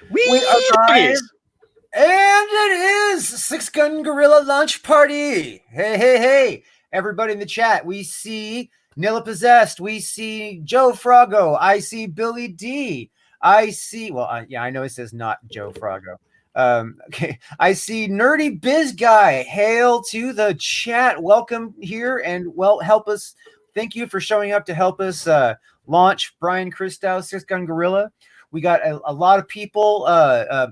We are live, and it is Six Gun Gorilla Lunch Party. Hey, everybody in the chat. We see Nilla Possessed. We see Joe Froggo. I see Billy D. I see, I know it says not Joe Froggo. Okay, I see Nerdy Biz Guy. Hail to the chat. Welcome here, and help us. Thank you for showing up to help us launch Brian Christgau, Six Gun Gorilla. We got a lot of people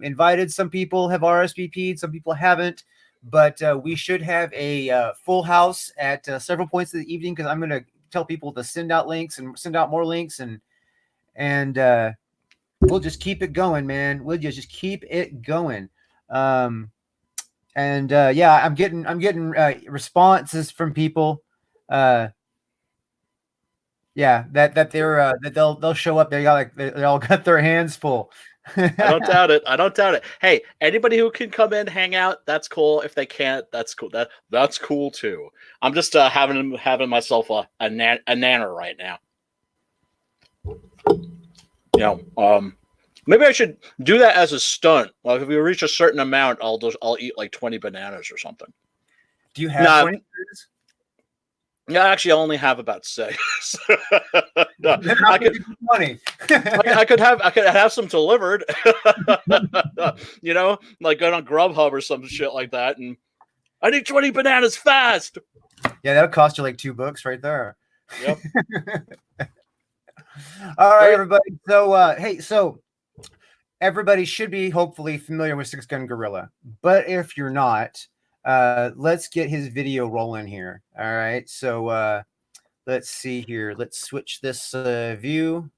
invited. Some people have RSVP'd, some people haven't. But we should have a full house at several points of the evening, because I'm going to tell people to send out links and send out more links, and we'll just keep it going, man. We'll just keep it going. Yeah, I'm getting responses from people. Yeah, that they'll show up. They all got their hands full. I don't doubt it. Hey, anybody who can come in, hang out, that's cool. If they can't, that's cool. That's cool too. I'm just having myself a nanner right now. Maybe I should do that as a stunt. Like if we reach a certain amount, I'll eat like 20 bananas or something. Do you have 20 bananas? Yeah, actually, I only have about 6. I could money. I could have some delivered. Like going on Grubhub or some shit like that, and I need 20 bananas fast. Yeah, that'll cost you like $2 right there. Yep. All right, everybody. So, so everybody should be hopefully familiar with Six Gun Gorilla, but if you're not, let's get his video rolling here. All right, so let's see here. Let's switch this view.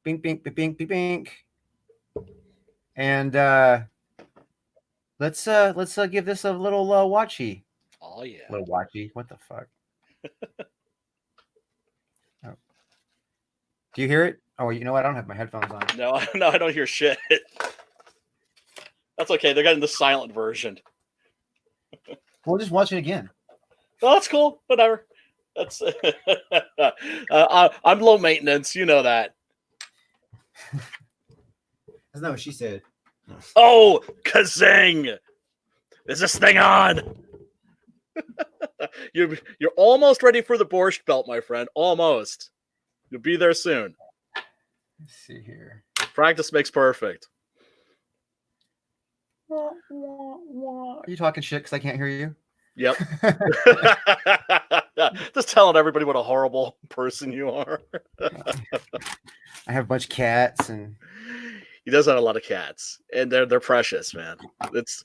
Bink, bink, bink, bink, bink. And let's give this a little watchy. Oh yeah, little watchy. What the fuck? Oh. Do you hear it? Oh, you know what? I don't have my headphones on. No, I don't hear shit. That's okay. They're getting the silent version. We'll just watch it again. Oh, that's cool. Whatever. That's I'm low maintenance. You know that. That's not what she said. Oh, kazing! Is this thing on? You're almost ready for the borscht belt, my friend. Almost. You'll be there soon. Let's see here. Practice makes perfect. Are you talking shit because I can't hear you? Yep. Just telling everybody what a horrible person you are. I have a bunch of cats, and he does have a lot of cats, and they're precious, man. It's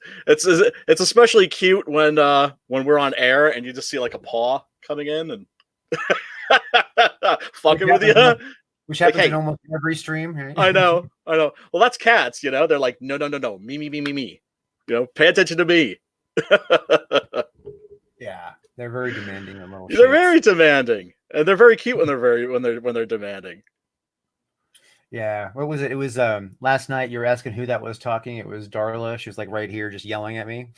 especially cute when we're on air and you just see like a paw coming in and fucking with you. Which happens in almost every stream. Right? I know. Well, that's cats, They're like, no, me. Pay attention to me. Yeah, they're very demanding. They're very demanding, and they're very cute when they're demanding. Yeah, what was it? It was last night. You were asking who that was talking. It was Darla. She was like right here, just yelling at me.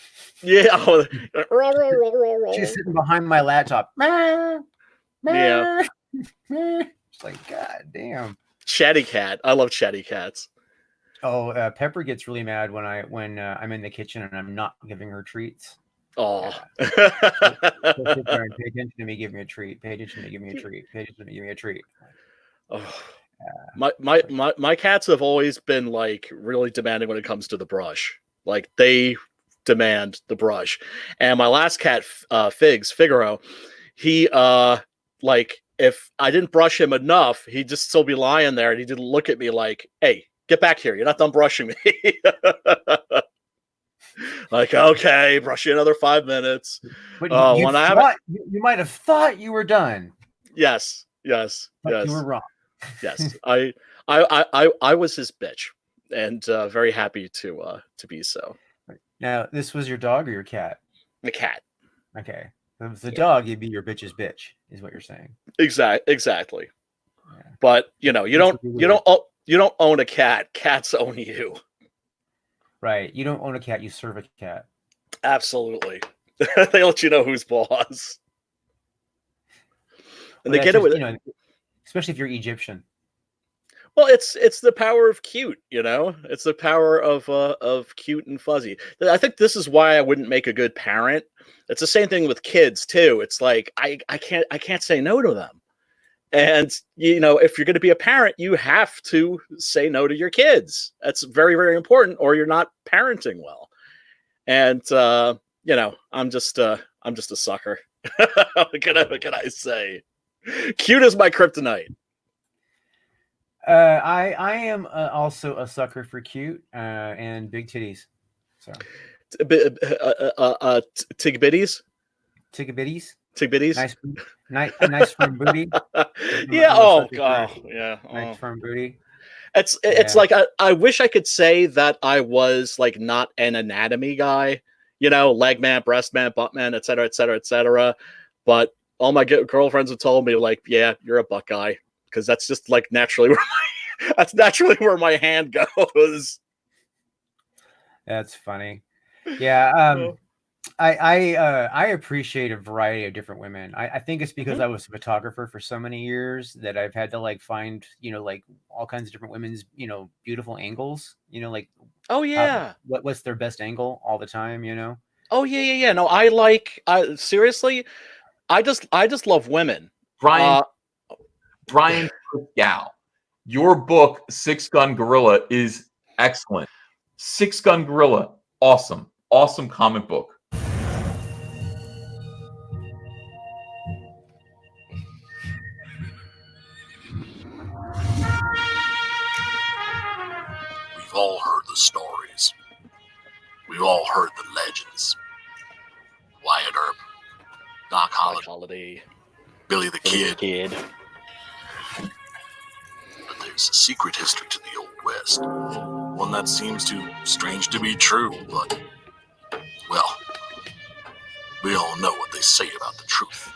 Yeah, she's sitting behind my laptop. Yeah. It's like, God damn. Chatty cat. I love chatty cats. Oh, Pepper gets really mad when I'm in the kitchen and I'm not giving her treats. Oh. Pay attention to me, give me a treat. Pay attention to me, give me a treat. Pay attention to me, give me a treat. Oh. My cats have always been like really demanding when it comes to the brush. Like they demand the brush. And my last cat, Figaro, he like if I didn't brush him enough, he'd just still be lying there and he didn't look at me like, hey, get back here. You're not done brushing me. Like, okay, brush you another 5 minutes. But you might have thought you were done. Yes. But you were wrong. Yes. I was his bitch, and very happy to be so. Now, this was your dog or your cat? The cat. Okay. If it was the dog, he'd be your bitch's bitch, is what you're saying. Exactly. Yeah. But you don't own a cat. Cats own you. Right. You don't own a cat. You serve a cat. Absolutely. They let you know who's boss. And they get it with especially if you're Egyptian. Well, it's the power of cute, you know. It's the power of cute and fuzzy. I think this is why I wouldn't make a good parent. It's the same thing with kids too. It's like I can't say no to them. And you know, if you're going to be a parent, you have to say no to your kids. That's very, very important, or you're not parenting well. And you know, I'm just a sucker. What can I say? Cute is my kryptonite. I am also a sucker for cute and big titties. So Tigbitties, tiggabitties, tigbitties. nice firm booty. Yeah. I'm a Oh sucker for god. Yeah. nice Oh. firm booty. It's Yeah. like I wish I could say that I was like not an anatomy guy, you know, leg man, breast man, butt man, et cetera, et cetera, et cetera. But all my girlfriends have told me like, yeah, you're a butt guy, because that's just like naturally where that's naturally where my hand goes. That's funny. Yeah. Oh. I appreciate a variety of different women. I think it's because Mhm. I was a photographer for so many years that I've had to like find, like all kinds of different women's, beautiful angles, like Oh how yeah. what's their best angle all the time. Oh yeah, yeah, yeah. No, I seriously, I just love women. Brian Uh Christgau, your book Six Gun Gorilla is excellent. Six Gun Gorilla, awesome comic book. We've all heard the stories. We've all heard the legends. Wyatt Earp, Doc Holiday, Billy the Kid. kid. But there's a secret history to the Old West. One that seems too strange to be true, but, well, we all know what they say about the truth.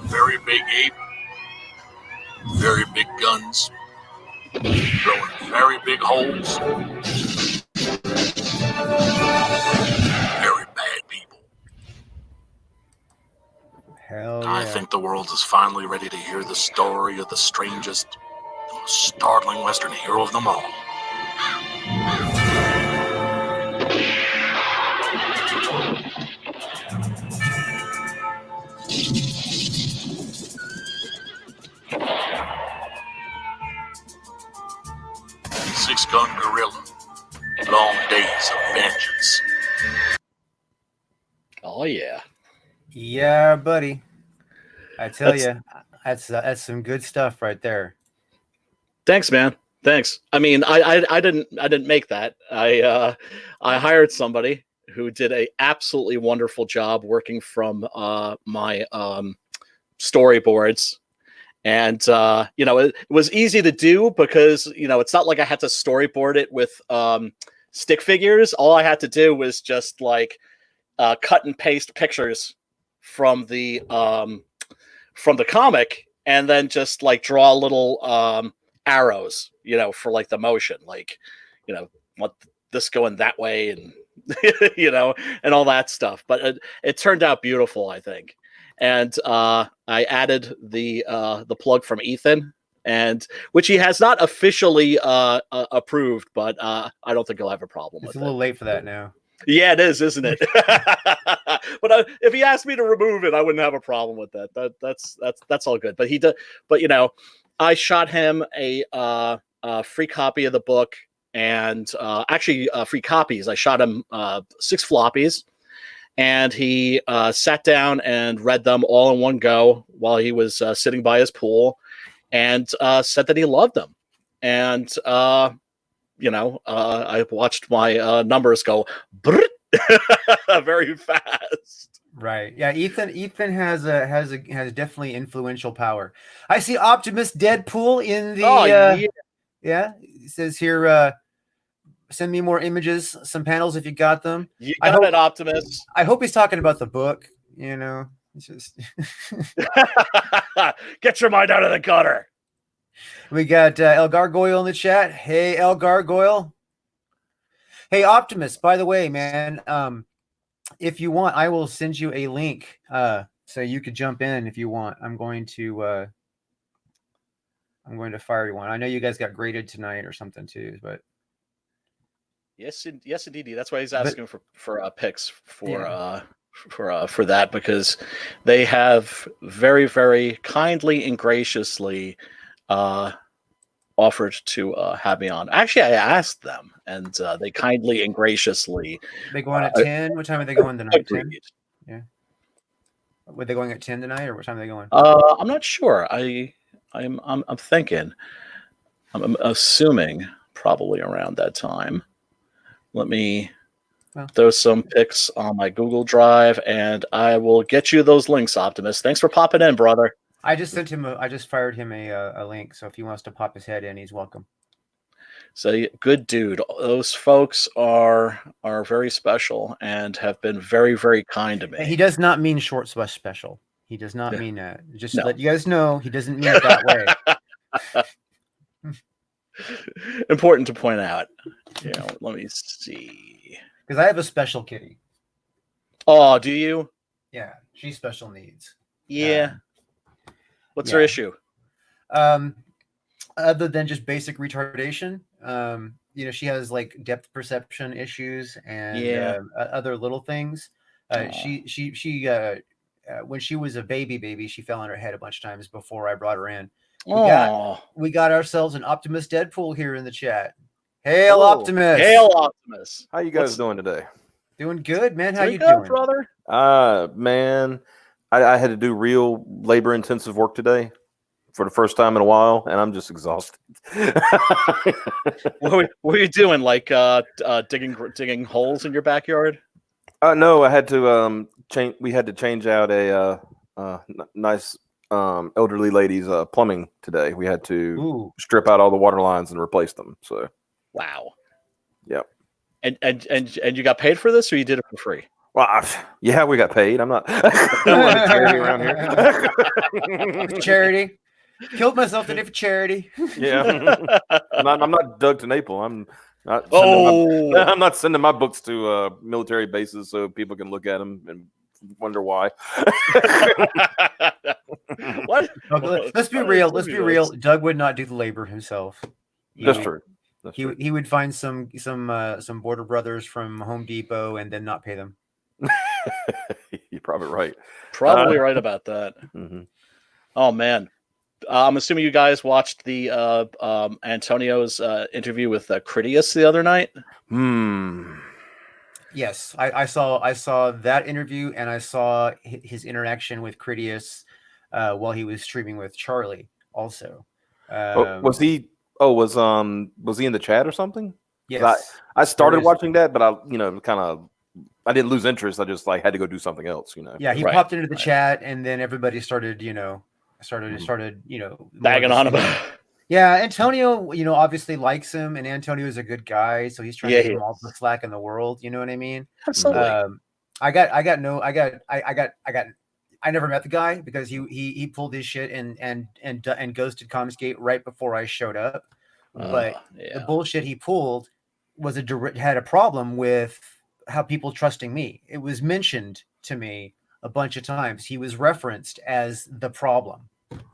Very big ape, very big guns, blowing very big holes, very bad people. Hell yeah. I think the world is finally ready to hear the story of the strangest, the most startling Western hero of them all. Six Gun Gorilla, Long Days of Vengeance. Oh yeah. Yeah, buddy. I tell That's- you, that's some good stuff right there. Thanks, man. Thanks. I mean, I didn't make that. I hired somebody who did a absolutely wonderful job working from my storyboards. And it was easy to do because it's not like I had to storyboard it with stick figures. All I had to do was just like cut and paste pictures from the comic, and then just like draw little arrows, for like the motion, like want this going that way, and and all that stuff. But it turned out beautiful, I think. And I added the plug from Ethan, and which he has not officially approved, but I don't think he'll have a problem It's with a little it. late for that now. Yeah, it is, isn't it? But if he asked me to remove it, I wouldn't have a problem with that. That's all good. But he did. But I shot him a free copy of the book, and actually free copies. I shot him 6 floppies, and he sat down and read them all in one go while he was sitting by his pool, and said that he loved them. And I watched my numbers go very fast. Right. Yeah. Ethan has definitely influential power. I see Optimus Deadpool in the. Yeah. Yeah. It says here. Send me more images, some panels if you got them. You got it, Optimus. I hope he's talking about the book. You know, it's just. Get your mind out of the gutter. We got El Gargoyle in the chat. Hey, El Gargoyle. Hey, Optimus. By the way, man. If you want, I will send you a link so you could jump in if you want. I'm going to fire you one. I know you guys got graded tonight or something too, but yes, indeed. That's why he's asking for picks for that, because they have very, very kindly and graciously offered to have me on. Actually, I asked them, and they kindly and graciously. They going at 10? What time are they going tonight? 10? Yeah. Were they going at 10 tonight, or what time are they going? I'm not sure. I'm thinking. I'm assuming probably around that time. Let me throw some pics on my Google Drive, and I will get you those links, Optimus. Thanks for popping in, brother. I just sent him. I just fired him a link. So if he wants to pop his head in, he's welcome. So good dude. Those folks are very special and have been very, very kind to me. And he does not mean short special. He does not mean that. Just to let you guys know, he doesn't mean it that way. Important to point out. Let me see. Because I have a special kitty. Oh, do you? Yeah, she's special needs. Yeah. What's her issue? Other than just basic retardation, she has like depth perception issues and other little things. She when she was a baby, she fell on her head a bunch of times before I brought her in. We got ourselves an Optimus Deadpool here in the chat. Hail, Optimus! Hail, Optimus! How you guys doing today? Doing good, man. How you doing, brother? Man, I had to do real labor-intensive work today for the first time in a while, and I'm just exhausted. What were you doing? Like digging holes in your backyard? No, I had to change. We had to change out a nice elderly lady's plumbing today. We had to strip out all the water lines and replace them. So, wow. Yep. And you got paid for this, or you did it for free? Well, yeah, we got paid. I'm not running charity around here. Charity. Killed myself today for charity. Yeah. I'm not Doug TeNapel. I'm not sending my books to military bases so people can look at them and wonder why. What? Let's be real. Let's be real. Doug would not do the labor himself. That's true. He would find some border brothers from Home Depot and then not pay them. You're probably right. Probably right about that. Mm-hmm. Oh man. I'm assuming you guys watched the Antonio's interview with Critias the other night. Yes, I saw that interview, and I saw his interaction with Critias while he was streaming with Charlie. Also, was he? Oh, was he in the chat or something? Yes, I started watching that, but I didn't lose interest. I just had to go do something else. Yeah, he popped into the chat, and then everybody started bagging on him. Yeah, Antonio, obviously likes him, and Antonio is a good guy, so he's trying to give him all the slack in the world. You know what I mean? Absolutely. I never met the guy because he pulled his shit and ghosted Comsgate right before I showed up. But the bullshit he pulled had a problem with how people trusting me. It was mentioned to me a bunch of times. He was referenced as the problem.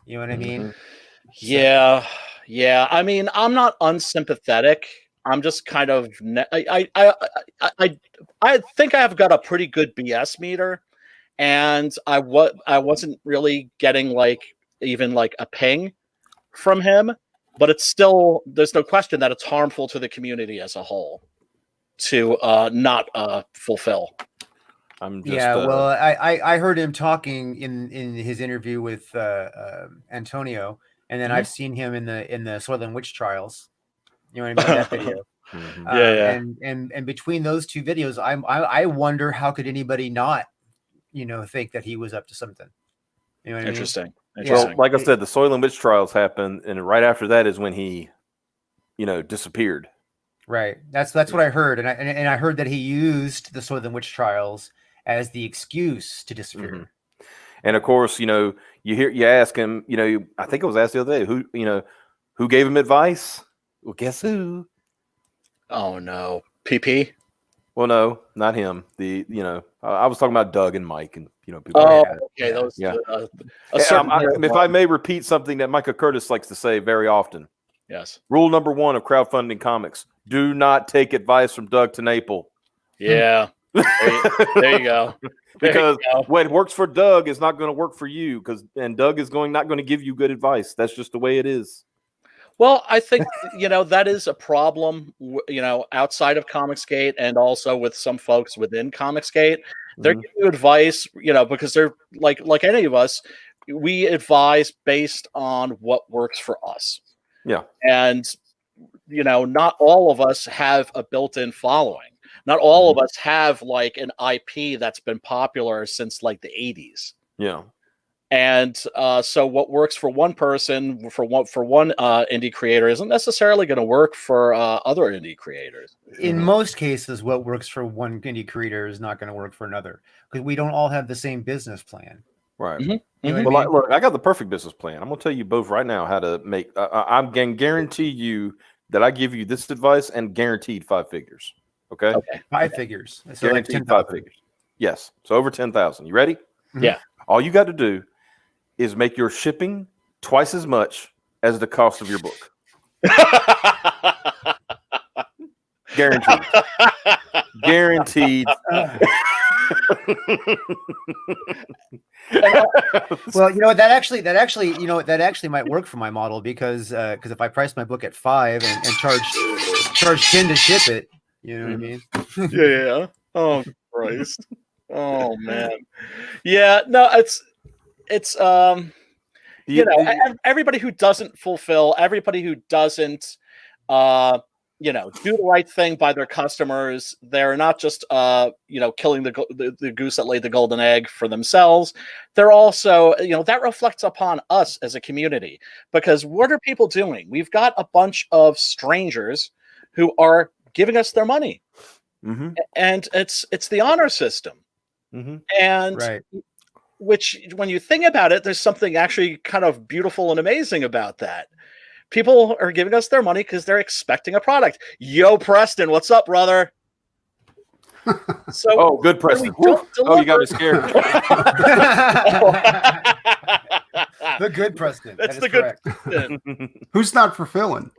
You know what I mean? Yeah. I mean, I'm not unsympathetic. I'm just kind of I think I've got a pretty good BS meter, and I wasn't really getting even a ping from him, but it's still, there's no question that it's harmful to the community as a whole to not fulfill. Well, I heard him talking in his interview with Antonio, and then I've seen him in the Soylent Witch trials. You know what I mean? That video. And between those two videos, I wonder how could anybody not think that he was up to something. You know what Interesting. I mean? Interesting. Well, like I said, the Soylent witch trials happened, and right after that is when he, disappeared. Right. That's what I heard, and I heard that he used the Soylent witch trials as the excuse to disappear. Mm-hmm. And of course, you ask him, I think it was asked the other day, who gave him advice? Well, guess who? Oh no, PP. Well, no, not him. I was talking about Doug and Mike, and people. Oh, okay. Those. Yeah. If I may repeat something that Micah Curtis likes to say very often. Yes. Rule number 1 of crowdfunding comics: do not take advice from Doug TeNapel. Yeah. There you go. Because what works for Doug is not going to work for you, and Doug is not going to give you good advice. That's just the way it is. Well, I think that is a problem. Outside of Comicsgate, and also with some folks within Comicsgate, they're giving you advice. Because they're like any of us, we advise based on what works for us. Yeah, and not all of us have a built-in following. Not all of us have like an IP that's been popular since like the 80s. Yeah. And so what works for one person, for one indie creator, isn't necessarily going to work for other indie creators. In most cases, what works for one indie creator is not going to work for another, because we don't all have the same business plan. Right. You know what I mean? Look, I got the perfect business plan. I'm going to tell you both right now how to make. I'm going to guarantee you that I give you this advice and guaranteed 5 figures. Okay. 5 figures. So Guaranteed like 5 figures. Yes. So over 10,000. You ready? Yeah. All you got to do is make your shipping twice as much as the cost of your book. Guaranteed. Guaranteed. Well, that actually might work for my model, because if I price my book at 5 and charge 10 to ship it, you know what I mean? Yeah. Oh Christ. Oh man. Yeah. No, it's everybody who doesn't fulfill, everybody who doesn't do the right thing by their customers, they're not just killing the goose that laid the golden egg for themselves. They're also that reflects upon us as a community, because what are people doing? We've got a bunch of strangers who are giving us their money, and it's the honor system, and right. Which, when you think about it, there's something actually kind of beautiful and amazing about that. People are giving us their money because they're expecting a product. Yo, Preston, what's up, brother? So, good, Preston. You got me scared. The good Preston. That's the correct. Good Preston. Who's not fulfilling?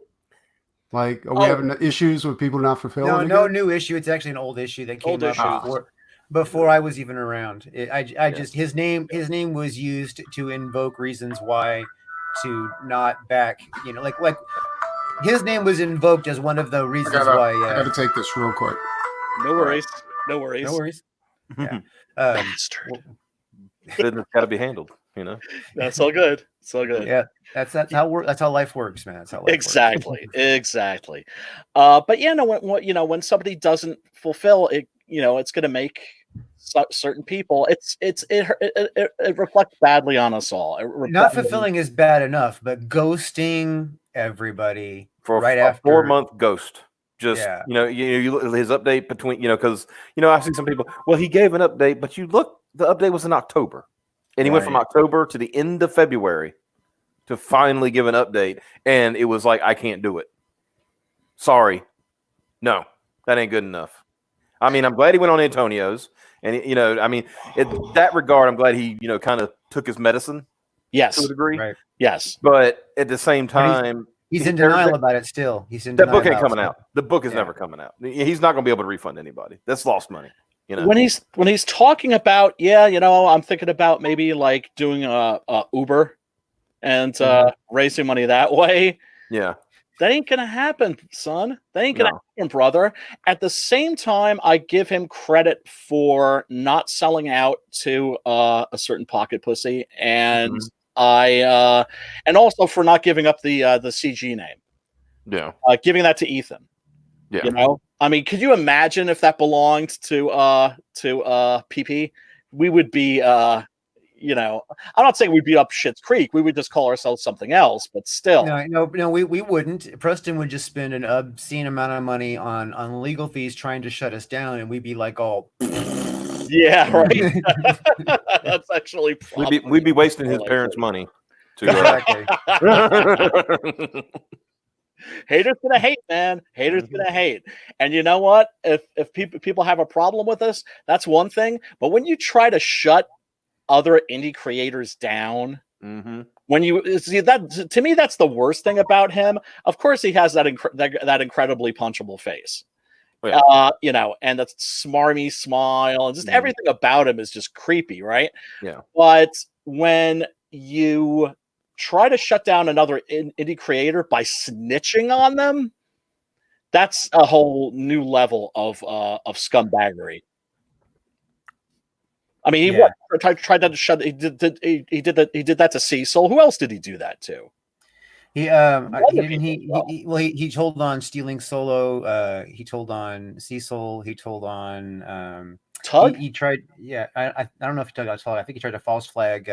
Like, are we having issues with people not fulfilling? No new issue. It's actually an old issue that came up before I was even around. Just his name was used to invoke reasons why to not back. Like his name was invoked as one of the reasons why. I gotta take this real quick. No worries. Yeah. Business got to be handled. That's all good. It's all good. Yeah. That's how life works, man. That's how life exactly. works. Exactly. But when somebody doesn't fulfill it, it's going to make certain people. It reflects badly on us all. Not fulfilling is bad enough, but ghosting everybody for after 4-month ghost. Just you his update between because I've seen some people. Well, he gave an update, but the update was in October, and he went from October to the end of February to finally give an update, and it was like, I can't do it. Sorry, no, that ain't good enough. I mean, I'm glad he went on Antonio's, and in that regard, I'm glad he kind of took his medicine. Yes, to a degree. Right. Yes, but at the same time, he's in denial about it still. That book ain't coming out. The book is never coming out. He's not going to be able to refund anybody. That's lost money. When he's talking about, I'm thinking about maybe like doing a Uber and raising money that way. Yeah. That ain't gonna happen, son. That ain't gonna happen, brother. At the same time, I give him credit for not selling out to a certain pocket pussy, and and also for not giving up the CG name. Yeah, giving that to Ethan. Yeah, I mean, could you imagine if that belonged to PP? we would be you know, I'm not saying we'd be up Schitt's Creek. We would just call ourselves something else, but still. No, we wouldn't. Preston would just spend an obscene amount of money on legal fees trying to shut us down, and we'd be like, "Oh, yeah, right." That's actually we'd be wasting his parents' money. Exactly. Haters gonna hate, man. Haters gonna hate. And you know what? If people have a problem with us, that's one thing. But when you try to shut other indie creators down, when you see that, to me, that's the worst thing about him. Of course, he has that incredibly punchable face. Yeah. You know, and that smarmy smile and just everything about him is just creepy, right? Yeah. But when you try to shut down another indie creator by snitching on them, that's a whole new level of scumbaggery. I mean, he tried to shut. He did that to Cecil. Who else did he do that to? He told on Stealing Solo. He told on Cecil. He told on Tug. He tried. Yeah, I don't know if he told on Tug. I think he tried to false flag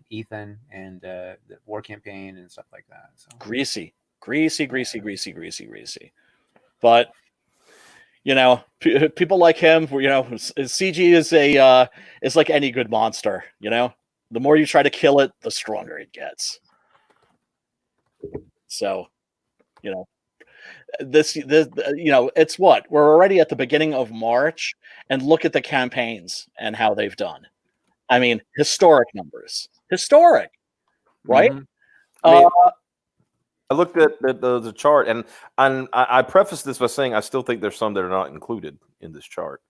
Ethan and the war campaign and stuff like that. So. Greasy. But you know, people like him. You know, CG is like any good monster. You know, the more you try to kill it, the stronger it gets. So, you know, this you know, it's what we're already at the beginning of March, and look at the campaigns and how they've done. I mean, historic numbers, right? I mean, I looked at the chart, and I prefaced this by saying I still think there's some that are not included in this chart.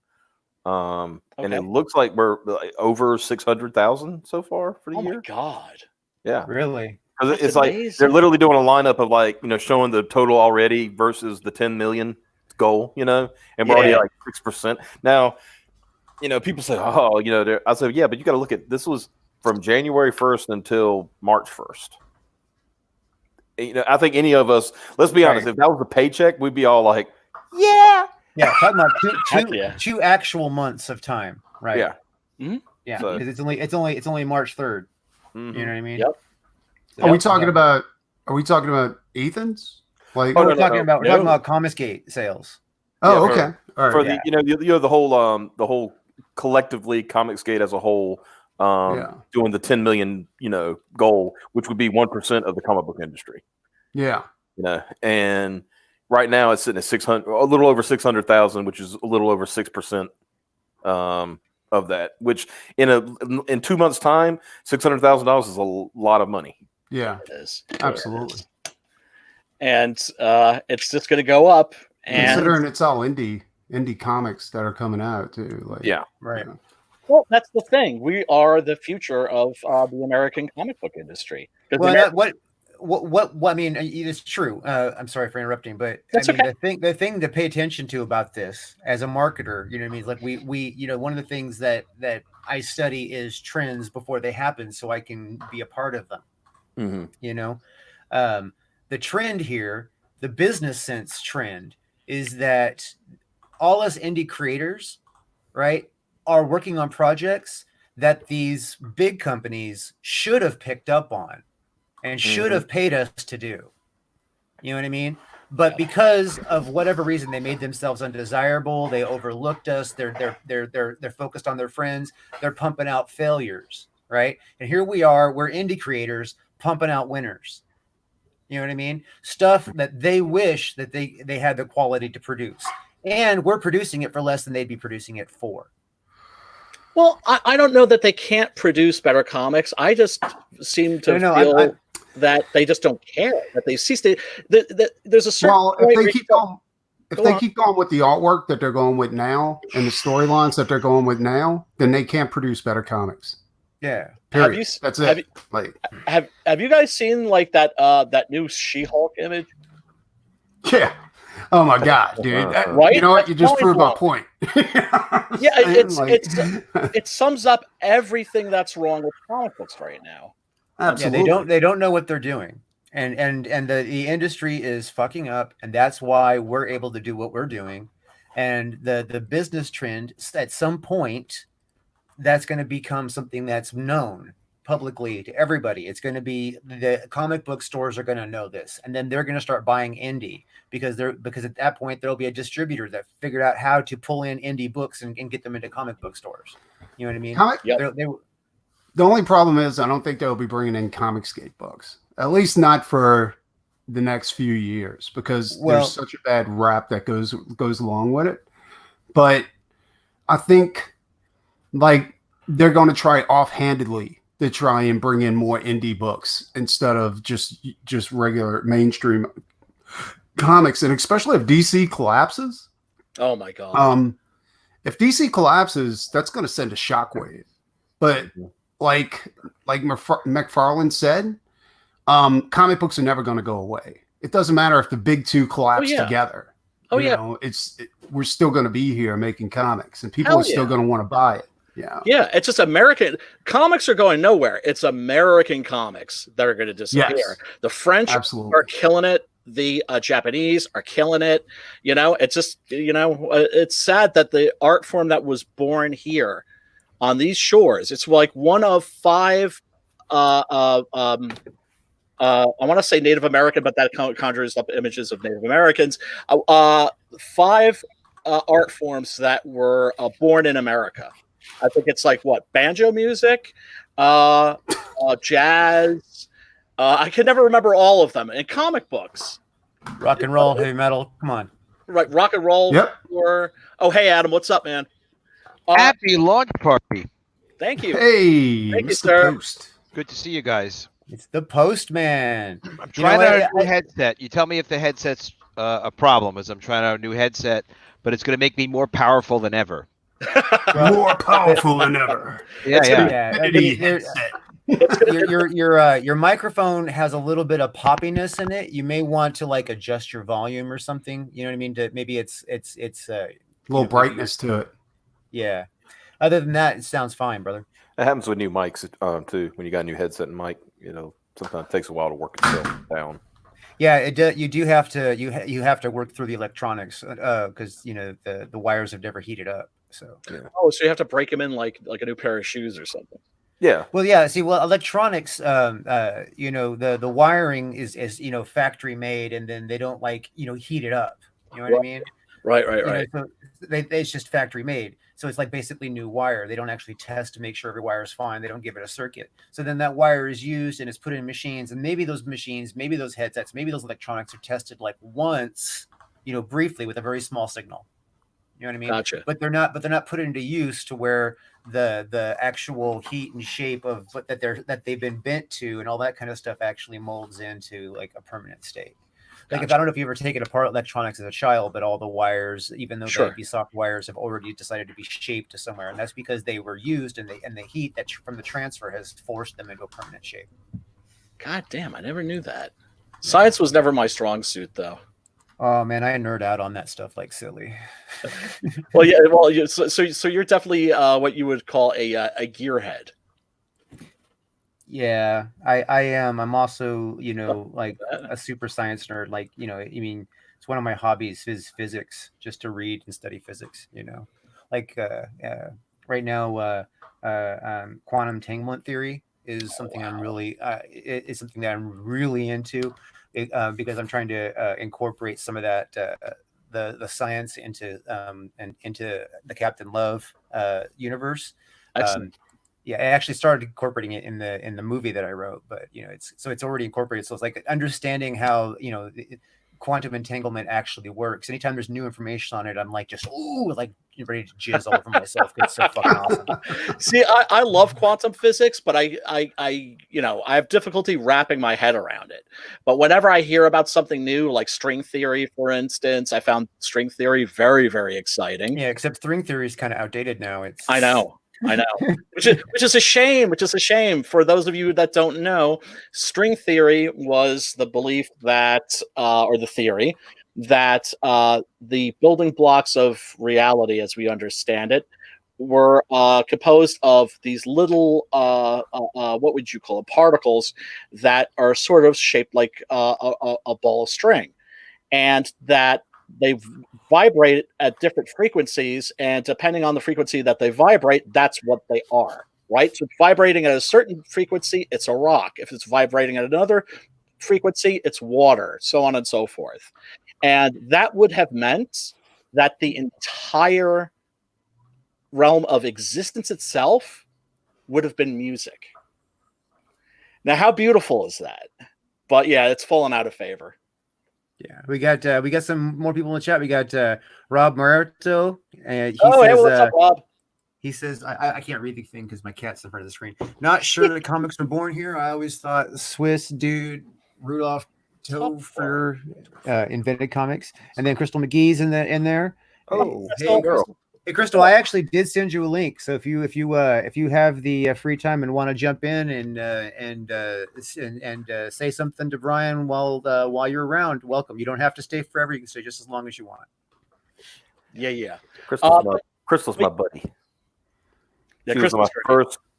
And it looks like we're over 600,000 so far for the year. Oh my god! Yeah, really. Because it's amazing. Like they're literally doing a lineup of like, you know, showing the total already versus the 10 million goal, you know, and we're already at like 6%. Now, you know, people say, oh, you know, I said, yeah, but you got to look at this was from January 1st until March 1st. You know, I think any of us, let's be honest, if that was a paycheck, we'd be all like, yeah, talking about two actual months of time, right? Yeah, yeah, because it's only March 3rd. You know what I mean? Yep. Are we talking about Ethan's? Like, we're talking about Comicsgate sales. Oh, okay. All right. For the you know the whole collectively Comicsgate as a whole doing the 10 million goal, which would be 1% of the comic book industry. Yeah. You know, and right now it's sitting at 600, a little over 600,000, which is a little over 6% of that. Which in 2 months' time, $600,000 is a lot of money. Yeah, it is. Absolutely. And it's just going to go up. And considering it's all indie comics that are coming out too. Like, yeah, right. You know. Well, that's the thing. We are the future of the American comic book industry. Well, what I mean, it's true. I'm sorry for interrupting, but that's the thing to pay attention to about this as a marketer, you know what I mean? Like we you know, one of the things that I study is trends before they happen, so I can be a part of them. Mm-hmm. You know, the trend here, the business sense trend, is that all us indie creators, right, are working on projects that these big companies should have picked up on and should have paid us to do. You know what I mean? But because of whatever reason, they made themselves undesirable. They overlooked us. They're focused on their friends. They're pumping out failures, right? And here we are. We're indie creators pumping out winners. You know what I mean? Stuff that they wish that they had the quality to produce, and we're producing it for less than they'd be producing it for. Well, I don't know that they can't produce better comics. I just seem to feel that they just don't care, that they cease to. There's a certain if they keep going with the artwork that they're going with now and the storylines that they're going with now, then they can't produce better comics. Yeah. Period. That's it. Have you guys seen like that new She-Hulk image? Yeah. Oh my God, dude! Right? You know what? You just proved my point. Yeah, it sums up everything that's wrong with comic books right now. Absolutely. Yeah, they don't know what they're doing, and the industry is fucking up, and that's why we're able to do what we're doing, and the business trend at some point that's going to become something that's known publicly to everybody. It's going to be the comic book stores are going to know this, and then they're going to start buying indie because at that point there'll be a distributor that figured out how to pull in indie books and get them into comic book stores. You know what I mean? The only problem is I don't think they'll be bringing in Comicsgate books, at least not for the next few years, because there's such a bad rap that goes along with it. But I think like they're going to try offhandedly to try and bring in more indie books instead of just regular mainstream comics, and especially if DC collapses. Oh my god! If DC collapses, that's going to send a shockwave. But like McFarlane said, comic books are never going to go away. It doesn't matter if the big two collapse together. We're still going to be here making comics, and people are still going to want to buy it. Yeah, it's just American comics are going nowhere. It's American comics that are going to disappear. Yes. The French are killing it. The Japanese are killing it. It's just it's sad that the art form that was born here on these shores, it's like one of 5 I want to say Native American, but that conjures up images of Native Americans. 5 art forms that were born in America. I think it's like banjo music, jazz. I can never remember all of them. And comic books, rock and roll, heavy metal. Come on, right? Rock and roll. Yep. Oh, hey Adam, what's up, man? Happy launch party. Thank you. Hey, thank Mr. you, sir. Post. Good to see you guys. It's the Postman. I'm trying out a new headset. You tell me if the headset's a problem, as I'm trying out a new headset, but it's going to make me more powerful than ever. More powerful than ever. Your microphone has a little bit of poppiness in it. You may want to adjust your volume or something. You know what I mean? Maybe it's a little brightness to it. Yeah. Other than that, it sounds fine, brother. It happens with new mics too. When you got a new headset and mic, sometimes it takes a while to work itself down. Yeah, you do have to you have to work through the electronics because the wires have never heated up. So so you have to break them in like a new pair of shoes or something. Yeah. Well, yeah. See, electronics, the wiring is factory made, and then they don't heat it up. You know what I mean? Right. So it's just factory made. So it's basically new wire. They don't actually test to make sure every wire is fine. They don't give it a circuit. So then that wire is used and it's put in machines, and maybe those machines, maybe those headsets, maybe those electronics are tested once, briefly with a very small signal. You know what I mean? Gotcha. But they're not put into use to where the actual heat and shape of that they've been bent to and all that kind of stuff actually molds into a permanent state. If I don't know if you ever taken apart electronics as a child, but all the wires, even though they'd be soft wires, have already decided to be shaped to somewhere, and that's because they were used, and the heat that from the transfer has forced them into a permanent shape. God damn, I never knew that. Science was never my strong suit, though. Oh man, I nerd out on that stuff like silly. So you're definitely what you would call a gearhead. Yeah, I am. I'm also, a super science nerd. I mean, it's one of my hobbies is physics, just to read and study physics, right now, quantum entanglement theory is something I'm really, is something that I'm really into because I'm trying to incorporate some of that, the science into the Captain Love universe. Excellent. Yeah, I actually started incorporating it in the movie that I wrote, but it's already incorporated. So it's understanding how quantum entanglement actually works. Anytime there's new information on it, I'm ready to jizz all over myself. It's so fucking awesome. See, I love quantum physics, but I have difficulty wrapping my head around it. But whenever I hear about something new, like string theory, for instance, I found string theory very, very exciting. Yeah, except string theory is kind of outdated now. I know. which is a shame. For those of you that don't know, string theory was the belief that, or the theory that the building blocks of reality, as we understand it, were composed of these little, what would you call it, particles that are sort of shaped like a ball of string, and that they vibrate at different frequencies, and depending on the frequency that they vibrate, that's what they are, right? So vibrating at a certain frequency, it's a rock. If it's vibrating at another frequency, it's water, so on and so forth. And that would have meant that the entire realm of existence itself would have been music. Now, how beautiful is that? But yeah, it's fallen out of favor. Yeah, we got some more people in the chat. We got Rob Muerto. Hey, what's up, Rob? He says, I can't read the thing because my cat's in front of the screen. Not sure that comics were born here. I always thought Swiss dude Rudolph Topher invented comics. And then Crystal McGee's in there. Oh, hey, girl. Hey, Crystal, I actually did send you a link. So if you have the free time and want to jump in and say something to Brian while you're around, welcome. You don't have to stay forever. You can stay just as long as you want. Yeah. Crystal's my buddy. Yeah,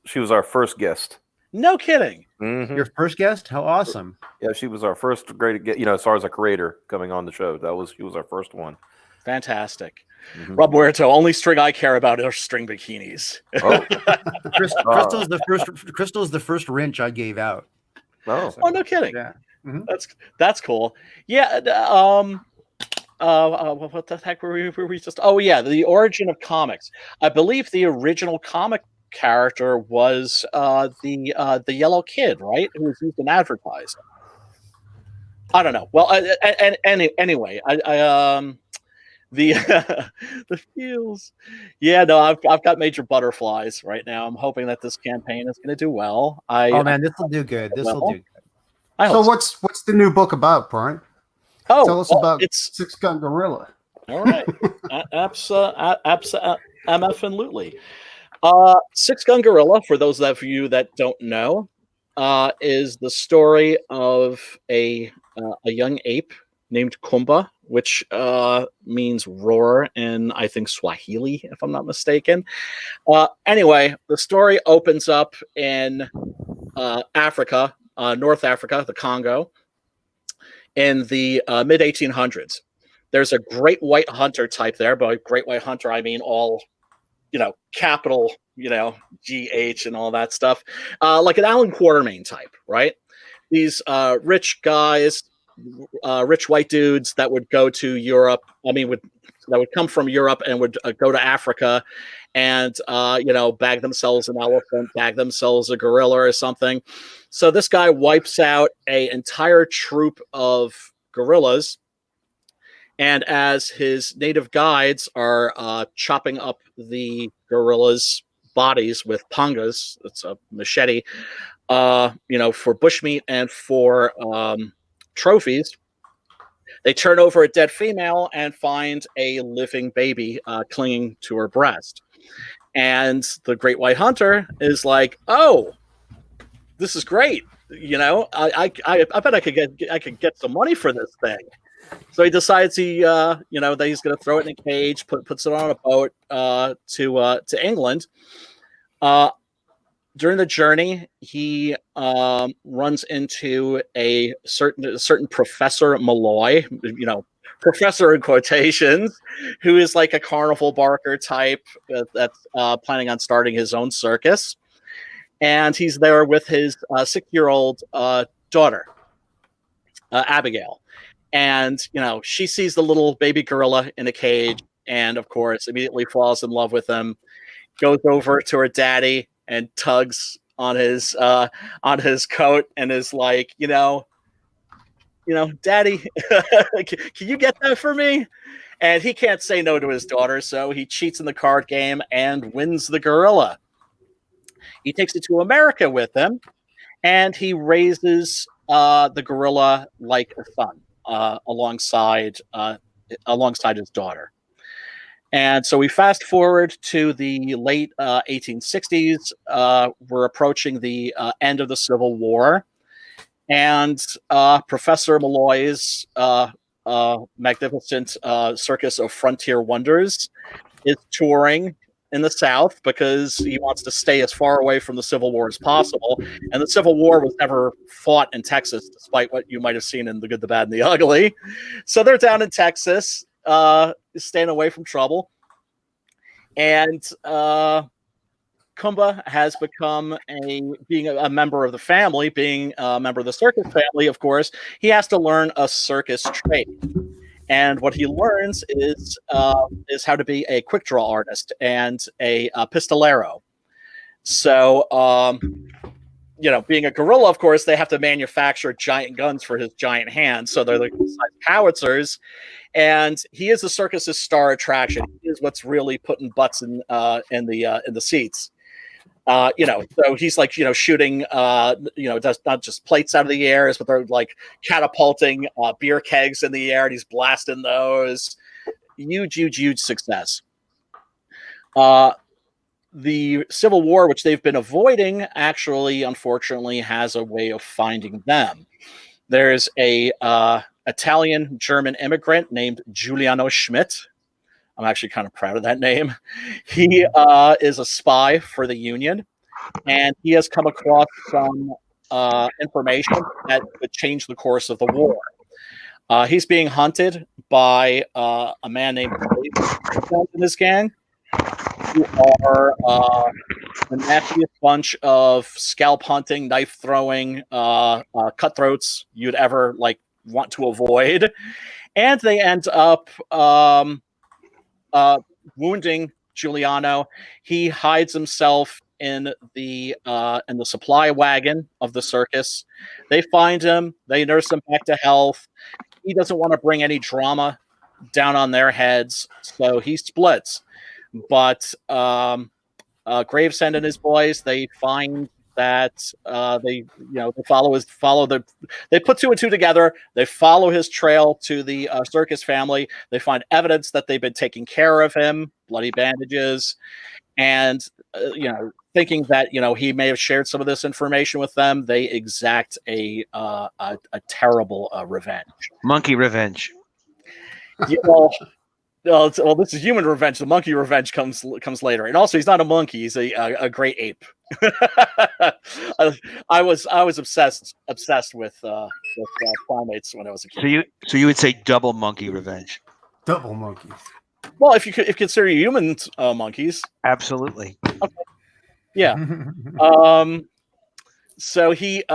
she was our first guest. No kidding. Mm-hmm. Your first guest? How awesome! Yeah, she was our first great guest. As far as a creator coming on the show, she was our first one. Fantastic. Mm-hmm. Rob Muerto, only string I care about are string bikinis. Oh. Crystal's the first wrench I gave out. Oh, so, no kidding. Yeah. Mm-hmm. That's cool. Yeah. What the heck were we just? Oh yeah, the origin of comics. I believe the original comic character was the yellow kid, right? Who was used in advertising. I don't know. Well, anyway, the feels. Yeah, no, I've got major butterflies right now. I'm hoping that this campaign is going to do well. Man, this will do good. This will do good. So what's the new book about, Brian? Oh, tell us about Six Gun Gorilla. All right, absolutely. Six Gun Gorilla, for those of you that don't know, is the story of a young ape named Kumba, which means roar in, I think, Swahili, if I'm not mistaken. Anyway, the story opens up in Africa, North Africa, the Congo, in the mid 1800s. There's a great white hunter type there. By great white hunter, I mean all, capital, GH and all that stuff. Like an Alan Quartermain type, right? These rich guys, rich white dudes that would go to Europe. That would come from Europe and would go to Africa and, bag themselves an elephant, bag themselves a gorilla or something. So this guy wipes out an entire troop of gorillas. And as his native guides are chopping up the gorillas' bodies with pangas, it's a machete, for bushmeat and for trophies, they turn over a dead female and find a living baby clinging to her breast. And the great white hunter is like, "Oh, this is great. I bet I could get some money for this thing." So he decides that he's going to throw it in a cage, puts it on a boat to England. During the journey, he runs into a certain Professor Malloy, professor in quotations, who is like a carnival barker type that's planning on starting his own circus. And he's there with his 6-year-old daughter, Abigail. And, she sees the little baby gorilla in a cage and, of course, immediately falls in love with him, goes over to her daddy and tugs on his coat and is like, Daddy, can you get that for me? And he can't say no to his daughter, so he cheats in the card game and wins the gorilla. He takes it to America with him, and he raises the gorilla like a son alongside his daughter. And so we fast forward to the late 1860s. We're approaching the end of the Civil War. And Professor Malloy's magnificent circus of frontier wonders is touring in the South because he wants to stay as far away from the Civil War as possible. And the Civil War was never fought in Texas, despite what you might have seen in The Good, the Bad, and the Ugly. So they're down in Texas. staying away from trouble. And Kumba has become being a member of the family, being a member of the circus family, of course, he has to learn a circus trade. And what he learns is how to be a quick draw artist and a pistolero. So, being a gorilla, of course, they have to manufacture giant guns for his giant hands. So they're like howitzers. And he is the circus's star attraction. He is what's really putting butts in the seats. So he's like, shooting, not just plates out of the air, but they're like catapulting beer kegs in the air, and he's blasting those. Huge success. The Civil War, which they've been avoiding, actually, unfortunately, has a way of finding them. There's a Italian-German immigrant named Giuliano Schmidt. I'm actually kind of proud of that name. He is a spy for the Union, and he has come across some information that could change the course of the war. He's being hunted by a man named Dave in his gang, who are the nastiest bunch of scalp hunting, knife throwing cutthroats you'd ever want to avoid, and they end up wounding Giuliano. He hides himself in the supply wagon of the circus. They find him. They nurse him back to health. He doesn't want to bring any drama down on their heads, so he splits. But Gravesend and his boys, they find that they put two and two together. They follow his trail to the circus family. They find evidence that they've been taking care of him, bloody bandages, and thinking that he may have shared some of this information with them. They exact a terrible revenge. Monkey revenge. Well, this is human revenge. The monkey revenge comes later, and also he's not a monkey; he's a great ape. I was obsessed with primates when I was a kid. So you would say double monkey revenge? Double monkey. Well, if you consider humans monkeys, absolutely. Okay. Yeah. So he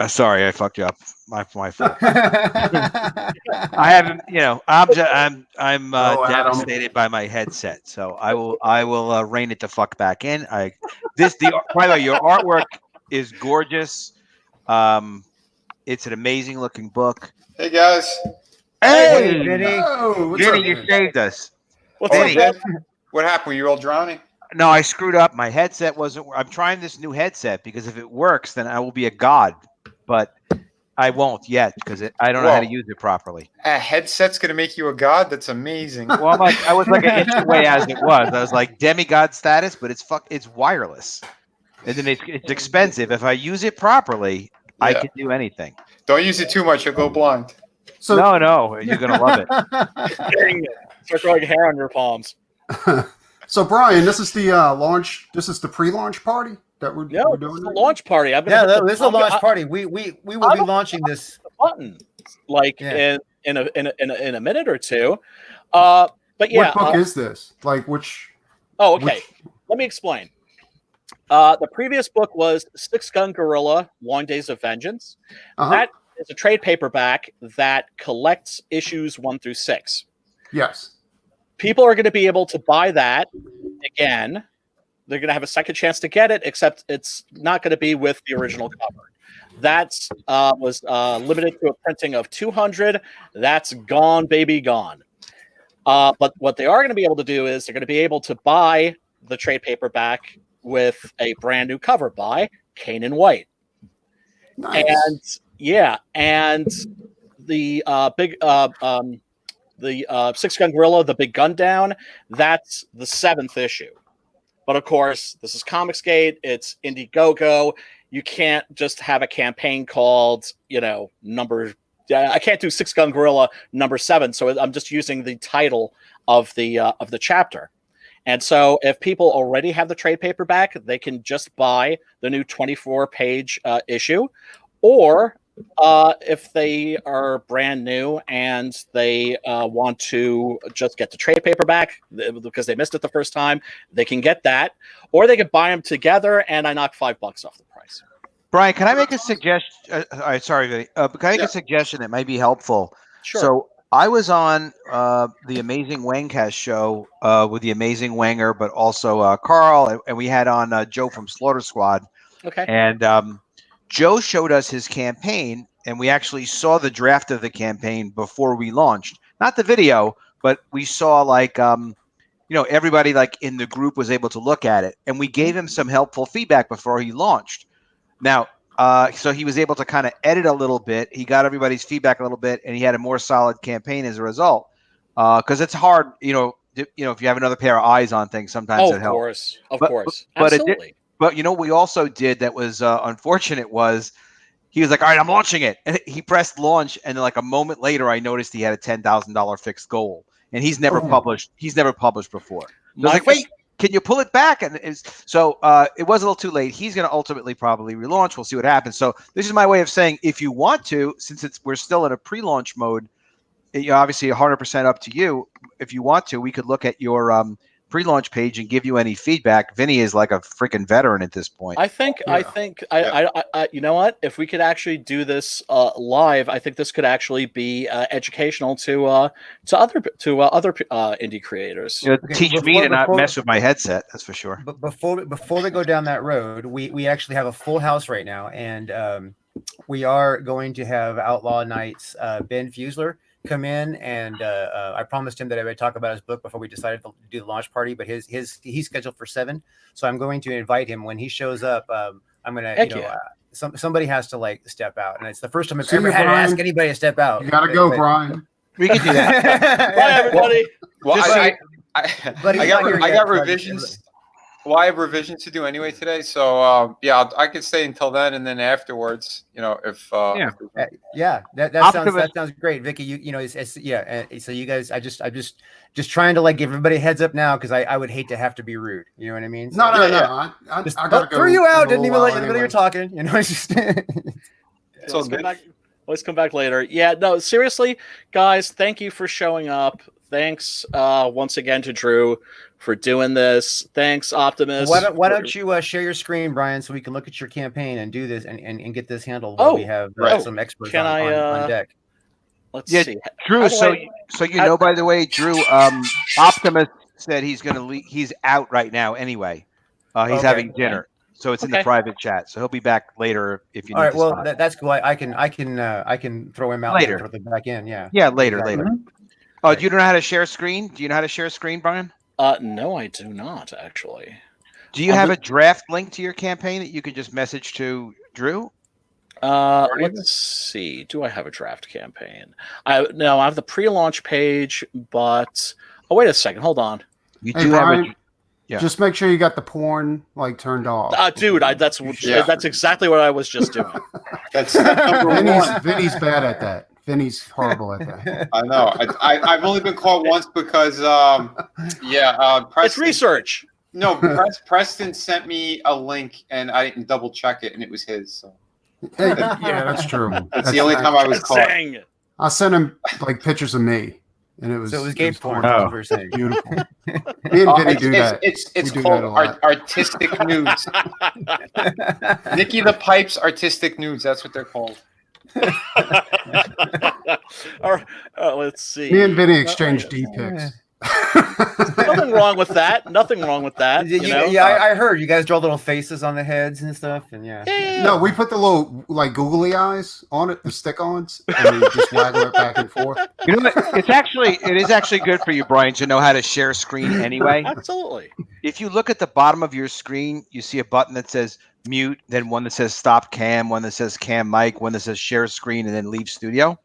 sorry, I fucked you up. My fault. I haven't, I'm devastated by my headset, so I will rein it the fuck back in. By the way, your artwork is gorgeous. It's an amazing looking book. Hey guys. Hey, Vinny. Vinny, you saved us. What happened? Were you all drowning? No, I screwed up. My headset wasn't. I'm trying this new headset because if it works, then I will be a god. But I won't yet because I don't know how to use it properly. A headset's gonna make you a god? That's amazing. Well, I was like an inch away as it was. I was like demigod status, but it's wireless, and then it's expensive. If I use it properly, I can do anything. Don't use it too much; you'll go blind. So no, you're gonna love it. Start growing hair on your palms. So Brian, this is the launch. This is the pre-launch party that we're doing. This is the launch party. This is a launch party. We will be launching this button in a minute or two. But yeah, what book is this? Which? Oh, okay. Let me explain. The previous book was Six Gun Gorilla: Long Days of Vengeance. That is a trade paperback that collects issues 1 through 6. Yes. People are going to be able to buy that again. They're going to have a second chance to get it, except it's not going to be with the original cover. That was limited to a printing of 200. That's gone, baby, gone. But what they are going to be able to do is they're going to be able to buy the trade paperback with a brand new cover by Kane and White. Nice. And the Six Gun Gorilla, the Big Gundown, that's the 7th issue. But of course, this is Comicsgate. It's Indiegogo. You can't just have a campaign called, I can't do Six Gun Gorilla number 7. So I'm just using the title of the chapter. And so if people already have the trade paperback, they can just buy the new 24-page issue. Or If they are brand new and they want to just get the trade paperback because they missed it the first time, they can get that, or they could buy them together, and I knock $5 off the price. Brian, can I make a suggestion? Sorry, Vinny. Can I make a suggestion that might be helpful? Sure. So I was on the Amazing Wangcast show with the Amazing Wanger, but also Carl, and we had on Joe from Slaughter Squad. Okay. And Joe showed us his campaign, and we actually saw the draft of the campaign before we launched. Not the video, but we saw everybody in the group was able to look at it, and we gave him some helpful feedback before he launched. Now, so he was able to kind of edit a little bit. He got everybody's feedback a little bit, and he had a more solid campaign as a result. Because it's hard, if you have another pair of eyes on things, sometimes it helps. Of course, absolutely. But we also did that was unfortunate was he was like, all right, I'm launching it. And he pressed launch. And then a moment later, I noticed he had a $10,000 fixed goal, and he's never published. He's never published before. I was like, wait, can you pull it back? And it was a little too late. He's going to ultimately probably relaunch. We'll see what happens. So this is my way of saying, if you want to, since we're still in a pre-launch mode, obviously 100% up to you. If you want to, we could look at your pre-launch page and give you any feedback. Vinny is like a freaking veteran at this point. I think you know what? If we could actually do this live, I think this could actually be educational to other indie creators. Teach me to not mess with my headset. That's for sure. But before we go down that road, we actually have a full house right now, and we are going to have Outlaw Nights. Ben Fusler come in, and I promised him that I would talk about his book before we decided to do the launch party, but he's scheduled for 7, so I'm going to invite him when he shows up. I'm gonna somebody has to step out, and it's the first time I've ever had to ask anybody to step out. You gotta go, Brian. We can do that. Bye, everybody. Well, I got revisions. Well, I have revisions to do anyway today, so I could stay until then, and then afterwards, that sounds great, Vicky. So you guys, I'm just trying to give everybody a heads up now, because I would hate to have to be rude. You know what I mean? So, no. I gotta go. Threw you out. Didn't even let you know you're talking. It's just. Let's come back later. Yeah, no, seriously, guys, thank you for showing up. Thanks once again to Drew for doing this. Thanks, Optimus. Why don't you share your screen, Brian, so we can look at your campaign and do this and get this handled while we have some experts on deck. Let's see. Drew, by the way, Drew, Optimus said he's going to leave. He's out right now anyway. He's having dinner. So it's in the private chat. So he'll be back later if you need. All right. Well, that's cool. I can throw him out later. Throw them back in. Yeah. Yeah. Later. Oh, do you know how to share a screen? Do you know how to share a screen, Brian? No, I do not actually. Do you have a draft link to your campaign that you could just message to Drew? Let's see. Do I have a draft campaign? I have the pre-launch page, but wait a second. Hold on. You do Brian, have a. Just make sure you got the porn turned off. Dude, that's exactly what I was just doing. That's Vinny's bad at that. Vinny's horrible at that. I know. I've only been caught once because Preston, it's research. No, Preston sent me a link and I didn't double check it, and it was his. So. Yeah, that's true. That's the only time I was caught. I sent him pictures of me, and it was gay porn. Oh, beautiful. Me and Vinny do that. It's called artistic nudes. Nikki the Pipes artistic nudes. That's what they're called. Let's see. Me and Vinny exchanged D-pics. Nothing wrong with that. I heard you guys draw little faces on the heads and stuff, and No, we put the little googly eyes on it, the stick-ons, and we just waggle it back and forth. It is actually good for you, Brian, to know how to share screen anyway. Absolutely. If you look at the bottom of your screen, you see a button that says mute, then one that says stop cam, one that says cam mic, one that says share screen, and then leave studio.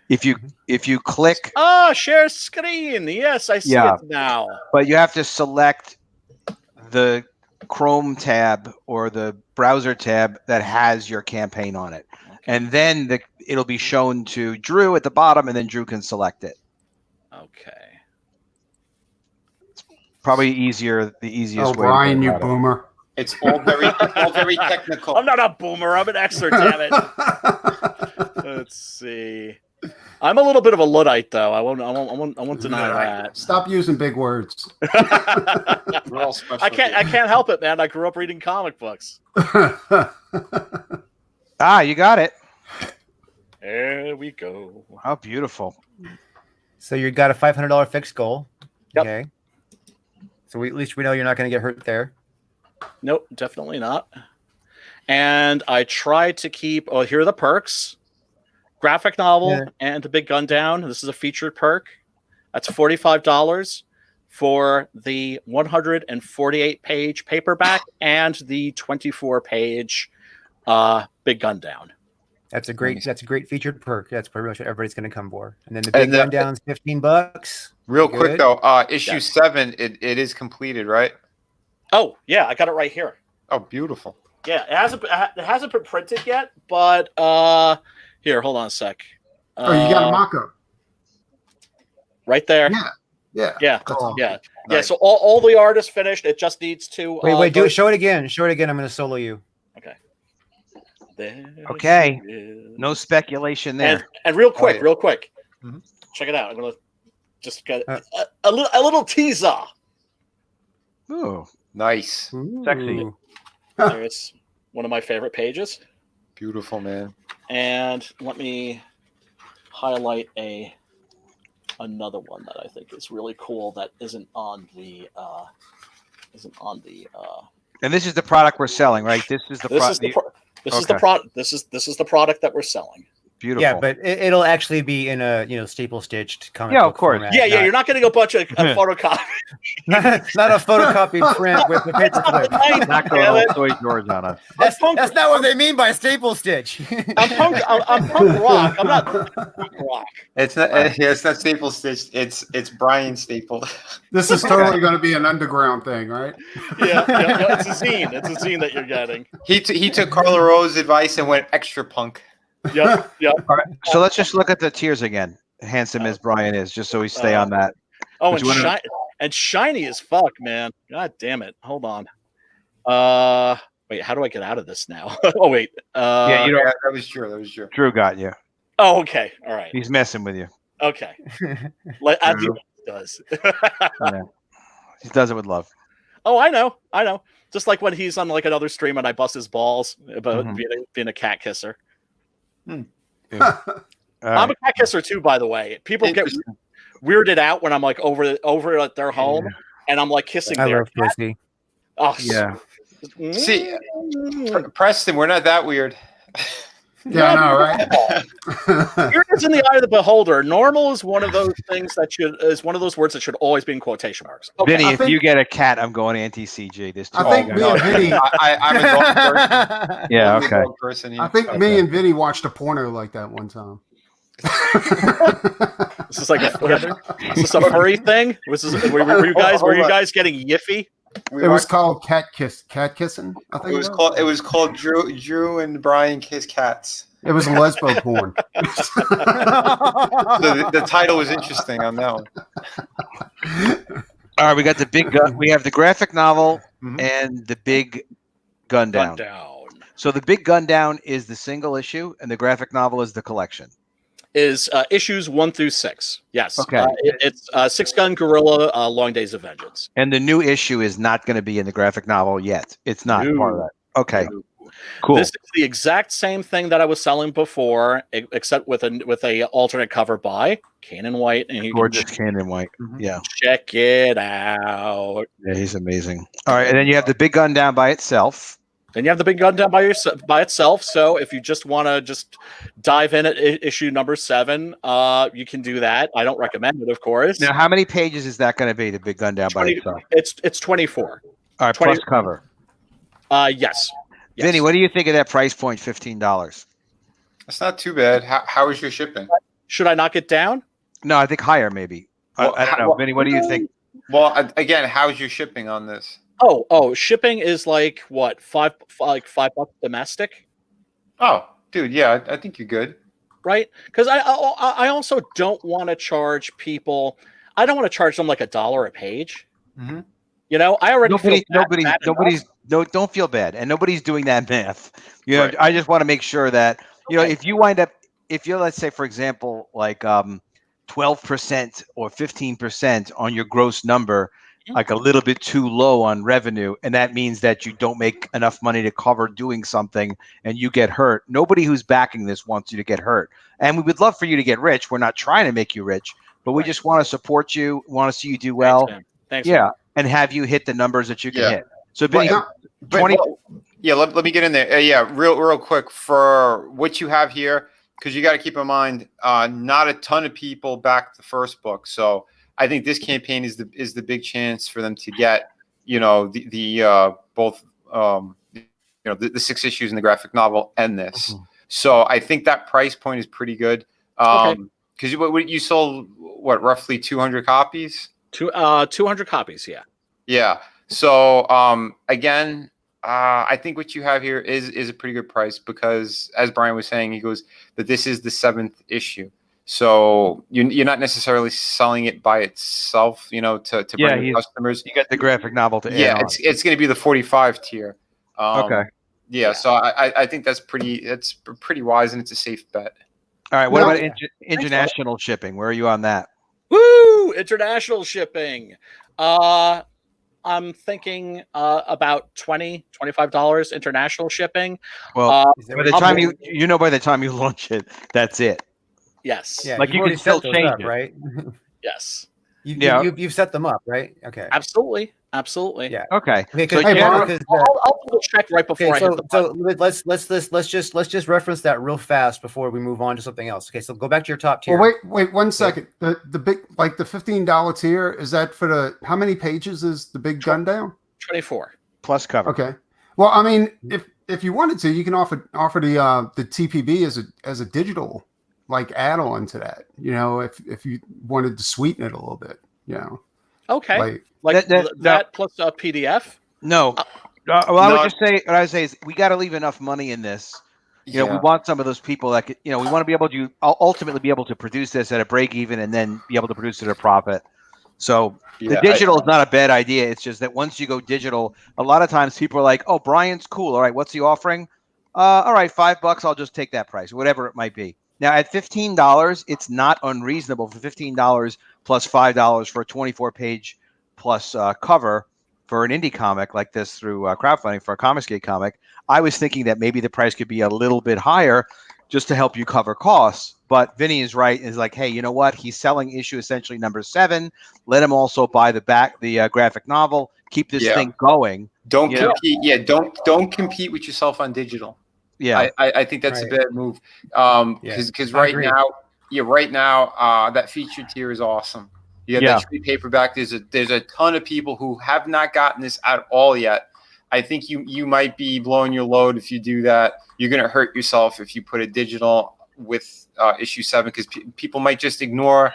If you click share screen, yes, I see it now. But you have to select the Chrome tab or the browser tab that has your campaign on it. Okay. And then it'll be shown to Drew at the bottom, and then Drew can select it. Okay. It's probably the easiest way. Oh, Brian, you boomer. It's all very technical. I'm not a boomer. I'm an expert, damn it. Let's see. I'm a little bit of a Luddite, though. I won't deny that. Stop using big words. We're all special. I can't help it, man. I grew up reading comic books. You got it. There we go. How beautiful. So you got a $500 fixed goal. Yep. Okay. So at least we know you're not going to get hurt there. Nope, definitely not. And I tried to keep. Oh, here are the perks. Graphic novel and the Big Gundown. This is a featured perk. That's $45 for the 148-page paperback and the 24-page Big Gundown. That's a great featured perk. That's pretty much what everybody's going to come for. And then the Big Gundown's $15. Real quick though, issue 7, it is completed, right? Oh yeah, I got it right here. Oh, beautiful. Yeah, it hasn't been printed yet, but here, hold on a sec. You got a mock-up. Right there. Yeah. Yeah. So all the art is finished. It just needs to wait, do it. Show it again. Show it again. I'm going to solo you. Okay. Okay. No speculation there. And real quick. Mm-hmm. Check it out. I'm going to just get a little teaser. Ooh, nice. Sexy. There's one of my favorite pages. Beautiful, man. And let me highlight another one that I think is really cool that isn't on the And this is the product we're selling, right? This is the product. This is the product that we're selling. Beautiful. Yeah, but it'll actually be in a staple stitched comic. Yeah, of course. Format, yeah. You're not getting a bunch of photocopy. not a photocopied print with the paper clip. Not going all Toy George on us. That's not what they mean by staple stitch. I'm punk rock. I'm not punk rock. It's not. It's not staple stitched. It's Brian stapled. This is totally going to be an underground thing, right? Yeah. It's a zine. It's a zine that you're getting. He took Carla Rowe's advice and went extra punk. Yep. All right, so let's just look at the tiers again. Handsome as Brian is, just so we stay on that. Oh, and shiny as fuck, man. God damn it. Hold on. Wait, how do I get out of this now? Oh, wait. That was true. Drew got you. Oh, okay. All right. He's messing with you. Okay. As he does. Yeah. He does it with love. Oh, I know. Just like when he's on like another stream and I bust his balls about being a cat kisser. Yeah. I'm a cat kisser too, by the way. People get weirded out when I'm like over at their home and I'm like kissing their cat. Pussy. Oh yeah. See, Preston, we're not that weird. Yeah, I know, right? Weird is in the eye of the beholder. Normal is one of those things is one of those words that should always be in quotation marks. Okay. Vinny, if you get a cat, I'm going anti-CG. I think me and Vinny. I'm a dog person. Yeah, I'm okay. a dog person. I think me and Vinny watched a porno like that one time. This is like is this a furry thing? Were you guys getting yiffy? It was called cat kissing. I think it was called Drew and Brian Kiss Cats. It was a lesbo porn. The title was interesting on that one. All right, we got the big gun. We have the graphic novel and the Big Gundown. So the Big Gundown is the single issue, and the graphic novel is the collection. Is issues 1 through 6. Yes. Okay. It's 6 Gun Gorilla, Long Days of Vengeance. And the new issue is not going to be in the graphic novel yet. It's not part of that. Okay. Cool. This is the exact same thing that I was selling before, except with a alternate cover by Cannon White. And gorgeous Cannon White. Yeah. Check it out. Yeah, he's amazing. All right, and then you have the Big Gundown by itself. Then you have the Big Gundown by itself. So if you just want to just dive in at issue number 7, you can do that. I don't recommend it, of course. Now, how many pages is that going to be? The Big Gundown by itself. It's 24. All right, 20, plus cover. Yes. Vinny, what do you think of that price point? $15. That's not too bad. How is your shipping? Should I knock it down? No, I think higher maybe. Well, I don't know, Vinny. What do you think? Well, again, how's your shipping on this? Oh, shipping is like what, $5 domestic? Oh, dude, yeah, I think you're good, right? Because I also don't want to charge people. I don't want to charge them like $1 a page. Mm-hmm. You know, I already don't feel bad, and nobody's doing that math. You know, right. I just want to make sure that if you wind up if you're, let's say, for example, like 12% or 15% on your gross number, like a little bit too low on revenue, and that means that you don't make enough money to cover doing something and you get hurt. Nobody who's backing this wants you to get hurt. And we would love for you to get rich. We're not trying to make you rich, but we just want to support you, want to see you do well. Thanks, yeah, man. And have you hit the numbers that you can hit. So, Vinny, let me get in there. Real quick for what you have here, because you got to keep in mind, not a ton of people backed the first book. So I think this campaign is the big chance for them to get, the both, the 6 issues in the graphic novel and this. Mm-hmm. So I think that price point is pretty good. Because you sold roughly 200 copies? 200 copies, yeah. Yeah. So again, I think what you have here is a pretty good price because, as Brian was saying, he goes that this is the 7th issue. So you're not necessarily selling it by itself, to bring customers. You got the graphic novel to add on. It's going to be the 45 tier. Okay. Yeah. So I think that's pretty wise, and it's a safe bet. All right. What about international shipping? Where are you on that? Woo! International shipping. I'm thinking about $25 international shipping. Well, by the time by the time you launch it, that's it. Yes. Yeah, like you can still change it, right? Yes. You've set them up, right? Okay. Absolutely. Yeah. Okay. So I'll double check right before I hit the button. let's just reference that real fast before we move on to something else. Okay, so go back to your top tier. Well, wait 1 second. The big, like the $15 tier, is that for the how many pages is the big GUNDOWN? 24 plus cover. Okay. Well, I mean, if you wanted to, you can offer the TPB as a digital like add-on to that. If you wanted to sweeten it a little bit. Okay. Like that plus a PDF? No. I would just say, what I would say is we got to leave enough money in this. We want some of those people that could, we want to be able to ultimately be able to produce this at a break even and then be able to produce it at a profit. So the digital is not a bad idea. It's just that once you go digital, a lot of times people are like, oh, Brian's cool. All right, what's he offering? All right, $5. I'll just take that price, whatever it might be. Now at $15, it's not unreasonable for $15 plus $5 for a 24-page plus cover for an indie comic like this through crowdfunding for a Comicsgate comic. I was thinking that maybe the price could be a little bit higher just to help you cover costs. But Vinny is right. Is like, hey, you know what? He's selling issue essentially number 7. Let him also buy the graphic novel. Keep this thing going. Don't compete. Yeah, don't compete with yourself on digital. Yeah, I think that's a bad move. Because right now, that featured tier is awesome. You have that trade paperback. There's a ton of people who have not gotten this at all yet. I think you might be blowing your load if you do that. You're going to hurt yourself if you put it digital with issue 7 because people might just ignore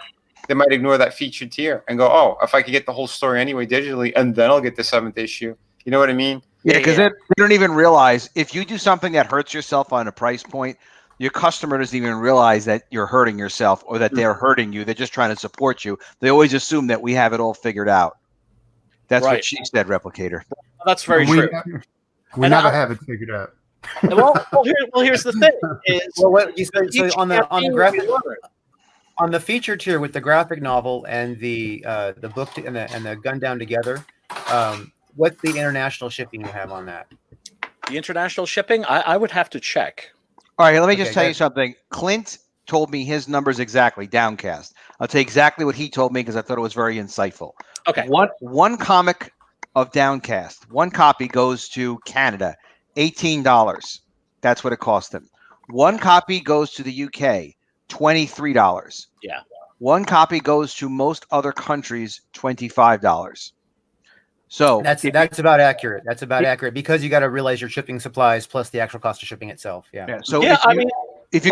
that featured tier and go, oh, if I could get the whole story anyway digitally, and then I'll get the 7th issue. You know what I mean? Yeah, because they don't even realize if you do something that hurts yourself on a price point, your customer doesn't even realize that you're hurting yourself or that they're hurting you. They're just trying to support you. They always assume that we have it all figured out. That's what she said, Replicator. That's very true. We never have it figured out. Here's the thing. What you said on the graphic on the feature tier with the graphic novel and the book and the GUNDOWN together. What's the international shipping you have on that? The international shipping, I would have to check. All right, let me just tell you something. Clint told me his numbers exactly, Downcast. I'll tell you exactly what he told me because I thought it was very insightful. Okay. One comic of Downcast, one copy goes to Canada, $18. That's what it cost him. One copy goes to the UK, $23. Yeah. One copy goes to most other countries, $25. So that's about accurate. That's about accurate because you got to realize your shipping supplies plus the actual cost of shipping itself. Yeah. So if you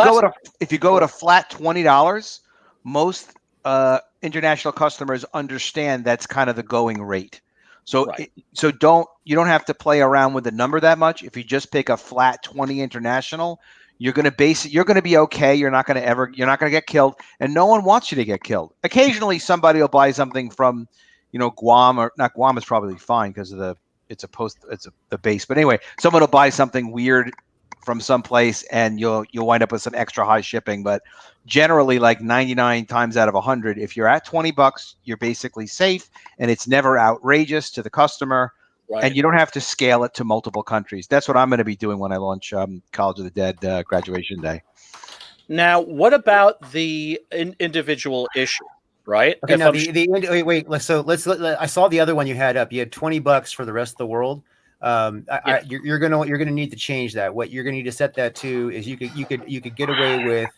go at a flat $20, most international customers understand that's kind of the going rate. So you don't have to play around with the number that much. If you just pick a flat 20 international, you're going to be okay. You're not going to get killed, and no one wants you to get killed. Occasionally somebody will buy something from Guam, or not. Guam is probably fine because of the base. But anyway, someone will buy something weird from someplace, and you'll wind up with some extra high shipping. But generally, like 99 times out of 100, if you're at $20, you're basically safe, and it's never outrageous to the customer. Right. And you don't have to scale it to multiple countries. That's what I'm going to be doing when I launch College of the Dead graduation day. Now, what about the individual issue? Right. Okay. Now wait. I saw the other one you had up. You had $20 for the rest of the world. You're gonna need to change that. What you're gonna need to set that to is you could get away with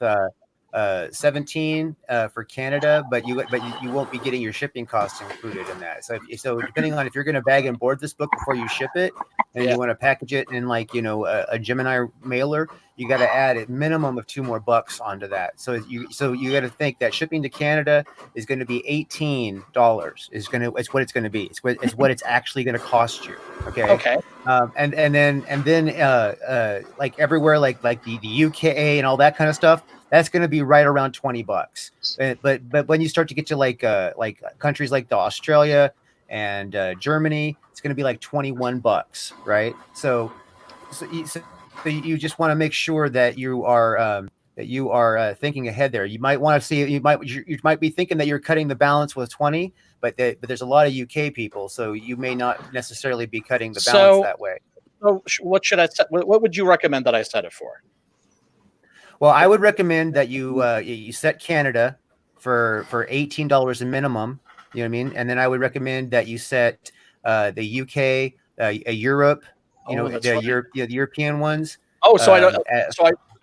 17 for Canada, but you won't be getting your shipping costs included in that. So depending on if you're gonna bag and board this book before you ship it, and you want to package it in like a Gemini mailer, you got to add a minimum of $2 more onto that. So you got to think that shipping to Canada is going to be $18. It's what it's going to be. It's what it's actually going to cost you. Okay. And then like everywhere, like the UK and all that kind of stuff, that's going to be right around $20. But when you start to get to like countries like Australia and Germany, it's going to be like $21, right? So you just want to make sure that you are thinking ahead there. You might want to see you might be thinking that you're cutting the balance with 20, but there's a lot of UK people, so you may not necessarily be cutting the balance that way. So what should I set? What would you recommend that I set it for? Well, I would recommend that you set Canada for $18 a minimum. You know what I mean? And then I would recommend that you set the UK, Europe, the European ones. Oh, so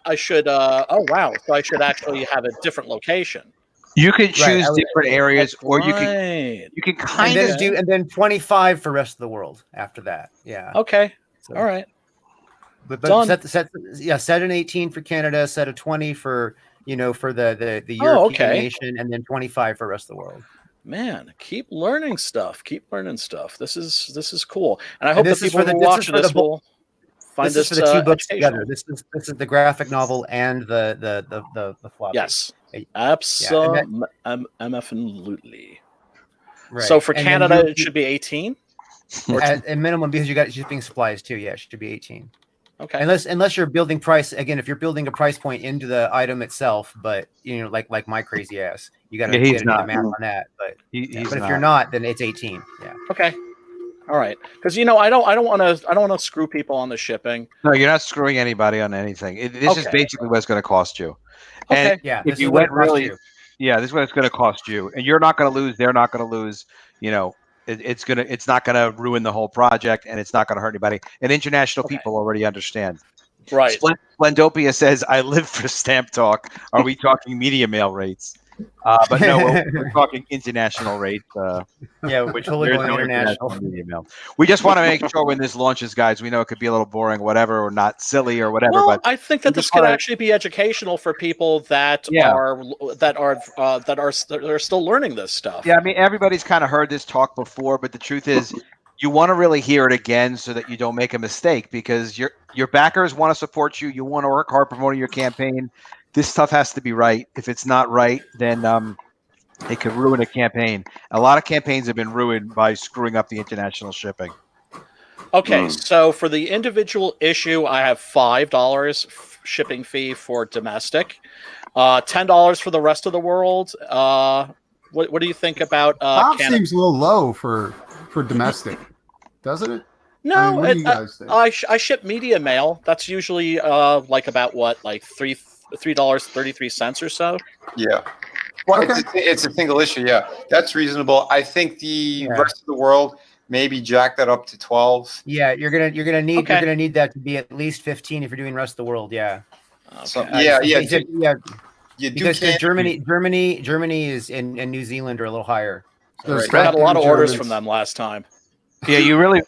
I should. Oh, wow. So I should actually have a different location. You could choose different areas, or you can kind of do, and then 25 for rest of the world after that. Yeah. Okay. So, all right. But set an 18 for Canada, set a 20 for the European nation, and then 25 for rest of the world. Man, keep learning stuff. This is cool, and I hope the people who are watching this will find this for the two books together. This is the graphic novel and the floppy. Yes, absolutely. Right. So for Canada, it should be 18, at minimum, because you got shipping supplies too. Yeah, it should be 18. Okay. Unless you're building price again, if you're building a price point into the item itself, but like my crazy ass, you got to do the math on that. But if you're not, then it's 18. Yeah. Okay. All right. Because I don't want to screw people on the shipping. No, you're not screwing anybody on anything. This is basically what it's going to cost you. Okay. And if you went this is what it's going to cost you, and you're not going to lose. They're not going to lose. It's not gonna ruin the whole project, and it's not gonna hurt anybody. And international people already understand. Right. Splendopia says, "I live for stamp talk." Are we talking media mail rates? But no, we're talking international rates. Yeah, we're totally going international. Media mail. We just want to make sure when this launches, guys, we know it could be a little boring, whatever, or not silly or whatever. Well, but I think that this could actually be educational for people that are still learning this stuff. Yeah, I mean, everybody's kind of heard this talk before, but the truth is, you want to really hear it again so that you don't make a mistake, because your backers want to support you. You want to work hard promoting your campaign. This stuff has to be right. If it's not right, then it could ruin a campaign. A lot of campaigns have been ruined by screwing up the international shipping. Okay, so for the individual issue, I have $5 shipping fee for domestic, $10 for the rest of the world. What do you think about Canada? Seems a little low for domestic, doesn't it? No, what do you guys think? I ship media mail. That's usually like about $3.33 or so. Yeah. Well, it's a single issue. Yeah, that's reasonable. I think the rest of the world maybe jack that up to 12. Yeah, you're gonna need that to be at least 15 if you're doing rest of the world. Yeah. Okay. So, because Germany is and New Zealand are a little higher. So I got a lot of orders from them last time. Yeah, you really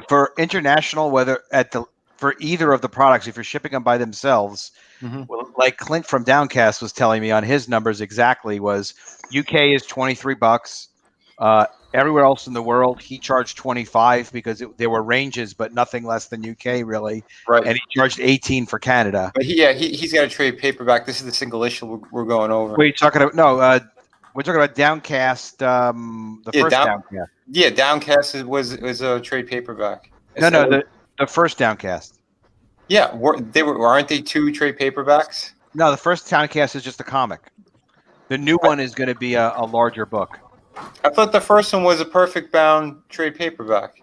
for international, for either of the products, if you're shipping them by themselves, well, like Clint from Downcast was telling me on his numbers exactly, was UK is $23. Everywhere else in the world, he charged 25 because there were ranges, but nothing less than UK really. Right. And he charged 18 for Canada. But he's got a trade paperback. This is the single issue we're going over. We're talking about we're talking about Downcast. First Downcast. Yeah, Downcast was a trade paperback. No, the first Downcast. Yeah, aren't they 2 trade paperbacks? No, the first Towncast is just a comic. The new one is going to be a larger book. I thought the first one was a perfect bound trade paperback.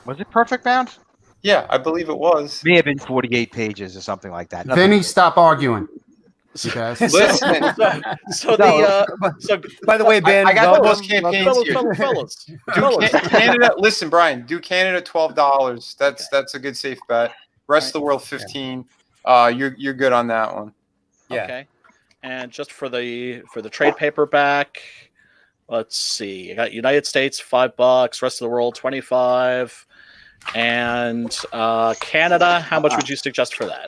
Was it perfect bound? Yeah, I believe it was. May have been 48 pages or something like that. Vinny, stop arguing. Listen. So by the way, Ben, I got those campaigns here. Fellas. Canada, listen, Brian, do Canada $12. That's a good safe bet. Rest of the world 15. You're good on that one. Yeah. Okay. And just for the trade paperback, let's see. You got United States $5, rest of the world 25, and Canada. How much would you suggest for that?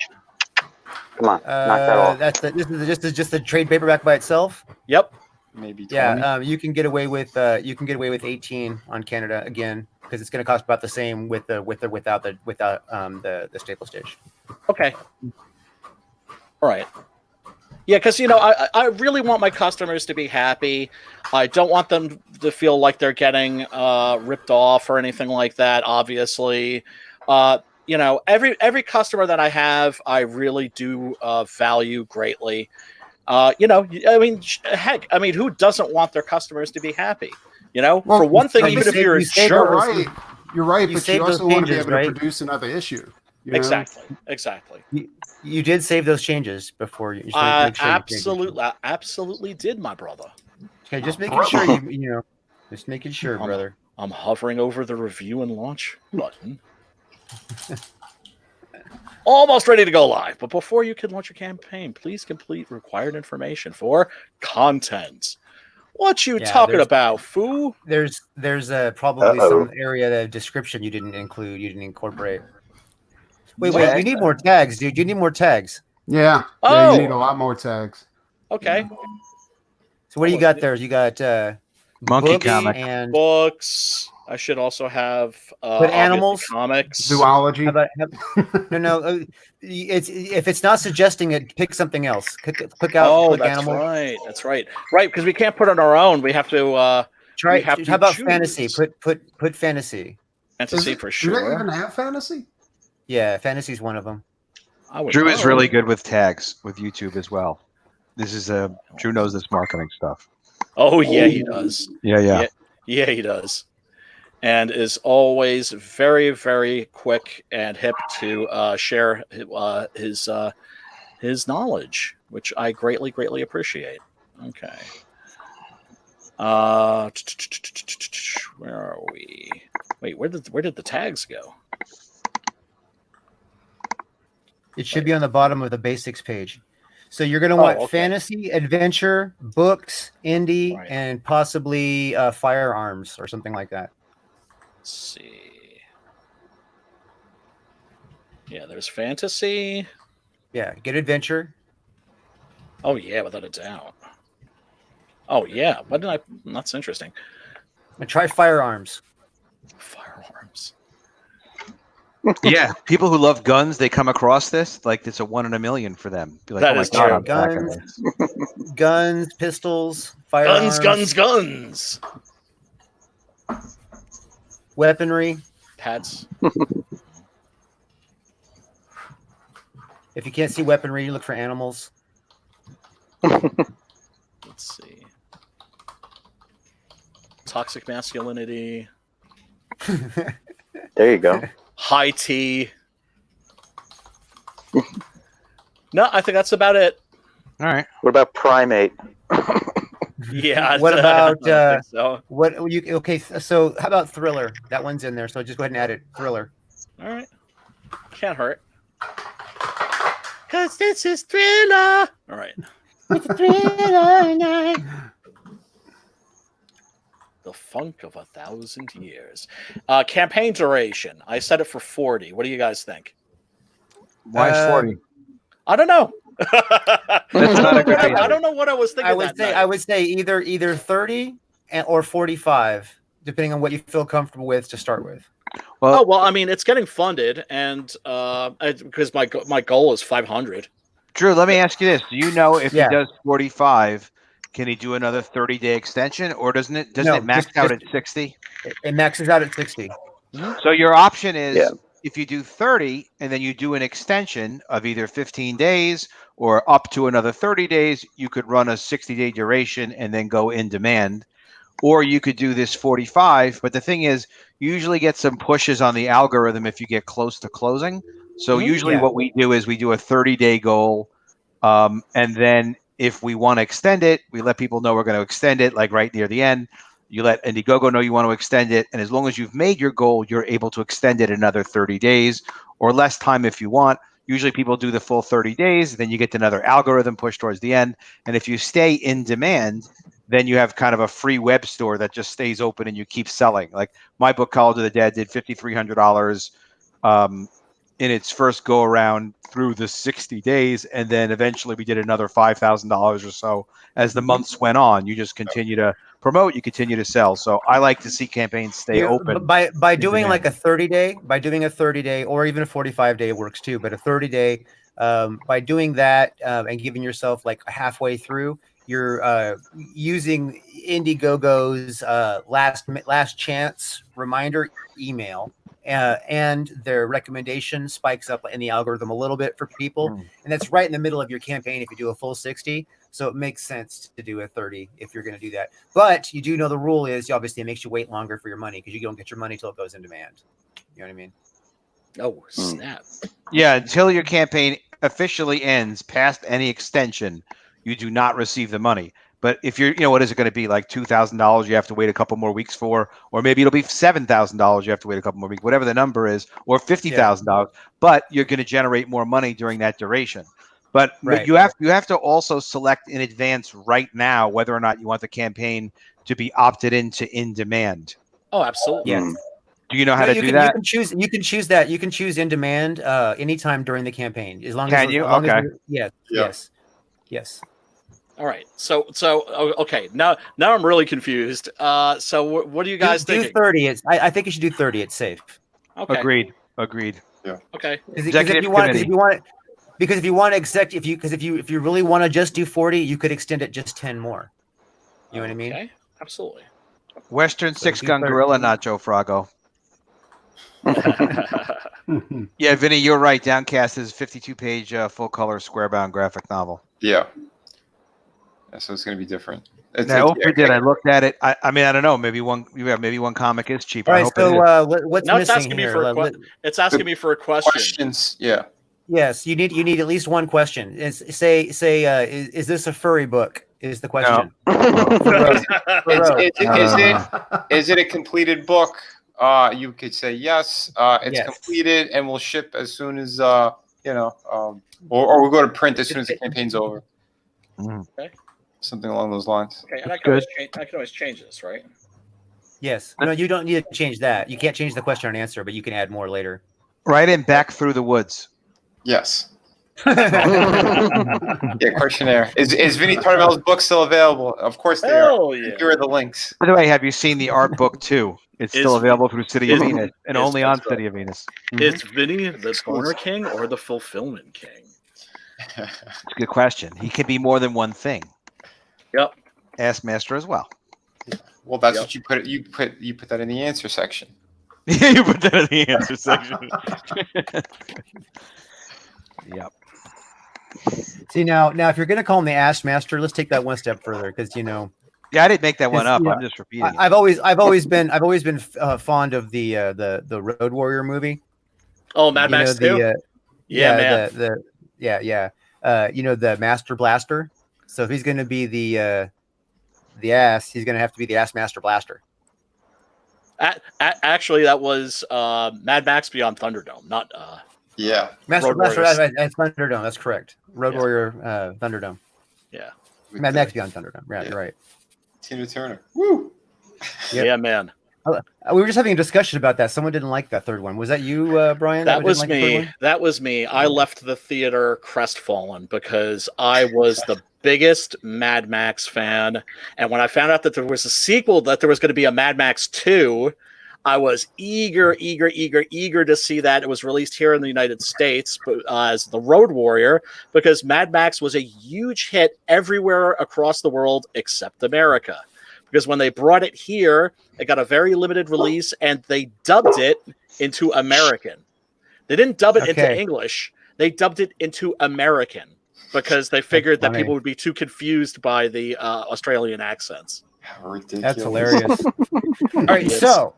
Come on, knock that off. This is just the trade paperback by itself. Yep. Maybe 20. Yeah. You can get away with 18 on Canada again because it's going to cost about the same without the staple stitch. Okay. All right. Yeah, because I really want my customers to be happy. I don't want them to feel like they're getting ripped off or anything like that. Obviously, every customer that I have, I really do value greatly. Heck, who doesn't want their customers to be happy? Well, for one thing, even if you're a jerk, you're right, but you also want to be able right? to produce another issue. Exactly. You did save those changes before you. Absolutely did, my brother. Okay, just making sure just making sure, brother. I'm hovering over the review and launch button. Almost ready to go live, but before you can launch your campaign, please complete required information for content. What you talking about, foo? There's probably some area of description you didn't include, you didn't incorporate. Wait, you need more tags, dude. You need more tags. Yeah. Oh. You need a lot more tags. Okay. So what do you got there? You got Monkey comic and books. I should also have animals, comics, zoology. No. If it's not suggesting it, pick something else. Click out. Click that's animal. right. That's right. Right, because we can't put it on our own. We have to try. How about choose. fantasy? Put fantasy. Fantasy for sure. Do they even have fantasy? Yeah, fantasy's one of them. Drew is really good with tags with YouTube as well. This is Drew knows this marketing stuff. Oh yeah, he does. Yeah, he does, and is always very, very quick and hip to share his knowledge, which I greatly appreciate. Okay. Where are we? Wait, where did the tags go? It should be on the bottom of the basics page. So you're going to want fantasy, adventure, books, indie, and possibly firearms or something like that. Let's see. Yeah, there's fantasy. Yeah, get adventure. Oh yeah, without a doubt. Oh yeah, that's interesting. And try firearms. Firearms. Yeah, people who love guns, they come across this like it's a 1 in a million for them. Be like, that is true. Guns, pistols, firearms. Guns. Weaponry. Pads. If you can't see weaponry, you look for animals. Let's see. Toxic masculinity. There you go. High tea. No, I think that's about it. All right. What about primate? Yeah. What about what you? Okay, so how about thriller? That one's in there, so just go ahead and add it. Thriller. All right. Can't hurt. Cause this is thriller. All right. It's a thriller night. The funk of 1,000 years. Campaign duration. I set it for 40. What do you guys think? Why is 40? I don't know. That's not a good reason. I don't know what I was thinking. I would say either 30 or 45, depending on what you feel comfortable with to start with. Well, I mean, it's getting funded, and because my goal is 500. Drew, let me ask you this: do you know if he does 45? Can he do another 30-day extension, or doesn't it max out at 60? It maxes out at 60. So your option is if you do 30 and then you do an extension of either 15 days or up to another 30 days, you could run a 60-day duration and then go in demand. Or you could do this 45. But the thing is, you usually get some pushes on the algorithm if you get close to closing. So usually what we do is we do a 30-day goal. And then if we want to extend it, we let people know we're going to extend it like right near the end. You let Indiegogo know you want to extend it. And as long as you've made your goal, you're able to extend it another 30 days or less time if you want. Usually people do the full 30 days. Then you get another algorithm push towards the end. And if you stay in demand, then you have kind of a free web store that just stays open and you keep selling. Like my book, College of the Dead, did $5,300 in its first go around through the 60 days. And then eventually we did another $5,000 or so as the months went on. You just continue to promote, you continue to sell. So I like to see campaigns stay open. By doing like a 30-day, or even a 45-day works too, but a 30-day, by doing that and giving yourself like halfway through, you're using Indiegogo's last chance reminder email, and their recommendation spikes up in the algorithm a little bit for people, and that's right in the middle of your campaign if you do a full 60. So it makes sense to do a 30 if you're going to do that. But you do know the rule is obviously it makes you wait longer for your money because you don't get your money till it goes in demand. You know what I mean? Oh, snap. Yeah, until your campaign officially ends past any extension, you do not receive the money. But if you're, what is it going to be, like $2,000 you have to wait a couple more weeks for, or maybe it'll be $7,000 you have to wait a couple more weeks, whatever the number is, or $50,000, but you're going to generate more money during that duration. But you have to also select in advance right now whether or not you want the campaign to be opted into in demand. Oh, absolutely. Yes. Do you know how to do that? You can choose that. You can choose in demand anytime during the campaign, as long as you? Okay. Yes. All right. So okay. Now I'm really confused. So what do you guys think? Do 30. I think you should do 30. It's safe. Okay. Agreed. Yeah. Okay. Because if you want to if you really want to just do 40, you could extend it just 10 more. You know what I mean? Okay. Absolutely. Western 6-gun gorilla, not Joe Frago. Yeah, Vinny, you're right. Downcast is 52-page full color square bound graphic novel. Yeah. So it's going to be different. I looked at it. I mean, I don't know. Maybe one comic is cheaper. All right. So what's missing here? It's asking me for a question. Questions. Yeah. Yes, you need at least one question. Is this a furry book? Is the question? Is it a completed book? You could say yes. It's completed and will ship as soon as or we'll go to print as soon as the campaign's over. Okay. Something along those lines. Okay, and I can always change this, right? Yes. No, you don't need to change that. You can't change the question and answer, but you can add more later. Right in Back Through the Woods. Yes. Questionnaire. Is Vinny Tarvel's book still available? Of course they are. Yeah. Here are the links. By the way, have you seen the art book too? It's still available through City of Venus and only on City of Venus. Is Vinny the Boner King or the Fulfillment King? It's a good question. He can be more than one thing. Yep. Ask Master as well. Well, that's what you put. You put that in the answer section. You put that in the answer section. Yep. See now, if you're going to call him the Ass Master, let's take that one step further because Yeah, I didn't make that one up. I'm just repeating. I've always been fond of the Road Warrior movie. Oh, Mad Max 2? The Master Blaster. So if he's going to be the ass, he's going to have to be the Ass Master Blaster. Actually, that was Mad Max Beyond Thunderdome, not Master Road Blaster. Warriors. That's Thunderdome. That's correct. Road Warrior Thunderdome. Yeah. Mad Max Beyond Thunderdome. Right, you're right. Tina Turner. Woo. Yep. Yeah, man. We were just having a discussion about that. Someone didn't like that third one. Was that you, Brian? That was me. That was me. I left the theater crestfallen because I was the biggest Mad Max fan. And when I found out that there was a sequel, that there was going to be a Mad Max 2, I was eager to see that. It was released here in the United States as The Road Warrior because Mad Max was a huge hit everywhere across the world except America. Because when they brought it here, it got a very limited release and they dubbed it into American. They didn't dub it into English. They dubbed it into American because they figured that people would be too confused by the Australian accents. That's hilarious. All right, so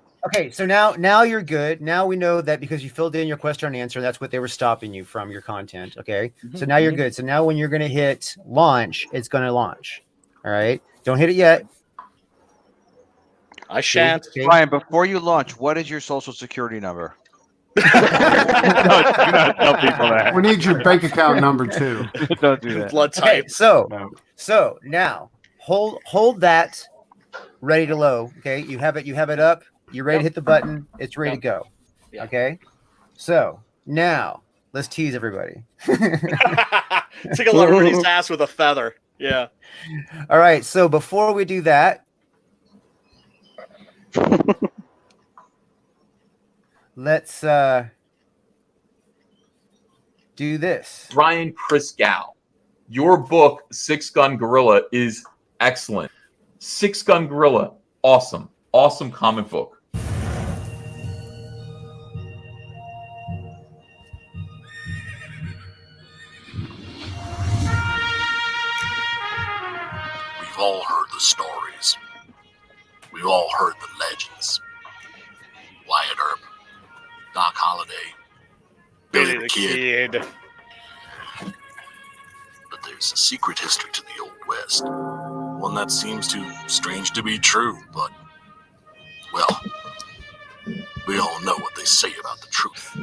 now you're good. Now we know that because you filled in your question and answer, that's what they were stopping you from your content. Okay, so now you're good. So now when you're going to hit launch, it's going to launch. All right, don't hit it yet. I shan't. Okay. Brian, before you launch, what is your social security number? Do not tell people that. We need your bank account number too. Don't do that. Blood type. Okay, so now hold that ready to load. Okay, you have it up. You're ready to hit the button. It's ready to go. Yeah. Okay, so now let's tease everybody. Tickle everybody's ass with a feather. Yeah. All right. So before we do that, let's do this. Brian Christgau, your book, Six Gun Gorilla, is excellent. Six Gun Gorilla, awesome. Awesome comic book. We've all heard the stories. We've all heard the legends. Wyatt Earp, Doc Holliday, Billy the Kid. But there's a secret history to the Old West. One that seems too strange to be true, but, well, we all know what they say about the truth.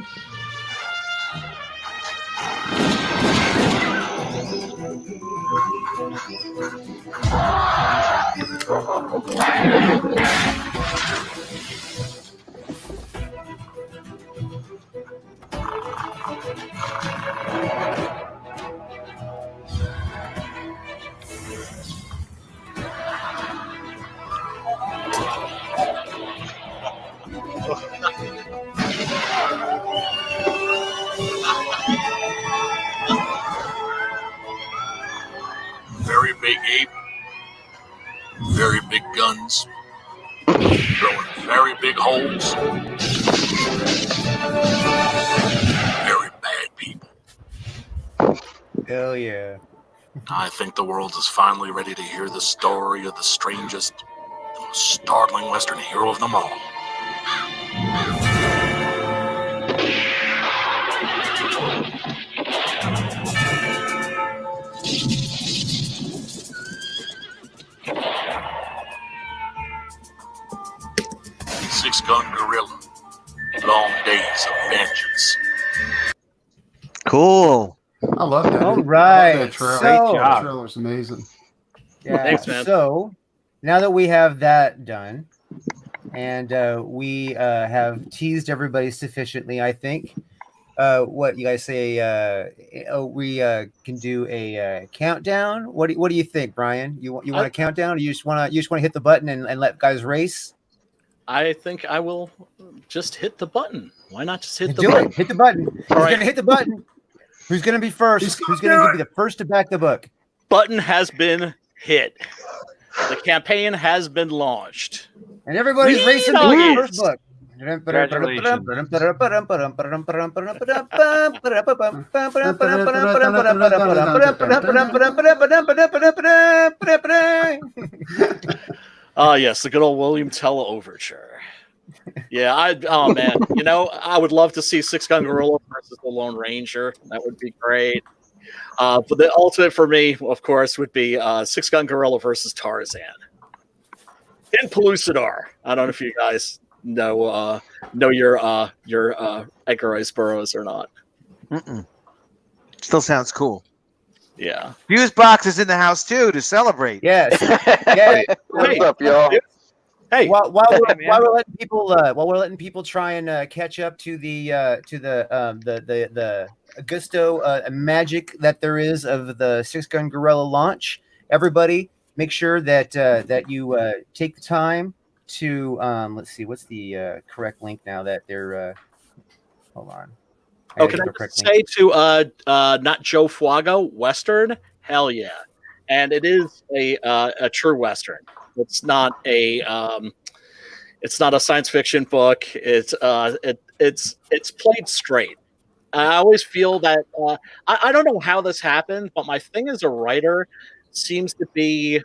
Very big ape, very big guns, throwing very big holes, very bad people. Hell yeah. I think the world is finally ready to hear the story of the strangest, the most startling Western hero of them all. Six Gun Gorilla, Long Days of Vengeance. Cool. I love that. All right. I love that trailer. So- That trailer's amazing. Yeah. Thanks, man. So now that we have that done, and we have teased everybody sufficiently, I think. What you guys say? We can do a countdown. What do you think, Brian? You want a countdown, or you just want to hit the button and let guys race? I think I will just hit the button. Why not just hit the Do button? it. Hit the button. Who's gonna hit the button? Who's gonna be first? Who's gonna be the first to back the book? Button has been hit. The campaign has been launched. And everybody's racing to the first book. Oh yes, the good old William Tell overture. Yeah, oh man, I would love to see Six Gun Gorilla versus the Lone Ranger. That would be great. But the ultimate for me, of course, would be Six Gun Gorilla versus Tarzan in Pellucidar. I don't know if you guys know your Edgar Rice Burroughs or not. Still sounds cool. Yeah. Fuse Box is in the house too to celebrate. Yes. Yeah. What's up, y'all? Hey, while we're letting people try and catch up to the Augusto magic that there is of the Six Gun Gorilla launch, everybody make sure that you take the time to let's see, what's the correct link now that they're hold on. Can I just say to not Joe Fuago, Western? Hell yeah. And it is a true Western. It's not a science fiction book. It's played straight. I always feel that I don't know how this happened, but my thing as a writer seems to be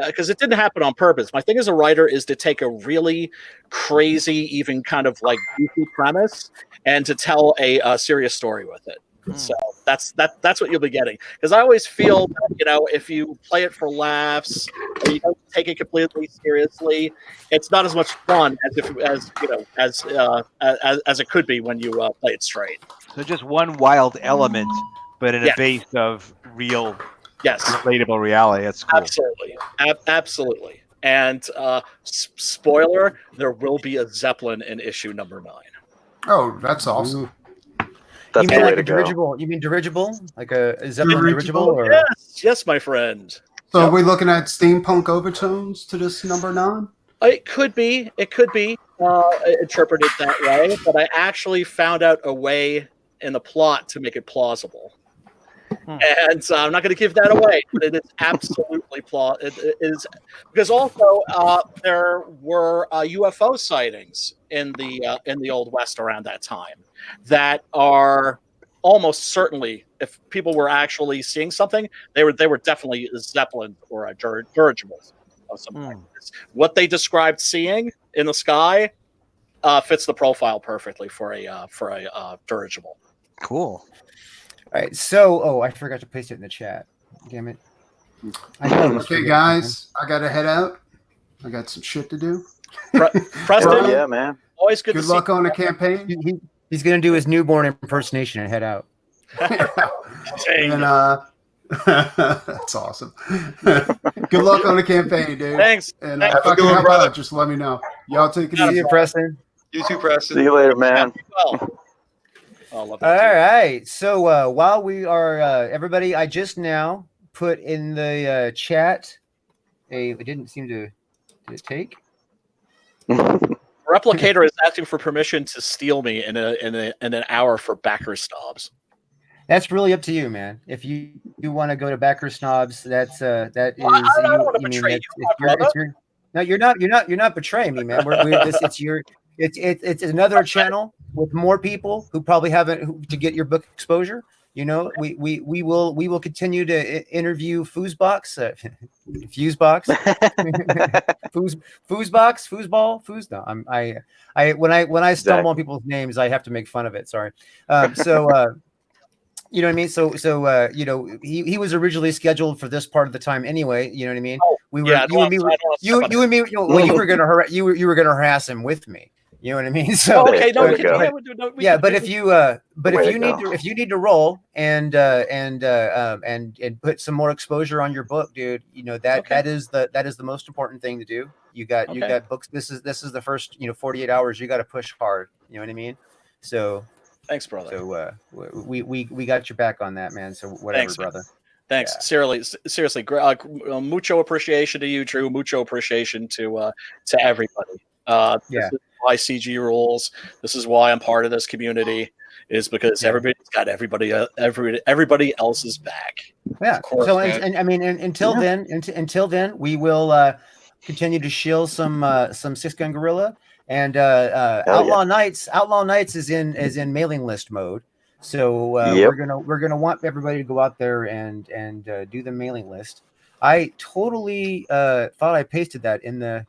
because it didn't happen on purpose. My thing as a writer is to take a really crazy, even kind of like goofy premise, and to tell a serious story with it. So that's what you'll be getting. Because I always feel that, if you play it for laughs or you don't take it completely seriously, it's not as much fun as it could be when you play it straight. So just one wild element, but in a base of real, relatable reality. That's cool. Absolutely, absolutely. And spoiler: there will be a Zeppelin in issue number 9. Oh, that's awesome. That's you mean the way like to a go. dirigible? You mean dirigible? Like a Zeppelin dirigible? Or? Yes, my friend. So are we looking at steampunk overtones to this number 9? It could be. It could be interpreted that way, but I actually found out a way in the plot to make it plausible. And I'm not going to give that away, but it is absolutely plausible. It is because also there were UFO sightings in the Old West around that time that are almost certainly, if people were actually seeing something, they were definitely Zeppelin or dirigibles of some kind. What they described seeing in the sky fits the profile perfectly for a dirigible. Cool. All right, so I forgot to paste it in the chat. Damn it. Okay, guys, I gotta head out. I got some shit to do. Preston, yeah, man. Always good luck on the campaign. He's gonna do his newborn impersonation and head out. And that's awesome. Good luck on the campaign, dude. Thanks. And if I can help out, just let me know. Y'all take it See easy. you, Preston. You too, Preston. See you later, man. All right. So while we are everybody, I just now put in the chat it didn't seem to did it take? Replicator is asking for permission to steal me in an hour for backer snobs. That's really up to you, man. If you want to go to backer snobs, that is. I don't want to betray you, no, you're not betraying me, man. It's another channel with more people who probably haven't to get your book exposure. We will continue to interview Foosbox, Fusebox, Foosbox, Foosball, Foos. No, when I stumble on people's names, I have to make fun of it. Sorry. You know what I mean? So he was originally scheduled for this part of the time anyway. You know what I mean? You and me. You were gonna harass him with me. You know what I mean? So but if you need to roll and put some more exposure on your book, dude, that is the most important thing to do. You got books. This is the first 48 hours. You got to push hard. You know what I mean? So thanks, brother. So we got your back on that, man. So whatever, thanks, brother. Man. Thanks. Yeah. Seriously, mucho appreciation to you, Drew. Mucho appreciation to everybody. This is why CG rules. This is why I'm part of this community. Is because everybody's got everybody else's back. Yeah. Course, so until then, we will continue to shill some 6 Gun Gorilla and Outlaw Nights. Outlaw Nights is in mailing list mode. So we're gonna want everybody to go out there and do the mailing list. I totally thought I pasted that in the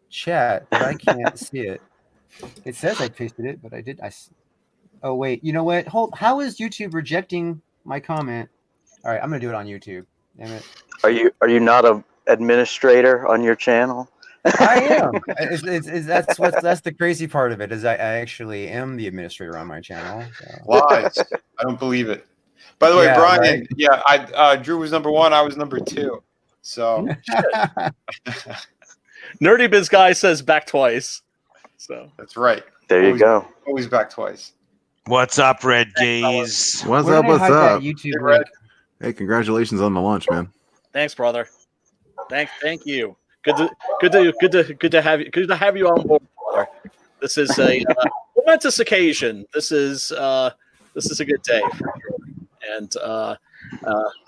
chat, but I can't see it. It says I pasted it, but I did. Oh wait, you know what? How is YouTube rejecting my comment? All right, I'm gonna do it on YouTube. Damn it. Are you not an administrator on your channel? I am. That's the crazy part of it is I actually am the administrator on my channel. So. Lies. I don't believe it. By the way, Brian, right? Drew was number 1. I was number 2. So Nerdy Biz Guy says back twice. So that's right. There you go. Always back twice. What's up, Red Gaze? What's up? What's up? YouTube hey, congratulations on the launch, man. Thanks, brother. Thank you. Good to have you on board, brother. This is a momentous occasion. This is a good day for sure. And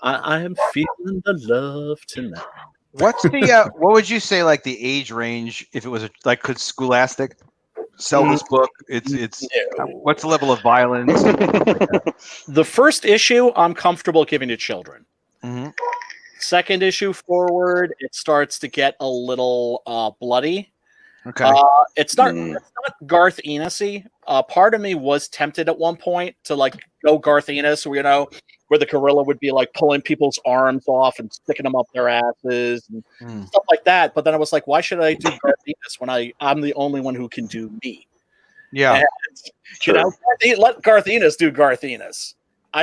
I am feeling the love tonight. What's the what would you say like the age range if it was like Scholastic? sell this book? It's what's the level of violence? The first issue, I'm comfortable giving to children. Mm-hmm. Second issue forward, it starts to get a little bloody. Okay. It's not Garth Ennis-y. Part of me was tempted at one point to like go Garth Ennis, where the gorilla would be like pulling people's arms off and sticking them up their asses and stuff like that. But then I was like, why should I do Garth Ennis when I'm the only one who can do me? Yeah. And, let Garth Ennis do Garth Ennis.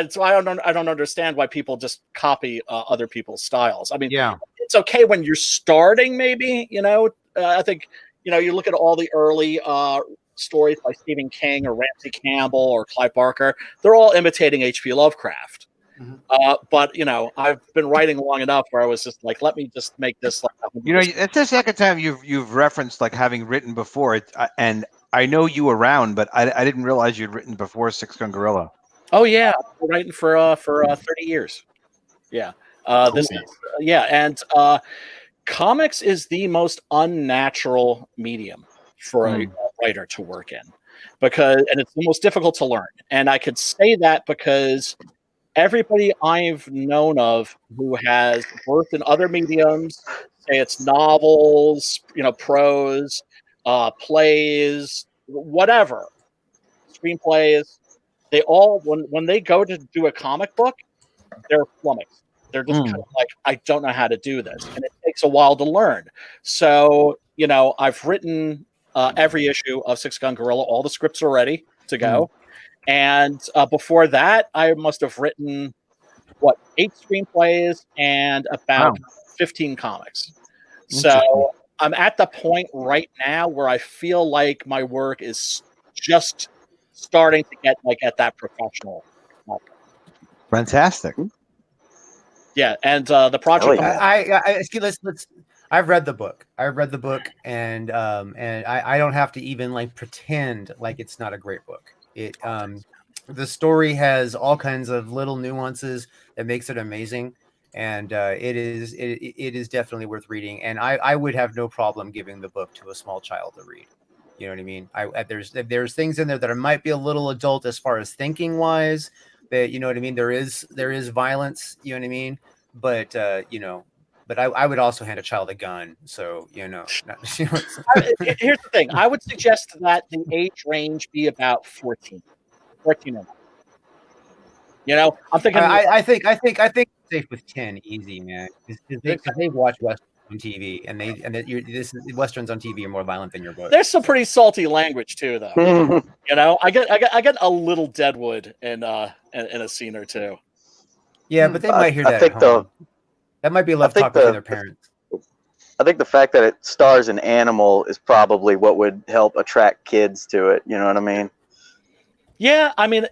So I don't understand why people just copy other people's styles. I mean, it's okay when you're starting, maybe, I think, you look at all the early stories by Stephen King or Ramsey Campbell or Clive Barker, they're all imitating H.P. Lovecraft. But, I've been writing long enough where I was just like, let me just make this like. It's the second time you've referenced like having written before it, and I know you around, but I didn't realize you'd written before Six Gun Gorilla. Oh yeah, I've been writing for 30 years. Yeah, and comics is the most unnatural medium for a writer to work in, and it's the most difficult to learn. And I could say that because everybody I've known of who has worked in other mediums, say it's novels, prose, plays, whatever, screenplays. They all, when they go to do a comic book, they're flummoxed. They're just kind of like, I don't know how to do this. And it takes a while to learn. So, I've written every issue of Six Gun Gorilla. All the scripts are ready to go. And before that, I must have written, 8 screenplays and about 15 comics. So I'm at the point right now where I feel like my work is just starting to get like at that professional level. Fantastic. Yeah, and the project. I've read the book. And I don't have to even like pretend like it's not a great book. It the story has all kinds of little nuances that makes it amazing, and it is definitely worth reading. And I would have no problem giving the book to a small child to read. You know what I mean? There's things in there that might be a little adult as far as thinking wise. That you know what I mean. There is violence. You know what I mean. But but I would also hand a child a gun. So here's the thing. I would suggest that the age range be about 14 and up. I'm thinking. I think it's safe with 10 easy, man. Because they've watched Western on TV, and Westerns on TV are more violent than your book. There's some pretty salty language too, though. I get a little Deadwood in a scene or two. Yeah, but they might hear that at home. That might be love talk between their parents. I think the fact that it stars an animal is probably what would help attract kids to it. You know what I mean? Yeah, I mean,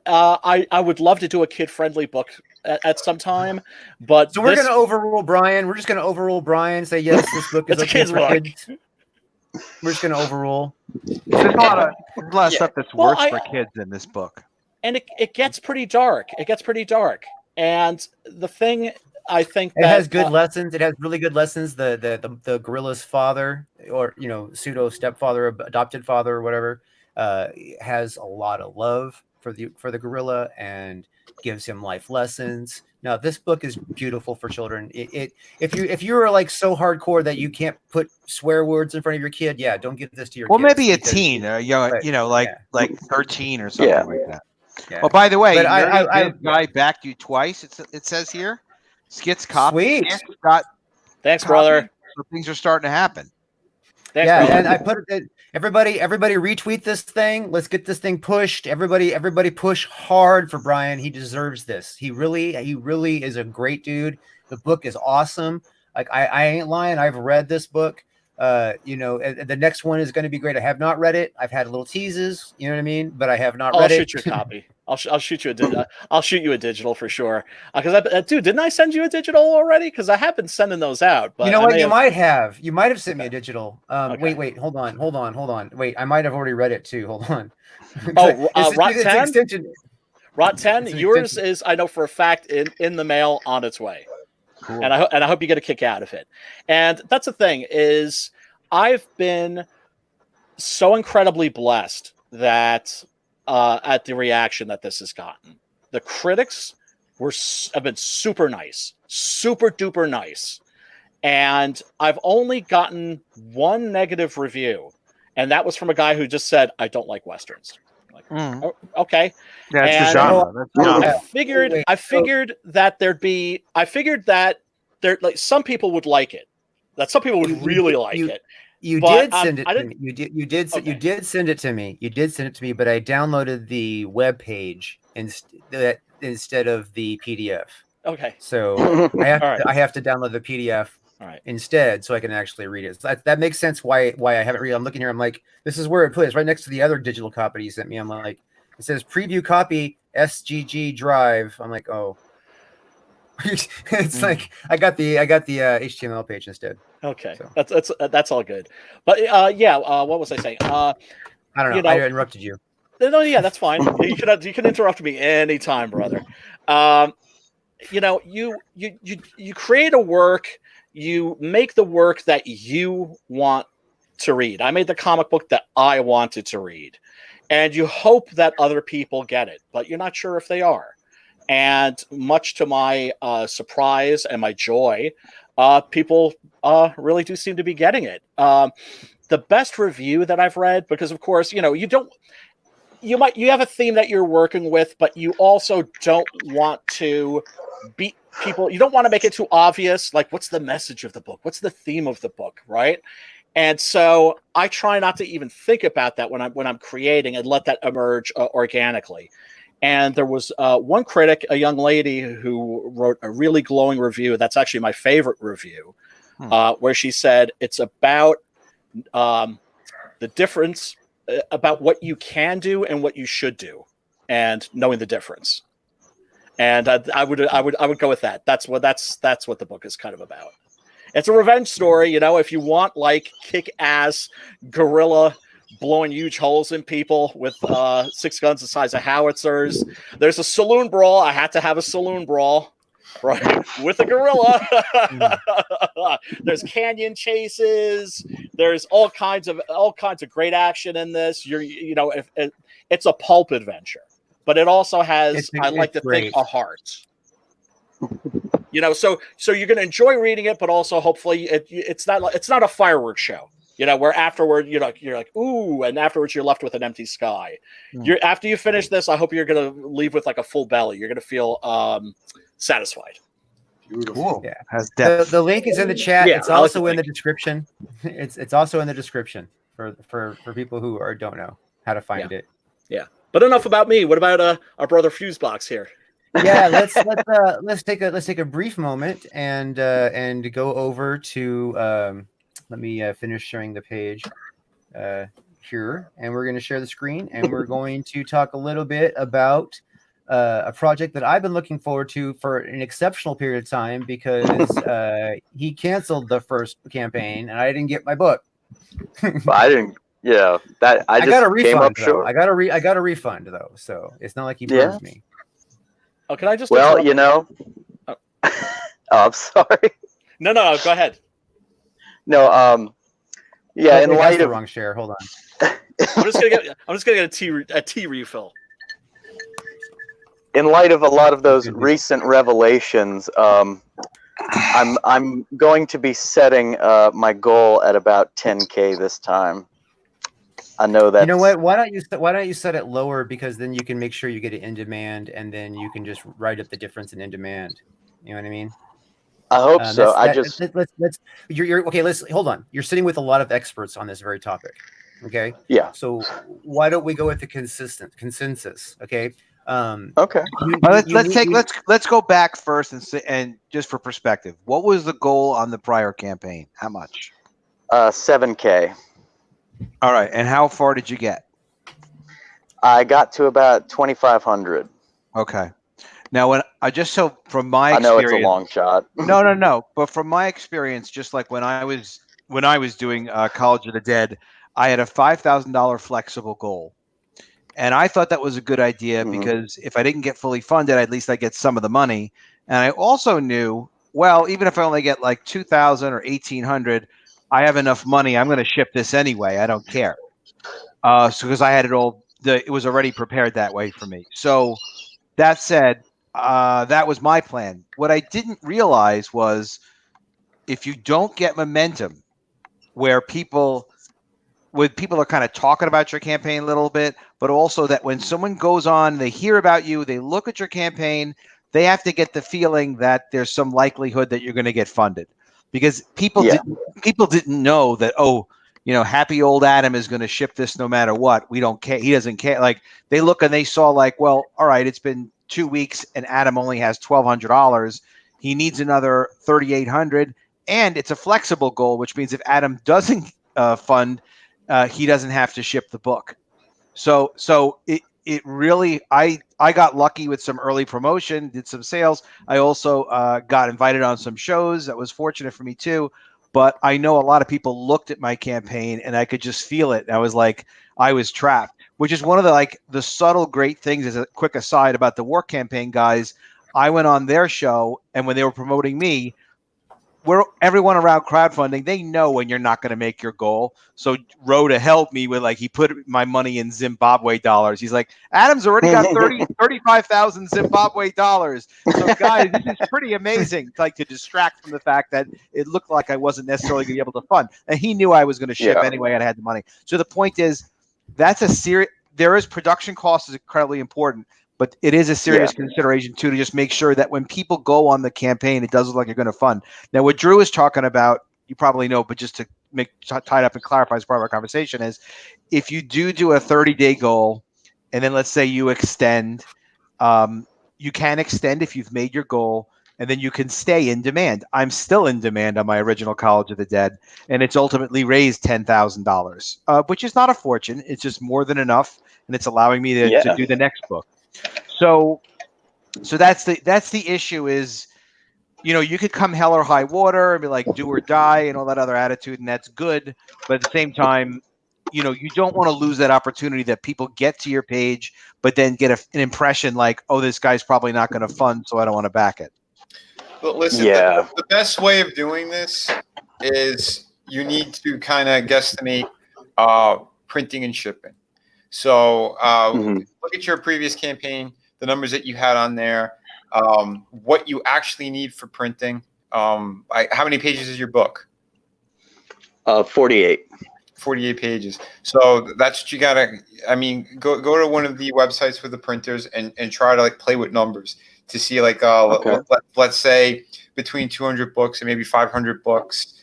I would love to do a kid-friendly book at some time, but so we're going to overrule Brian. We're just going to overrule Brian. Say yes, this book is a kid's book. We're just going to overrule. There's a lot of stuff that's worse for kids in this book, and it gets pretty dark. And the thing I think it has good lessons. It has really good lessons. The gorilla's father, or pseudo stepfather, adopted father, or whatever, has a lot of love for the gorilla and gives him life lessons. Now, this book is beautiful for children. If you're like so hardcore that you can't put swear words in front of your kid, don't give this to your. Well, kids maybe a teen, like 13 or something like that. Yeah. Well, by the way, I guy backed you twice. It says here, Skits copy. Sweet. Thanks, brother. So things are starting to happen. Thanks, brother. And I put it. Everybody retweet this thing. Let's get this thing pushed. Everybody push hard for Brian. He deserves this. He really is a great dude. The book is awesome. Like I ain't lying. I've read this book. The next one is going to be great. I have not read it. I've had little teases, you know what I mean, but I have not read it. I'll shoot you a copy. I'll shoot you I'll shoot you a digital for sure. Because dude, didn't I send you a digital already? Because I have been sending those out. But you know what? You might have sent me a digital. Okay. Wait, hold on. Wait, I might have already read it too. Hold on. Rot 10. Rot 10. Yours is, I know for a fact, in the mail on its way. Cool. And I hope you get a kick out of it. And that's the thing is, I've been so incredibly blessed that at the reaction that this has gotten. The critics have been super nice, super duper nice. And I've only gotten one negative review, and that was from a guy who just said, "I don't like Westerns." Like, oh, okay. Yeah, it's the genre. That's the genre. I figured that there like some people would like it. That some people would really like it. You did send it to me. You did send it to me. You did send it to me, but I downloaded the web page instead of the PDF. Okay. So I have to download the PDF instead, so I can actually read it. So that makes sense why I haven't read it. I'm looking here. I'm like, this is where it plays right next to the other digital copy you sent me. I'm like, it says preview copy SGG drive. I'm like, oh. It's like I got the HTML page instead. Okay, so. That's all good. But what was I saying? I don't know. I interrupted you. No, yeah, that's fine. You can interrupt me anytime, brother. You create a work, you make the work that you want to read. I made the comic book that I wanted to read, and you hope that other people get it, but you're not sure if they are. And much to my surprise and my joy, people really do seem to be getting it. The best review that I've read, because of course, you have a theme that you're working with, but you also don't want to beat people. You don't want to make it too obvious. Like, what's the message of the book? What's the theme of the book? Right. And so I try not to even think about that when I'm creating, and let that emerge organically. And there was one critic, a young lady, who wrote a really glowing review. That's actually my favorite review, where she said it's about the difference about what you can do and what you should do, and knowing the difference. And I would go with that. That's what the book is kind of about. It's a revenge story, if you want like kick-ass guerrilla blowing huge holes in people with 6 guns the size of howitzers. There's a saloon brawl. I had to have a saloon brawl, right, with a gorilla. There's canyon chases. There's all kinds of great action in this. It's a pulp adventure, but it also has, I like to think, a heart. So you're going to enjoy reading it, but also hopefully it's not a fireworks show. Where afterward you're like, ooh, and afterwards you're left with an empty sky. After you finish this, I hope you're gonna leave with like a full belly. You're gonna feel satisfied. Beautiful. Yeah. The link is in the chat. Yeah, it's also in the description. It's also in the description for people who don't know how to find it. Yeah. But enough about me. What about our brother Fusebox here? Yeah, let's take a brief moment and go over to let me finish sharing the page here, and we're going to share the screen, and we're going to talk a little bit about a project that I've been looking forward to for an exceptional period of time, because he canceled the first campaign and I didn't get my book. I didn't. Yeah, I just got a refund. Came up short. I got a refund though, so it's not like he burned me. Oh, can I just? Well, Oh, I'm sorry. No, go ahead. No, yeah. In light of the wrong share, hold on. I'm just gonna get a tea refill. In light of a lot of those recent revelations, I'm going to be setting my goal at about 10K this time. I know that. You know what? Why don't you set it lower, because then you can make sure you get it in demand, and then you can just write up the difference in demand. You know what I mean? I hope so. You're okay. Let's hold on. You're sitting with a lot of experts on this very topic. Okay. Yeah. So why don't we go with the consensus? Okay. Okay. Let's go back first and just for perspective, what was the goal on the prior campaign? How much? 7K. All right. And how far did you get? I got to about 2,500. Okay. Now, from my experience, I know it's a long shot. No. But from my experience, just like when I was doing College of the Dead, I had a $5,000 flexible goal, and I thought that was a good idea because if I didn't get fully funded, at least I get some of the money. And I also knew, well, even if I only get like 2,000 or 1,800, I have enough money. I'm going to ship this anyway. I don't care. because I had it all. It was already prepared that way for me. So that said, that was my plan. What I didn't realize was if you don't get momentum, where people are kind of talking about your campaign a little bit, but also that when someone goes on, they hear about you, they look at your campaign, they have to get the feeling that there's some likelihood that you're going to get funded, because people didn't know that, oh, happy old Adam is going to ship this no matter what. We don't care. He doesn't care. Like, they look and they saw like, well, all right, it's been 2 weeks and Adam only has $1,200. He needs another $3,800, and it's a flexible goal, which means if Adam doesn't fund, he doesn't have to ship the book. So it really, I got lucky with some early promotion, did some sales. I also got invited on some shows. That was fortunate for me too. But I know a lot of people looked at my campaign and I could just feel it. I was like, I was trapped, which is one of the subtle great things. As a quick aside about the War Campaign guys, I went on their show, and when they were promoting me, everyone around crowdfunding, they know when you're not going to make your goal. So Rhoda helped me with, he put my money in Zimbabwe dollars. He's like, Adam's already got 35,000 Zimbabwe dollars. So guys, this is pretty amazing. To distract from the fact that it looked like I wasn't necessarily going to be able to fund. And he knew I was going to ship anyway, and I had the money. So the point is, there is production cost is incredibly important. But it is a serious consideration, too, to just make sure that when people go on the campaign, it does look like you're going to fund. Now, what Drew is talking about, you probably know, but just to tie it up and clarify as part of our conversation, is if you do a 30-day goal, and then let's say you extend, you can extend if you've made your goal, and then you can stay in demand. I'm still in demand on my original College of the Dead, and it's ultimately raised $10,000, which is not a fortune. It's just more than enough, and it's allowing me to do the next book. So that's the issue is, you could come hell or high water and be like, do or die and all that other attitude, and that's good. But at the same time, you don't want to lose that opportunity that people get to your page, but then get an impression like, oh, this guy's probably not going to fund, so I don't want to back it. But listen, the best way of doing this is you need to kind of guesstimate printing and shipping. So look at your previous campaign, the numbers that you had on there, what you actually need for printing. How many pages is your book? 48. 48 pages. So that's what you gotta. I mean, go to one of the websites with the printers and try to play with numbers to see let's say between 200 books and maybe 500 books.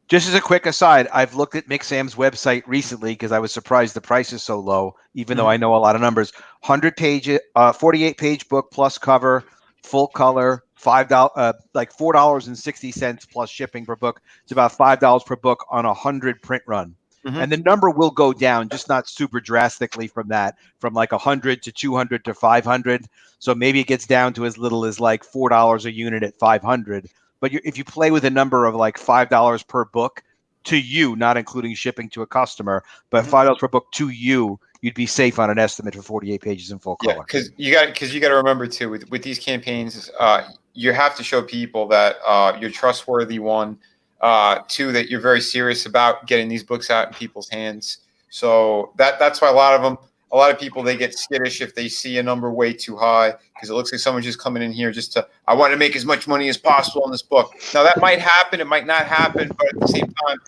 Just as a quick aside, I've looked at MixAm's website recently because I was surprised the price is so low, even though I know a lot of numbers. 48-page book plus cover, full color, $4.60 plus shipping per book. It's about $5 per book on 100 print run. And the number will go down, just not super drastically from 100 to 200 to 500. So maybe it gets down to as little as $4 a unit at 500. But if you play with a number of $5 per book to you, not including shipping to a customer, but $5 per book to you, you'd be safe on an estimate for 48 pages in full color. Yeah, because you got to remember too with these campaigns, you have to show people that you're trustworthy. One, two, that you're very serious about getting these books out in people's hands. So that's why a lot of people, they get skittish if they see a number way too high, because it looks like someone's just coming in here I want to make as much money as possible on this book. Now that might happen, it might not happen, but at the same time,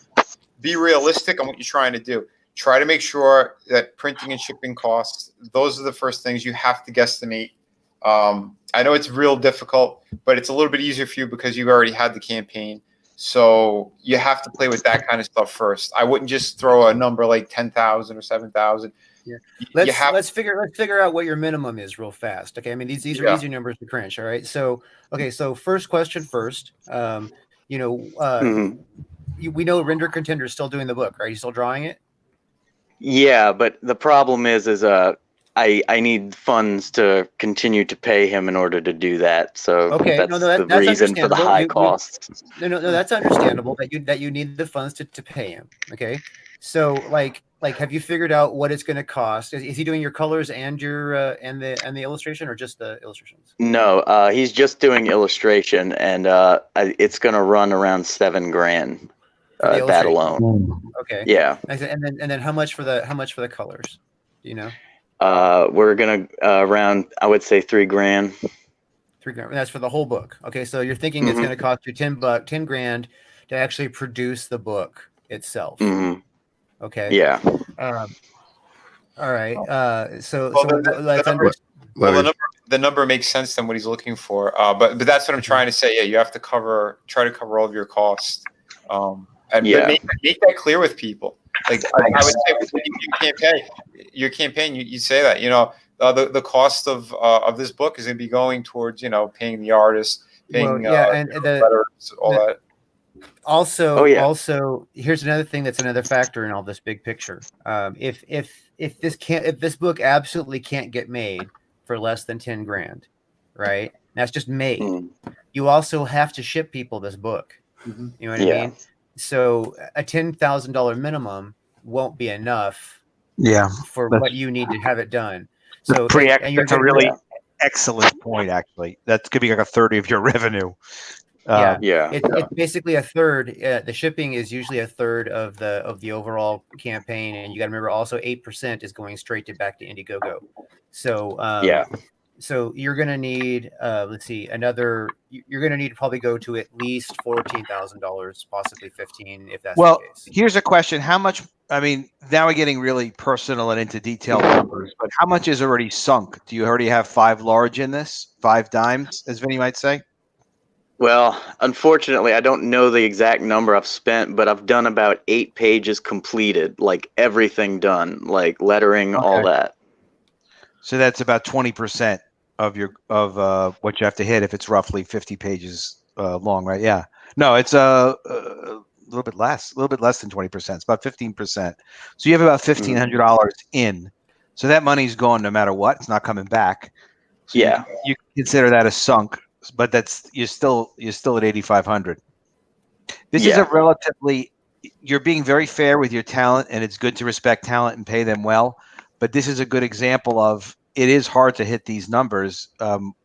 be realistic on what you're trying to do. Try to make sure that printing and shipping costs, those are the first things you have to guesstimate. I know it's real difficult, but it's a little bit easier for you because you've already had the campaign. So you have to play with that kind of stuff first. I wouldn't just throw a number like 10,000 or 7,000. Yeah. Let's figure out what your minimum is real fast. Okay. I mean, these are easy numbers to crunch. All right. So, So first question first, we know Render Contender is still doing the book, right? He's still drawing it. Yeah. But the problem is I need funds to continue to pay him in order to do that. So that's the reason for the high costs. No, that's understandable that you need the funds to pay him. Okay. So have you figured out what it's going to cost? Is he doing your colors and your and the illustration, or just the illustrations? No, he's just doing illustration, and it's going to run around $7,000. that alone. Okay. Yeah. And then how much for the colors? Do you know? We're gonna around, I would say, $3,000. $3,000. That's for the whole book. Okay, so you're thinking it's going to cost you $10,000 to actually produce the book itself. Okay. Yeah. All right. The number makes sense than what he's looking for. But that's what I'm trying to say. Yeah, you have to try to cover all of your costs. But make that clear with people. Like I would say, when you can't pay your campaign, you say that, the cost of this book is going to be going towards, paying the artist, paying letters, all that. Also, here's another thing that's another factor in all this big picture. If this book absolutely can't get made for less than $10,000, right? That's just made. You also have to ship people this book. You know what I mean? So a $10,000 minimum won't be enough. For what you need to have it done. So that's a really excellent point. Actually, that's gonna be like a third of your revenue. It's basically a third. The shipping is usually a third of the overall campaign, and you got to remember also 8% is going straight back to Indiegogo. So so you're gonna need you're gonna need to probably go to at least $14,000, possibly $15,000 if that's the case. Here's a question: how much? I mean, now we're getting really personal and into detailed numbers, but how much is already sunk? Do you already have 5 large in this, 5 dimes, as Vinny might say? Well, unfortunately, I don't know the exact number I've spent, but I've done about 8 pages completed, like everything done, like lettering, all that. So that's about 20% of what you have to hit if it's roughly 50 pages long, right? Yeah. No, it's a little bit less than 20%. It's about 15%. So you have about $1,500 in. So that money's gone no matter what. It's not coming back. So you consider that a sunk, but you're still at 8,500. This is a relatively, you're being very fair with your talent, and it's good to respect talent and pay them well. But this is a good example of it is hard to hit these numbers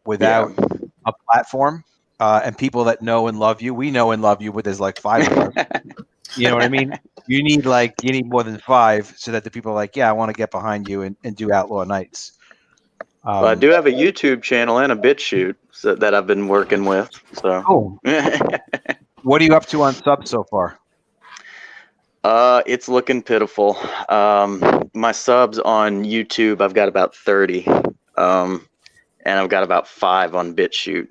without a platform and people that know and love you. We know and love you, but there's like 5 of us. You know what I mean? You need more than 5 so that the people are like, yeah, I want to get behind you and do Outlaw Nights. Well, I do have a YouTube channel and a BitChute that I've been working with. So cool. What are you up to on subs so far? It's looking pitiful. My subs on YouTube, I've got about 30, and I've got about 5 on BitChute.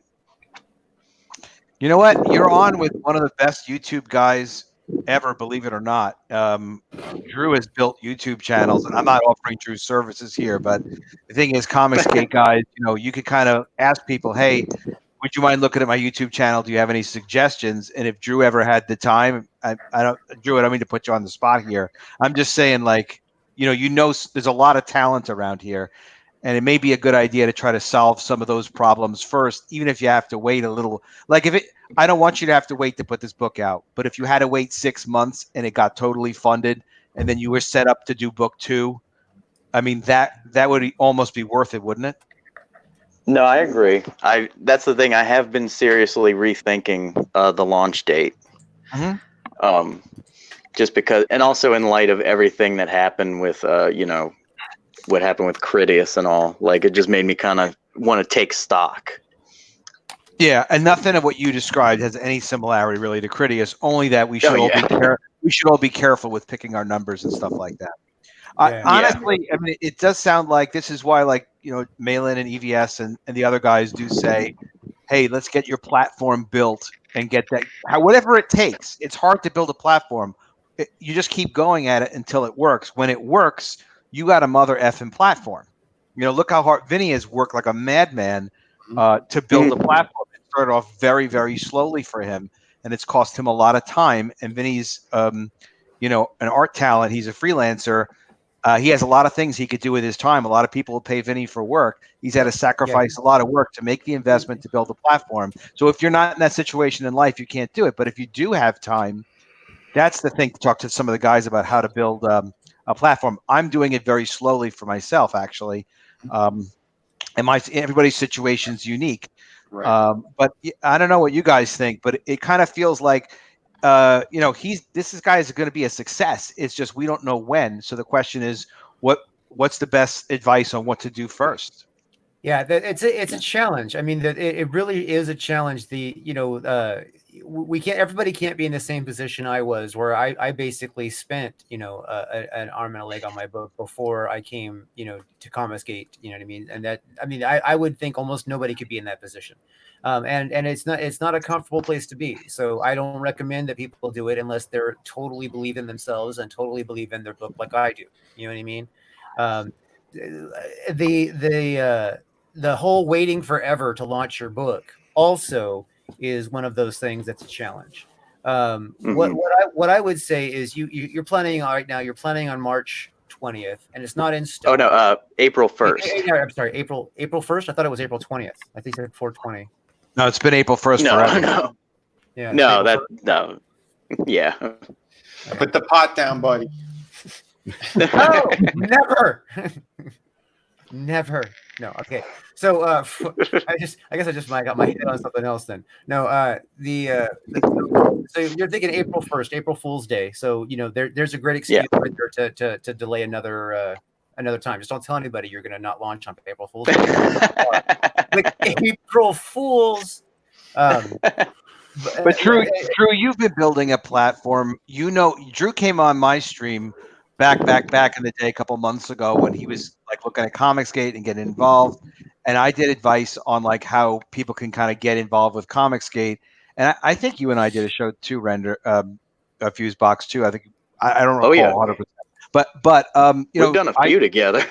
You know what? You're on with one of the best YouTube guys ever, believe it or not. Drew has built YouTube channels, and I'm not offering Drew's services here, but the thing is, Comicsgate guys, you could kind of ask people, hey, would you mind looking at my YouTube channel? Do you have any suggestions? And if Drew ever had the time, Drew, I don't mean to put you on the spot here. I'm just saying, there's a lot of talent around here, and it may be a good idea to try to solve some of those problems first, even if you have to wait a little. I don't want you to have to wait to put this book out, but if you had to wait 6 months and it got totally funded, and then you were set up to do book 2, I mean, that would almost be worth it, wouldn't it? No, I agree. That's the thing. I have been seriously rethinking the launch date. Just because, and also in light of everything that happened with, what happened with Critias and all, it just made me kind of want to take stock. Yeah, and nothing of what you described has any similarity really to Critias. Only that we should all be careful with picking our numbers and stuff like that. Honestly, I mean, it does sound like this is why, Malin and EVS and the other guys do say, hey, let's get your platform built and get that. Whatever it takes. It's hard to build a platform. You just keep going at it until it works. When it works, you got a mother effing platform. Look how hard Vinny has worked like a madman to build a platform. It started off very, very slowly for him, and it's cost him a lot of time. And Vinny's, an art talent. He's a freelancer. He has a lot of things he could do with his time. A lot of people will pay Vinny for work. He's had to sacrifice a lot of work to make the investment to build a platform. So if you're not in that situation in life, you can't do it. But if you do have time, that's the thing to talk to some of the guys about how to build a platform. I'm doing it very slowly for myself, actually. And everybody's situation's unique. Right. But I don't know what you guys think, but it kind of feels like this guy is going to be a success. It's just we don't know when. So the question is, what's the best advice on what to do first? Yeah, it's a challenge. I mean, that it really is a challenge. Everybody can't be in the same position I was, where I basically spent an arm and a leg on my book before I came to Comicsgate. You know what I mean? And I would think almost nobody could be in that position. And it's not a comfortable place to be. So I don't recommend that people do it unless they're totally believe in themselves and totally believe in their book like I do. You know what I mean? The whole waiting forever to launch your book also is one of those things that's a challenge. What I would say is you're planning right now. You're planning on March 20th, and it's not in stone. Oh no, April 1st. I'm sorry, April 1st. I thought it was April 20th. I think it's 420. No, it's been April 1st forever. No. Yeah. No. Yeah. Put the pot down, buddy. No, never. Never. No. Okay. So I guess I just might got my head on something else then. No. So you're thinking April 1st, April Fool's Day. So there's a great excuse right there to delay another time. Just don't tell anybody you're going to not launch on April Fool's Day. Like April Fools. But Drew, you've been building a platform. Drew came on my stream back in the day, a couple months ago, when he was like looking at Comicsgate and getting involved, and I did advice on like how people can kind of get involved with Comicsgate. And I think you and I did a show too, a Fuse Box too. I think I don't recall 100%. But we've done a few together.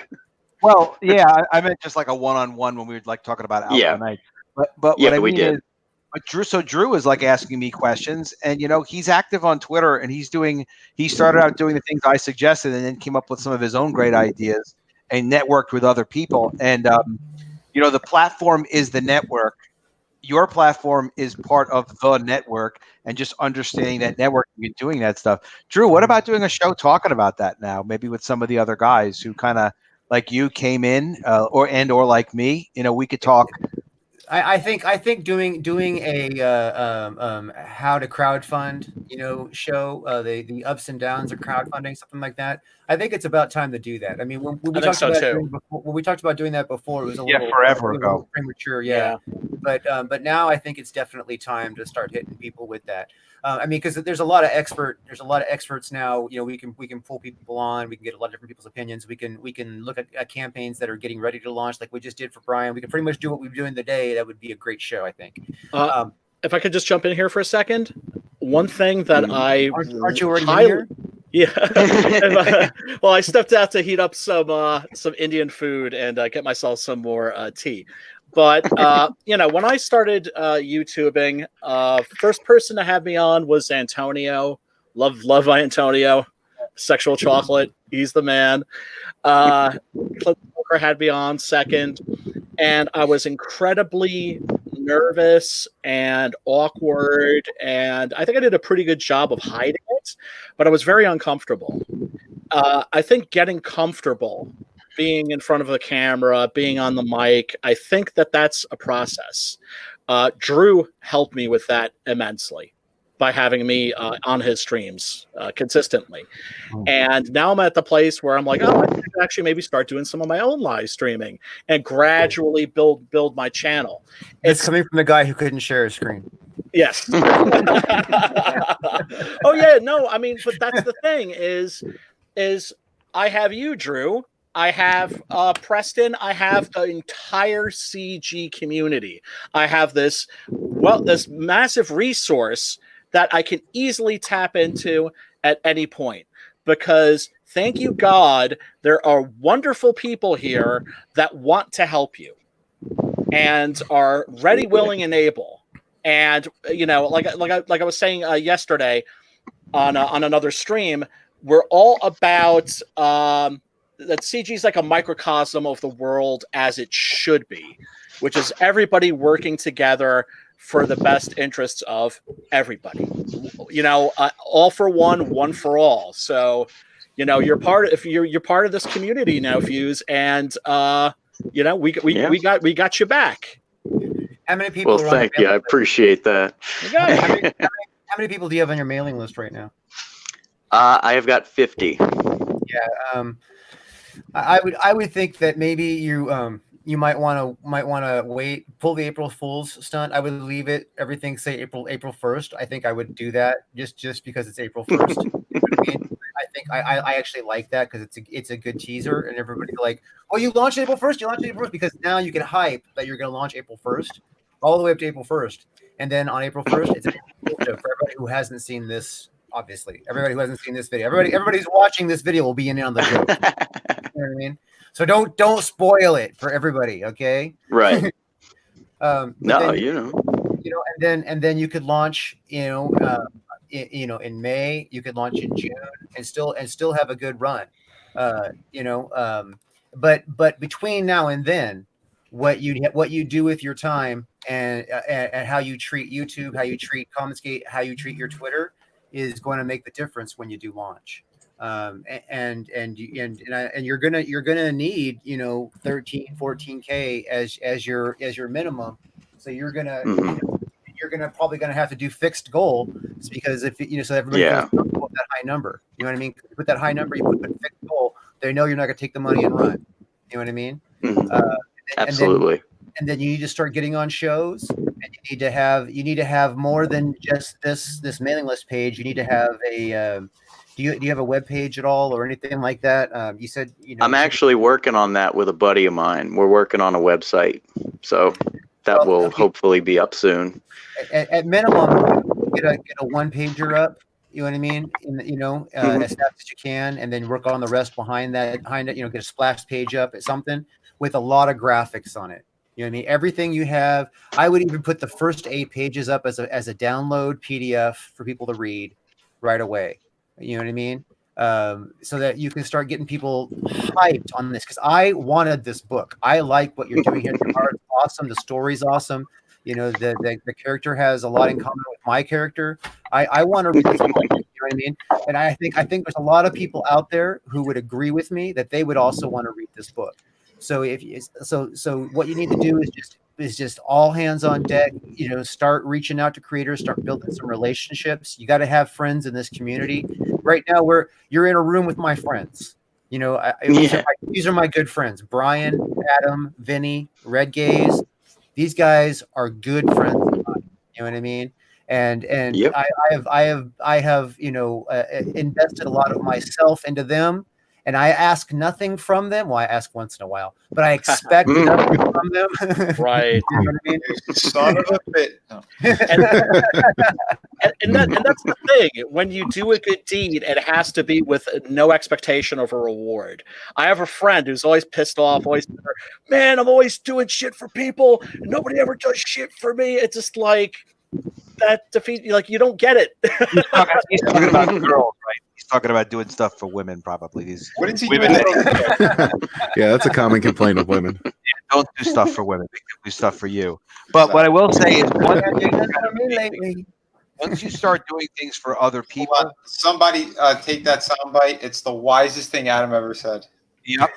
Well, yeah, I meant just like a one-on-one when we were like talking about Alpha Night. But what I mean is, Drew is like asking me questions, and he's active on Twitter, and he started out doing the things I suggested, and then came up with some of his own great ideas and networked with other people. And the platform is the network. Your platform is part of the network, and just understanding that networking and doing that stuff. Drew, what about doing a show talking about that now, maybe with some of the other guys who kind of like you came in, or like me, we could talk. I think doing a how to crowdfund show, the ups and downs of crowdfunding, something like that. I think it's about time to do that. I mean, when we talked about doing that before, it was a little forever ago, premature. Yeah. But now I think it's definitely time to start hitting people with that. Because there's a lot of experts now. We can pull people on. We can get a lot of different people's opinions. We can look at campaigns that are getting ready to launch, like we just did for Brian. We can pretty much do what we're doing today. That would be a great show, I think. If I could just jump in here for a second, one thing that aren't you already in here? Yeah. Well, I stepped out to heat up some Indian food and get myself some more tea. But when I started YouTubing, first person to have me on was Antonio. Love Antonio. Sexual Chocolate. He's the man. Clip Walker had me on second, and I was incredibly nervous and awkward, and I think I did a pretty good job of hiding it, but I was very uncomfortable. I think getting comfortable being in front of the camera, being on the mic, I think that's a process. Drew helped me with that immensely by having me on his streams consistently. And now I'm at the place where I'm like, I can actually maybe start doing some of my own live streaming and gradually build my channel. It's coming from the guy who couldn't share his screen. Yes. Oh yeah, no, but that's the thing is I have you, Drew. I have Preston. I have the entire CG community. I have this massive resource that I can easily tap into at any point, because thank you God, there are wonderful people here that want to help you and are ready, willing, and able. And like I was saying yesterday on another stream, we're all about that CG is like a microcosm of the world as it should be, which is everybody working together for the best interests of everybody. All for one for all. So, you're part of this community now, Fuse, and we got you back. How many people? Well, thank you. I appreciate that. Okay. How many people do you have on your mailing list right now? I have got 50. Yeah. I would think that maybe you might want to wait, pull the April Fool's stunt. I would leave it everything say April 1st. I think I would do that just because it's April 1st. You know what I mean? I think I actually like that because it's a good teaser, and everybody like, well, you launched April 1st, you launched April 1st, because now you can hype that you're going to launch April 1st all the way up to April 1st, and then on April 1st it's for everybody who hasn't seen this. Obviously, everybody who hasn't seen this video, everybody who's watching this video will be in on the joke. You know what I mean? So don't spoil it for everybody, okay? Right. No, then, and then you could launch, in May, you could launch in June, and still have a good run, but between now and then, what you do with your time and how you treat YouTube, how you treat Commonsgate, how you treat your Twitter is going to make the difference when you do launch. And you're gonna need 13-14K as your minimum. So you're gonna probably gonna have to do fixed goal, because if so everybody feels comfortable with that high number. You know what I mean? You put that high number, you put a fixed goal. They know you're not gonna take the money and run. You know what I mean? Absolutely. And then you need to start getting on shows, and you need to have more than just this mailing list page. You need to have a do you have a web page at all or anything like that? You said I'm actually working on that with a buddy of mine. We're working on a website, so that will hopefully be up soon. At minimum, get a one pager up. You know what I mean? As fast as you can, and then work on the rest behind it. Get a splash page up at something with a lot of graphics on it. You know what I mean? Everything you have. I would even put the first 8 pages up as a download PDF for people to read right away. You know what I mean? So that you can start getting people hyped on this, because I wanted this book. I like what you're doing here. The art's awesome. The story's awesome. The character has a lot in common with my character. I want to read this book. You know what I mean? And I think there's a lot of people out there who would agree with me that they would also want to read this book. So so what you need to do is just all hands on deck. Start reaching out to creators, start building some relationships. You got to have friends in this community. Right now, you're in a room with my friends. These are my good friends: Brian, Adam, Vinny, Red Gaze. These guys are good friends of mine. You know what I mean? And yep. I have invested a lot of myself into them. And I ask nothing from them. Well, I ask once in a while, but I expect nothing from them. Right. You know what I mean? Son of a bit. No. And that's the thing. When you do a good deed, it has to be with no expectation of a reward. I have a friend who's always pissed off, always, man, I'm always doing shit for people. Nobody ever does shit for me. It's just like that defeat. Like, you don't get it. He's talking about girls, right? He's talking about doing stuff for women, probably. What is he women doing? Yeah, that's a common complaint of women. Don't do stuff for women. Do stuff for you. But what I will say is, once you start doing things for other people, somebody take that soundbite. It's the wisest thing Adam ever said. Yep.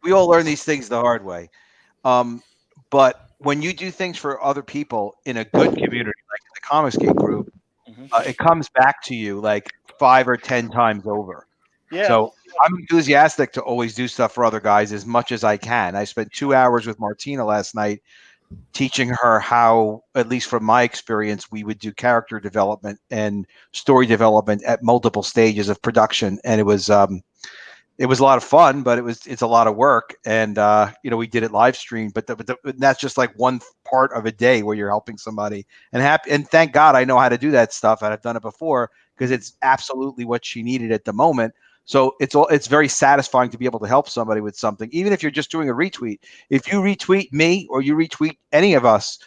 We all learn these things the hard way. But when you do things for other people in a good community, like the Commonsgate group, it comes back to you like 5 or 10 times over. Yeah. So I'm enthusiastic to always do stuff for other guys as much as I can. I spent 2 hours with Martina last night teaching her how, at least from my experience, we would do character development and story development at multiple stages of production. And it was a lot of fun, but it's a lot of work. And, we did it live stream, but that's just like one part of a day where you're helping somebody and thank God I know how to do that stuff. And I've done it before because it's absolutely what she needed at the moment. So it's very satisfying to be able to help somebody with something, even if you're just doing a retweet. If you retweet me or you retweet any of us,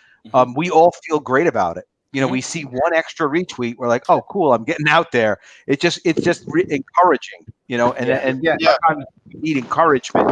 we all feel great about it. We see one extra retweet, we're like, oh, cool, I'm getting out there. It's just encouraging, and we need encouragement.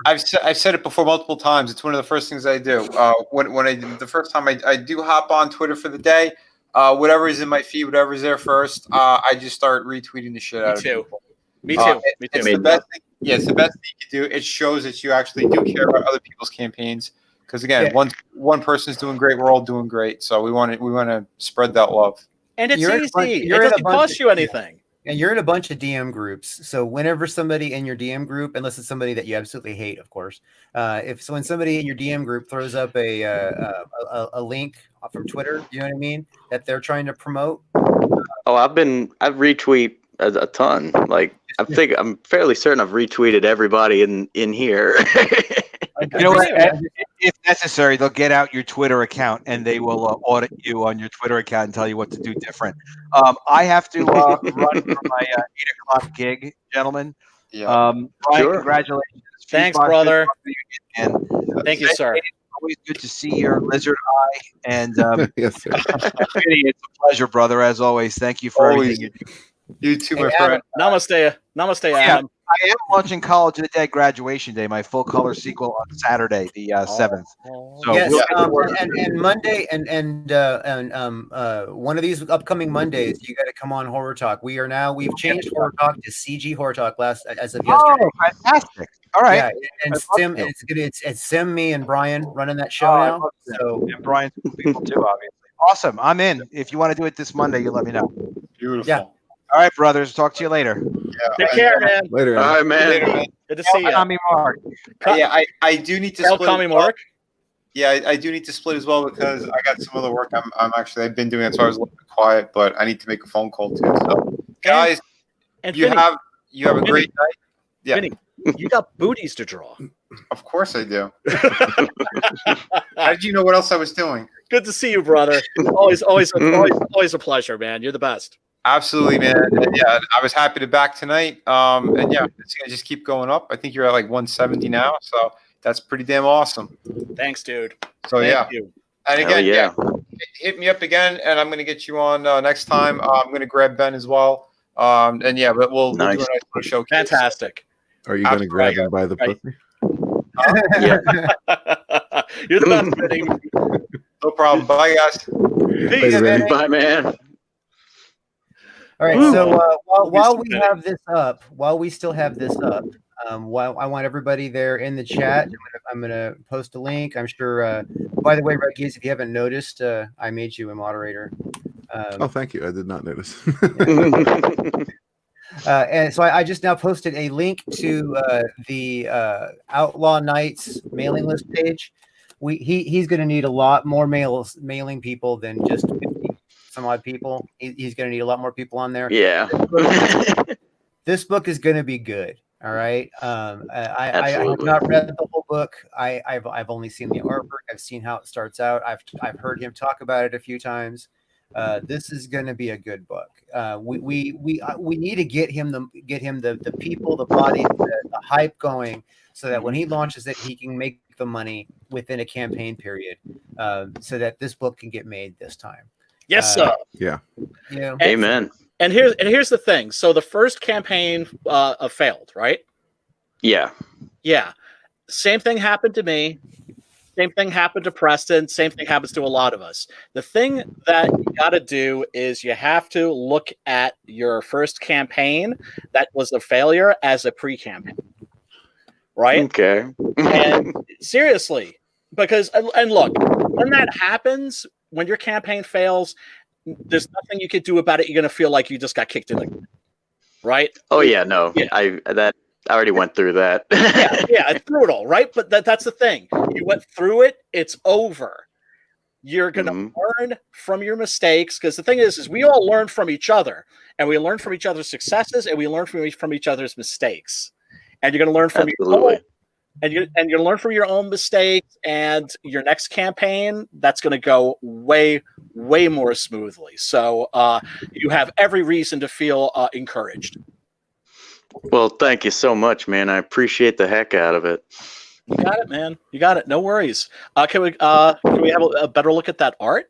I've said it before multiple times. It's one of the first things I do. The first time I do hop on Twitter for the day, whatever is in my feed, whatever is there first, I just start retweeting the shit out of people. Me too. It's the best thing. Yeah, it's the best thing you can do. It shows that you actually do care about other people's campaigns. Because again, one person's doing great, we're all doing great. So we want to spread that love. And it's easy. It doesn't cost you anything. And you're in a bunch of DM groups. So whenever somebody in your DM group, unless it's somebody that you absolutely hate, of course, when somebody in your DM group throws up a link from Twitter, you know what I mean, that they're trying to promote. Oh, I've retweet a ton. Like I'm fairly certain I've retweeted everybody in here. You know what? If necessary, they'll get out your Twitter account and they will audit you on your Twitter account and tell you what to do different. I have to run for my 8:00 gig, gentlemen. Yeah. Brian, sure. Congratulations. Thanks, brother. And thank you, sir. Always good to see your lizard eye. And yes, sir. it's a pleasure, brother. As always, thank you for everything you do. You too, my friend. Namaste, Adam. I am launching College of the Dead graduation day, my full color sequel on Saturday, the 7th. So yes, and Monday and one of these upcoming Mondays, you got to come on Horror Talk. We've changed Horror Talk to CG Horror Talk as of yesterday. Oh, fantastic! All right, yeah, and it's Sim, me, and Brian running that show now. So and Brian's people too, obviously. Awesome, I'm in. If you want to do it this Monday, you let me know. Beautiful. Yeah. All right, brothers. Talk to you later. Yeah, Take care, man. Later. All right, man. Later, man. Good to see you. Call me Mark. Yeah, I do need to Tell split. Call me Mark. Yeah, I do need to split as well because I got some other work. I've been doing it, so I was a little bit quiet, but I need to make a phone call too. So, guys, and you Vinny, have a great night. Yeah, Vinny, you got booties to draw. Of course I do. How did you know what else I was doing? Good to see you, brother. Always a pleasure, man. You're the best. Absolutely, man. And yeah, I was happy to back tonight. And yeah, it's gonna just keep going up. I think you're at like 170 now, so that's pretty damn awesome. Thanks, dude. So Thank you. And again, hit me up again, and I'm gonna get you on next time. I'm gonna grab Ben as well. And yeah, but we'll do a nice little showcase. Fantastic. Are you going to grab him by the pussy? You're the best, Vinny. No problem. Bye, guys. Peace. Bye, man. all right, so while we have this up, while we still have this up, while I want everybody there in the chat, I'm gonna post a link. I'm sure. By the way, Reggies, if you haven't noticed, I made you a moderator. Oh, thank you. I did not notice. And so I just now posted a link to the Outlaw Nights mailing list page. He's going to need a lot more mailing people than just 50 some odd people. He's going to need a lot more people on there. Yeah. This book is going to be good. All right. I have not read the whole book. I've only seen the artwork. I've seen how it starts out. I've heard him talk about it a few times. This is going to be a good book. We need to get him the people, the body, the hype going, so that when he launches it, he can make the money within a campaign period, so that this book can get made this time. Yes, sir. Yeah. You know, Amen. And here's the thing. So the first campaign failed, right? Yeah. Yeah. Same thing happened to me. Same thing happened to Preston. Same thing happens to a lot of us. The thing that you got to do is you have to look at your first campaign that was a failure as a pre-campaign, right? Okay. And seriously, because and look, when that happens, when your campaign fails, there's nothing you can do about it. You're gonna feel like you just got kicked in the, right? Oh yeah, no, yeah. I already went through that. yeah, it's brutal, right? But that's the thing. You went through it. It's over. You're gonna learn from your mistakes, because the thing is we all learn from each other, and we learn from each other's successes, and we learn from each other's mistakes. And you're gonna learn from your own, and you're learn from your own mistakes, and your next campaign that's gonna go way more smoothly. So you have every reason to feel encouraged. Well, thank you so much, man. I appreciate the heck out of it. You got it, man. You got it. No worries. Can we have a better look at that art?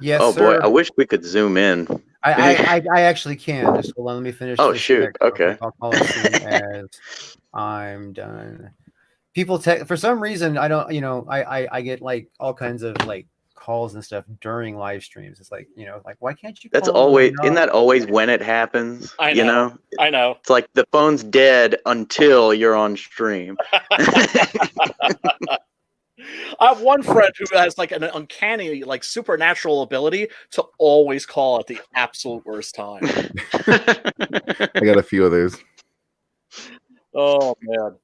Yes. Oh sir. boy, I wish we could zoom in. I actually can. Just hold on. Let me finish. Oh shoot. Okay. I'll call it soon as I'm done. People for some reason I don't. You know, I get like all kinds of like calls and stuff during live streams. It's like, you know, like, why can't you? That's always, isn't that always when it happens? I know. You know? I know. It's like the phone's dead until you're on stream. I have one friend who has like an uncanny, like supernatural ability to always call at the absolute worst time. I got a few of those. Oh man.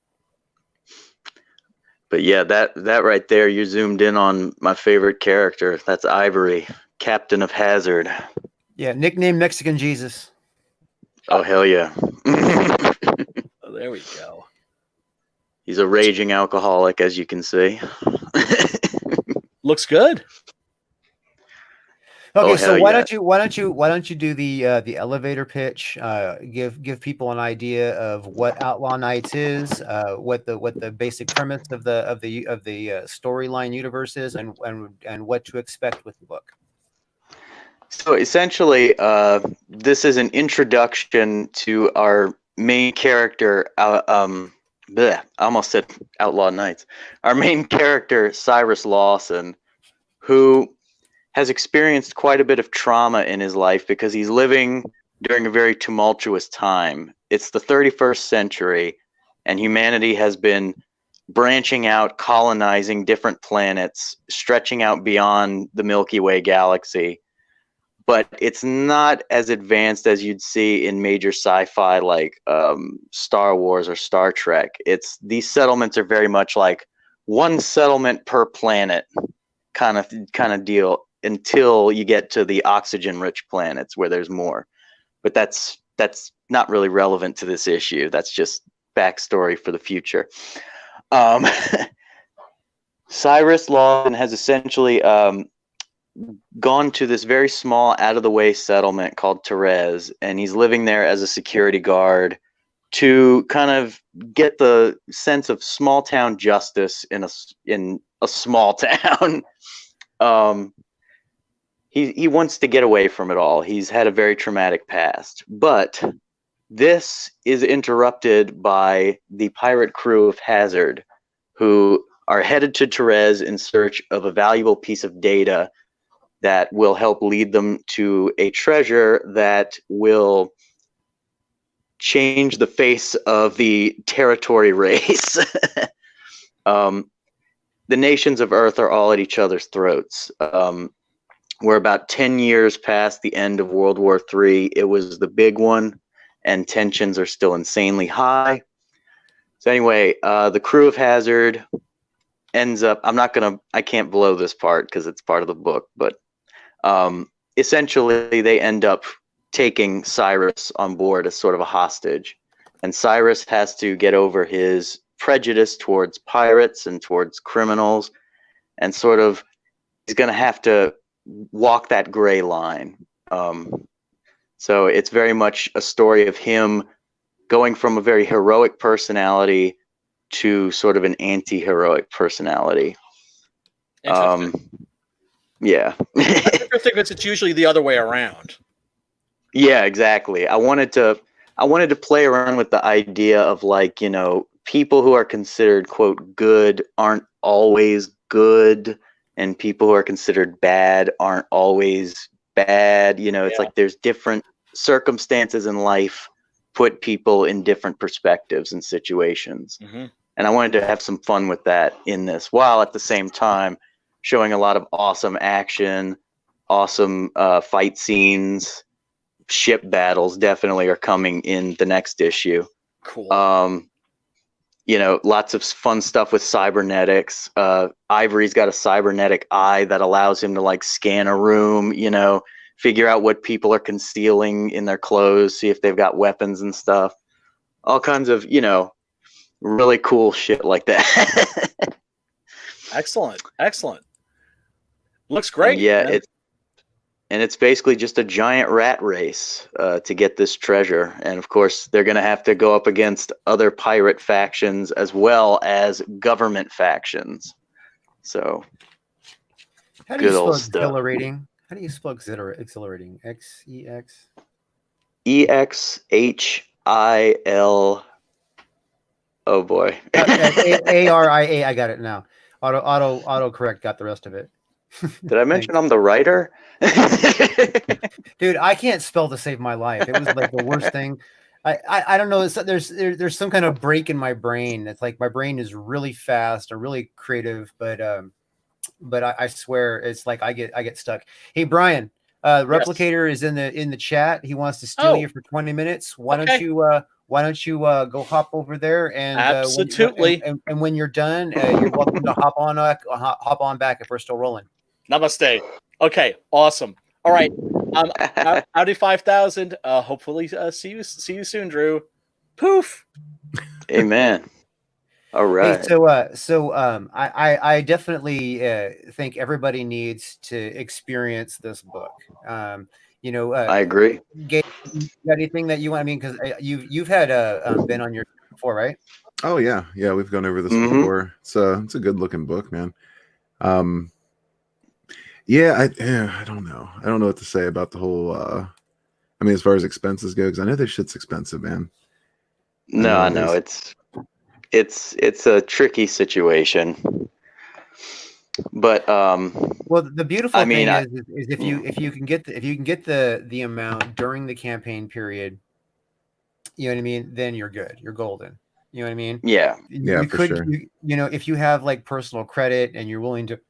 But yeah, that right there, you zoomed in on my favorite character. That's Ivory, Captain of Hazard. Yeah, nickname Mexican Jesus. Oh hell yeah. Oh, there we go. He's a raging alcoholic, as you can see. Looks good. Okay, Oh, so hell why yeah. don't you do the elevator pitch? Give people an idea of what Outlaw Nights is, what the basic premise of the storyline universe is, and what to expect with the book. So essentially, this is an introduction to our main character. I almost said Outlaw Nights. Our main character, Cyrus Lawson, who has experienced quite a bit of trauma in his life because he's living during a very tumultuous time. It's the 31st century, and humanity has been branching out, colonizing different planets, stretching out beyond the Milky Way galaxy. But it's not as advanced as you'd see in major sci-fi like Star Wars or Star Trek. These settlements are very much like one settlement per planet kind of deal until you get to the oxygen-rich planets where there's more. But that's not really relevant to this issue. That's just backstory for the future. Cyrus Lawson has essentially gone to this very small, out-of-the-way settlement called Therese, and he's living there as a security guard to kind of get the sense of small-town justice in a small town. He wants to get away from it all. He's had a very traumatic past, but this is interrupted by the pirate crew of Hazard, who are headed to Therese in search of a valuable piece of data that will help lead them to a treasure that will change the face of the territory race. The nations of Earth are all at each other's throats. We're about 10 years past the end of World War III. It was the big one, and tensions are still insanely high. So anyway, the crew of Hazard ends up, I can't blow this part because it's part of the book, but essentially they end up taking Cyrus on board as sort of a hostage. And Cyrus has to get over his prejudice towards pirates and towards criminals, and sort of he's going to have to walk that gray line. So it's very much a story of him going from a very heroic personality to sort of an anti-heroic personality. Yeah. That's interesting because it's usually the other way around. Yeah, exactly. I wanted to play around with the idea of, like, you know, people who are considered, quote, good aren't always good, and people who are considered bad aren't always bad. You know, it's like there's different circumstances in life put people in different perspectives and situations. Mm-hmm. And I wanted to have some fun with that in this, while at the same time showing a lot of awesome action, awesome fight scenes. Ship battles definitely are coming in the next issue. Cool. You know, lots of fun stuff with cybernetics. Ivory's got a cybernetic eye that allows him to, like, scan a room, you know, figure out what people are concealing in their clothes, see if they've got weapons and stuff. All kinds of, you know, really cool shit like that. Excellent. Looks great. And yeah, it's basically just a giant rat race to get this treasure. And of course, they're going to have to go up against other pirate factions as well as government factions. So, how do you spell exhilarating? How do you spell exhilarating? X-E-X? E-X-H-I-L. Oh boy. A-R-I-A. I got it now. Auto correct got the rest of it. Did I mention I'm the writer? Dude, I can't spell to save my life. It was like the worst thing. I don't know. There's some kind of break in my brain. It's like my brain is really fast or really creative, but I swear it's like I get stuck. Hey Brian, Replicator is in the chat. He wants to steal you for 20 minutes. Why don't you go hop over there and absolutely. And when you're done, you're welcome to hop on back if we're still rolling. Namaste. Okay, awesome. All right. Audi 5000. Hopefully see you soon, Drew. Poof. Amen. All right. Hey, so I definitely think everybody needs to experience this book. I agree. Gabe, you got anything that you want? I mean, because you've had been on your show before, right? Oh yeah, we've gone over this before. It's a good looking book, man. I don't know. I don't know what to say about the whole. I mean, as far as expenses go, because I know this shit's expensive, man. I know it's a tricky situation. But well, the beautiful thing is if you can get the amount during the campaign period, you know what I mean, then you're good. You're golden. You know what I mean? Yeah. You could, sure. If you have like personal credit and you're willing to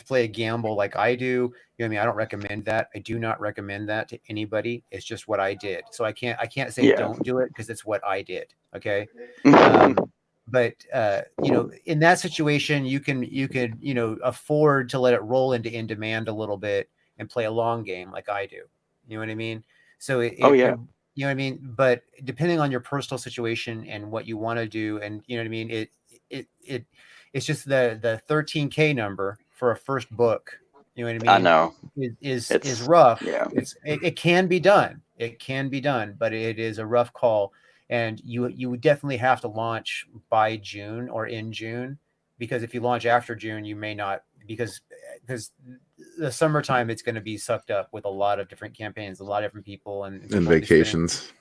play a gamble like I do, you know what I mean? I don't recommend that. I do not recommend that to anybody. It's just what I did. So I can't say don't do it because it's what I did. Okay. But in that situation, you can afford to let it roll into in demand a little bit and play a long game like I do. You know what I mean? So you know what I mean? But depending on your personal situation and what you want to do, and you know what I mean, it's just the 13K number for a first book. You know what I mean? I know is rough. Yeah. It can be done. It can be done, but it is a rough call. And you would definitely have to launch by June or in June, because if you launch after June, you may not, because the summertime it's going to be sucked up with a lot of different campaigns, a lot of different people and vacations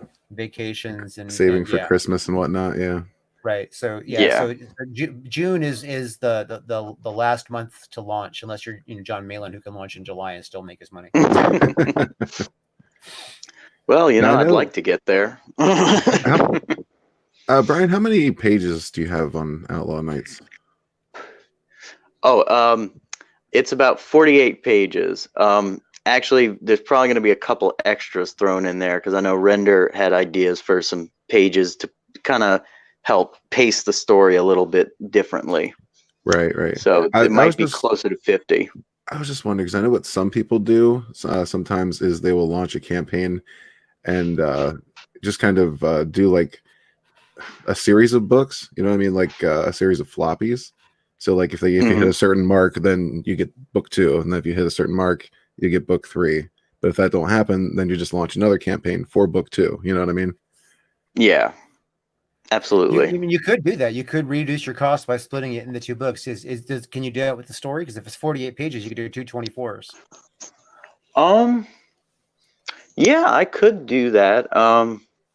and saving for Christmas and whatnot. Yeah. Right. So so June is the last month to launch, unless you're John Malin, who can launch in July and still make his money. Well, I'd like to get there. Brian, how many pages do you have on Outlaw Nights? It's about 48 pages. Actually, there's probably going to be a couple extras thrown in there because I know Render had ideas for some pages to kind of help pace the story a little bit differently. Right. So it might be closer to 50. I was just wondering, because I know what some people do sometimes is they will launch a campaign and just kind of do like a series of books, you know what I mean, like a series of floppies. So like if you hit a certain mark, then you get book 2, and then if you hit a certain mark, you get book 3. But if that don't happen, then you just launch another campaign for book 2. You know what I mean? Yeah, absolutely. You could do that. You could reduce your cost by splitting it into 2 books. Can you do that with the story? Because if it's 48 pages, you could do 2 24s. Yeah, I could do that.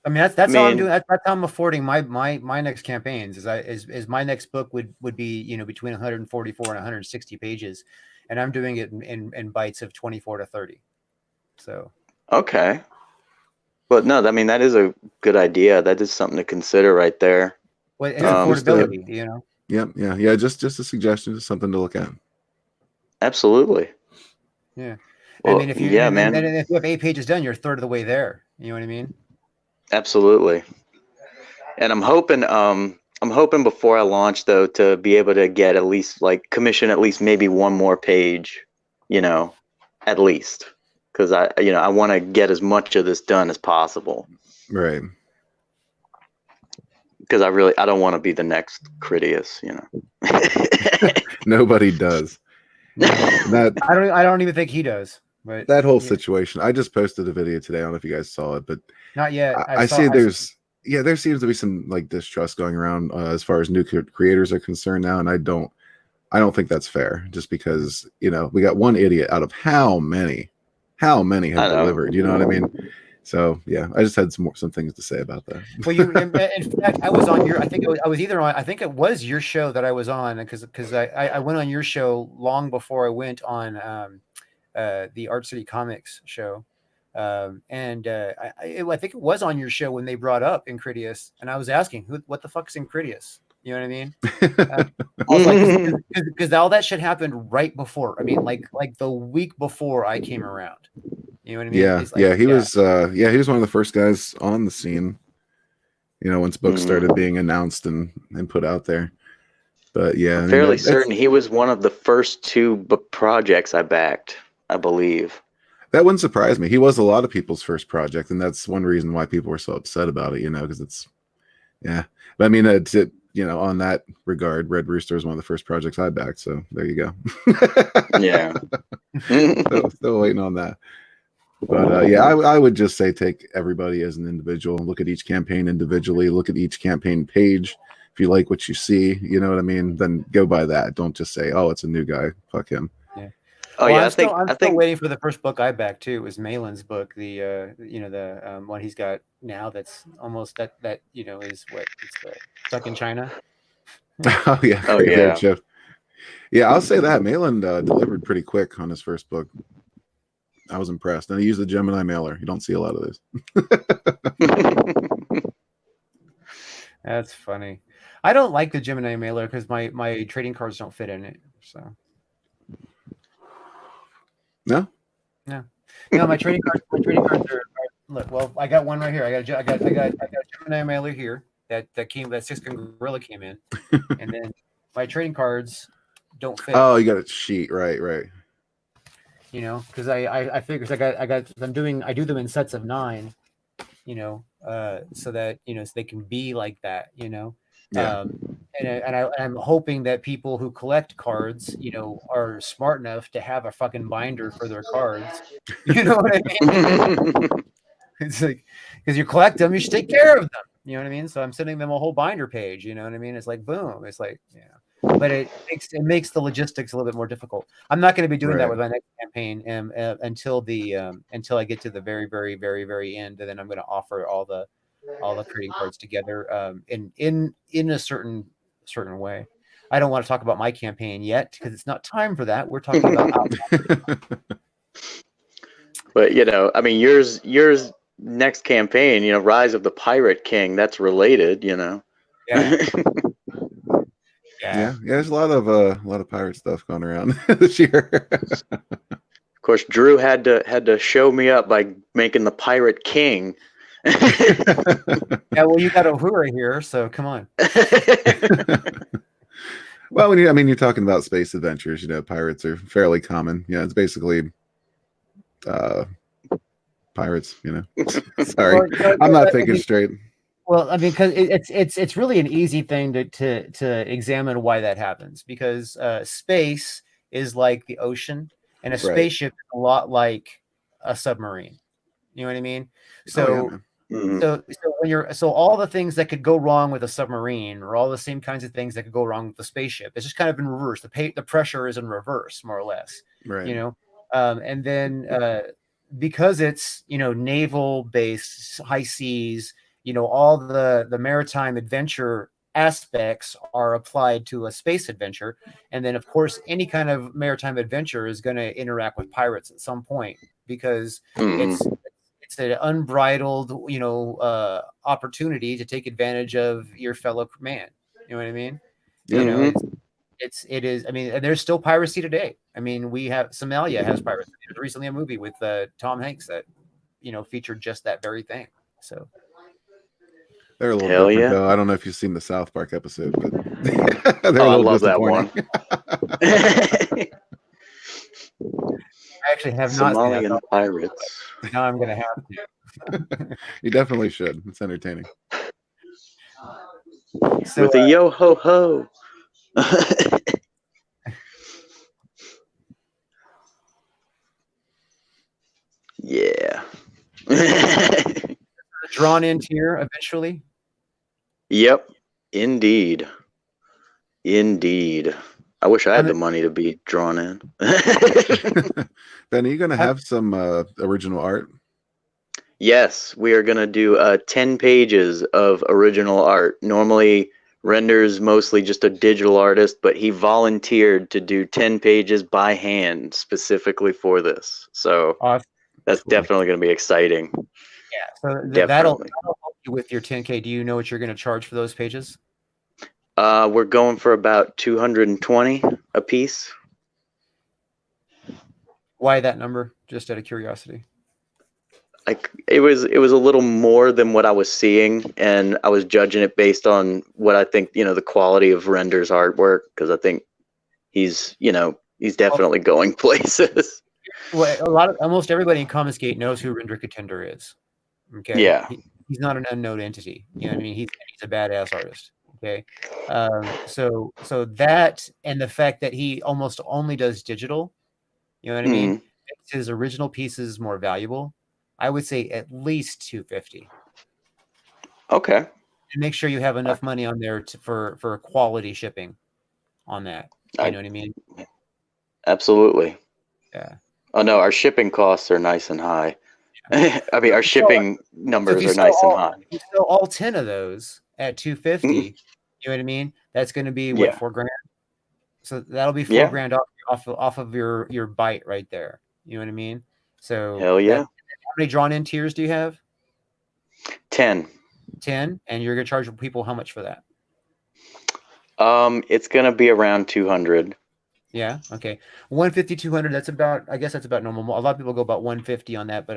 I mean, that's how I'm doing. That's how I'm affording my next campaigns. Is my next book would be between 144 and 160 pages, and I'm doing it in bites of 24 to 30. So okay, but no, I mean that is a good idea. That is something to consider right there. Well, it's affordability, Yeah. Just a suggestion, just something to look at. Absolutely. Yeah. Well, I mean, if you if you have 8 pages done, you're a third of the way there. You know what I mean? Absolutely. And I'm hoping before I launch though to be able to get at least commission at least maybe one more page, at least, because I want to get as much of this done as possible. Right. Because I don't want to be the next Critias, Nobody does. I don't even think he does. But that whole situation, I just posted a video today. I don't know if you guys saw it, but not yet. I see there seems to be some distrust going around as far as new creators are concerned now, and I don't think that's fair. Just because we got one idiot out of how many have delivered. You know what I mean? So yeah, I just had some things to say about that. Well, in fact, I was on your. I think I was either on. I think it was your show that I was on because I went on your show long before I went on the Art City Comics show. I think it was on your show when they brought up Incridius, and I was asking, what the fuck is Incridius? You know what I mean? I was like, because all that shit happened right before. I mean, like the week before I came around. You know what I mean? Yeah, he was one of the first guys on the scene. You know, once books started being announced and put out there. But yeah, I'm fairly certain he was one of the first 2 projects I backed, I believe. That wouldn't surprise me. He was a lot of people's first project, and that's one reason why people were so upset about it, you know, because it's, yeah. But I mean, on that regard, Red Rooster was one of the first projects I backed, so there you go. Yeah. Still waiting on that. But yeah, I would just say take everybody as an individual, look at each campaign individually, look at each campaign page. If you like what you see, you know what I mean, then go by that. Don't just say, oh, it's a new guy. Fuck him. Yeah. Oh, well, yeah, I'm still waiting for the first book I backed too. It was Malin's book, the one he's got now that's almost that is what it's Stuck in China. Oh yeah. Yeah, I'll say that Malin delivered pretty quick on his first book. I was impressed, and he used the Gemini mailer. You don't see a lot of this. That's funny. I don't like the Gemini mailer because my trading cards don't fit in it. So. No, my trading cards are look. Well, I got one right here. I got a Gemini mailer here that 6-gun gorilla came in, and then my trading cards don't fit. Oh, you got a sheet, right? You know, because I figured I do them in sets of 9. You know, so that so they can be like that. You know. Yeah. I'm hoping that people who collect cards, are smart enough to have a fucking binder for their cards. You know what I mean? It's like, because you collect them, you should take care of them. You know what I mean? So I'm sending them a whole binder page. You know what I mean? It's like, boom. It's like, but it makes the logistics a little bit more difficult. I'm not going to be doing that with my next campaign until I get to the very, very, very, very end, and then I'm going to offer all the trading cards together in a certain way. I don't want to talk about my campaign yet because it's not time for that. We're talking about But I mean, yours next campaign, Rise of the Pirate King, that's related, Yeah. Yeah, there's a lot of pirate stuff going around this year. Of course, Drew had to show me up by making the Pirate King. Yeah, well, you got Uhura here, so come on. Well, you're talking about space adventures, pirates are fairly common. Yeah, it's basically pirates, Sorry, well, I'm not thinking straight. Well, I mean, because it's really an easy thing to examine why that happens, because space is like the ocean, and a spaceship is a lot like a submarine. You know what I mean? So. So all the things that could go wrong with a submarine are all the same kinds of things that could go wrong with the spaceship. It's just kind of in reverse. The pressure is in reverse, more or less. Right. And then because it's naval based, high seas, all the maritime adventure aspects are applied to a space adventure, and then of course any kind of maritime adventure is going to interact with pirates at some point because it's an unbridled, opportunity to take advantage of your fellow man. You know what I mean? It is. I mean, there's still piracy today. I mean, we have Somalia has piracy. There's recently a movie with Tom Hanks that featured just that very thing. So they're a little different, though. I don't know if you've seen the South Park episode, but I love that one. I actually have not seen that. Pirates. Now I'm going to have to. You definitely should. It's entertaining. So, with a yo ho ho. Yeah. Drawn into here eventually. Yep. Indeed. I wish I had the money to be drawn in. Ben, are you going to have some original art? Yes, we are going to do 10 pages of original art. Normally, Render's mostly just a digital artist, but he volunteered to do 10 pages by hand specifically for this. So, That's definitely going to be exciting. Yeah, so that'll help you with your 10K. Do you know what you're going to charge for those pages? We're going for about 220 a piece. Why that number? Just out of curiosity. Like it was a little more than what I was seeing, and I was judging it based on what I think, the quality of Render's artwork, because I think he's definitely going places. Well, almost everybody in Comicsgate knows who Render Contender is. Okay. Yeah. He's not an unknown entity. You know what I mean? He's a badass artist. Okay. So that, and the fact that he almost only does digital, you know what I mean? Makes his original pieces more valuable. I would say at least 250. Okay. And make sure you have enough money on there for quality shipping on that. You know what I mean? Absolutely. Yeah. Oh no, our shipping costs are nice and high. I mean, our shipping numbers are nice and high. If you sell all 10 of those at 250, you know what I mean? That's going to be what, $4,000. So that'll be $4,000 off of your bite right there. You know what I mean? So hell yeah. How many drawn-in tiers do you have? 10. 10, and you're going to charge people how much for that? It's going to be around 200. Yeah. Okay. 150, 200. That's about. I guess that's about normal. A lot of people go about 150 on that, but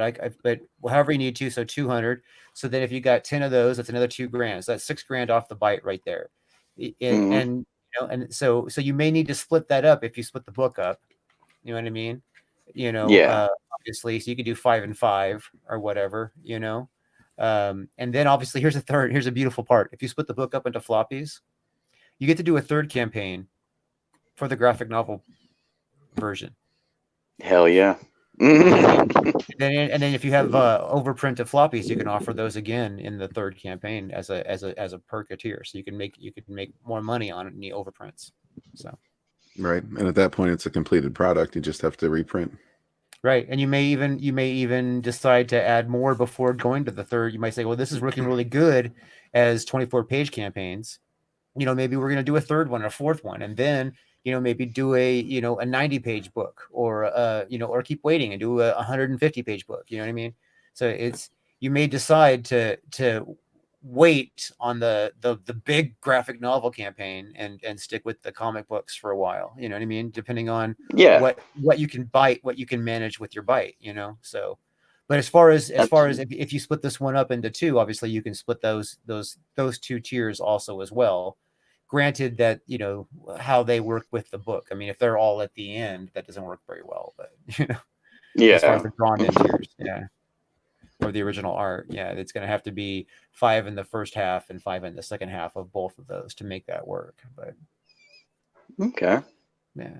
however you need to. So 200. So then if you got 10 of those, that's another $2,000. So that's $6,000 off the bite right there. And so you may need to split that up if you split the book up. You know what I mean? Obviously, so you could do 5 and 5 or whatever. And then obviously here's a beautiful part. If you split the book up into floppies, you get to do a third campaign for the graphic novel version. Hell yeah. And then if you have overprint of floppies, you can offer those again in the third campaign as a perk tier. So you can make more money on it in the overprints. So right. And at that point it's a completed product. You just have to reprint. Right. And you may even decide to add more before going to the third. You might say, well, this is looking really good as 24-page campaigns. Maybe we're going to do a third one or a fourth one, and then maybe do a 90-page book, or or keep waiting and do a 150-page book. You know what I mean? So you may decide to wait on the big graphic novel campaign and stick with the comic books for a while. You know what I mean? Depending on what you can bite, what you can manage with your bite. So. But as far as if you split this one up into two, obviously you can split those two tiers also as well. Granted that, how they work with the book. I mean, if they're all at the end, that doesn't work very well, but as far as the drawn in tiers, or the original art, it's going to have to be 5 in the first half and 5 in the second half of both of those to make that work. But okay. Yeah.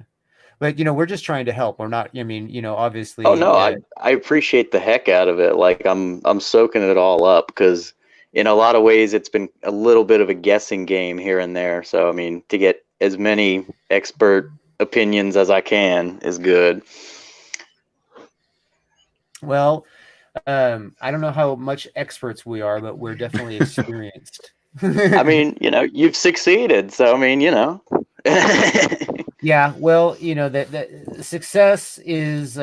But we're just trying to help. We're not. I mean, obviously. Oh no, I appreciate the heck out of it. Like I'm soaking it all up, because in a lot of ways it's been a little bit of a guessing game here and there. So I mean, to get as many expert opinions as I can is good. Well, I don't know how much experts we are, but we're definitely experienced. I mean, you've succeeded, so I mean, Yeah, well, that success is,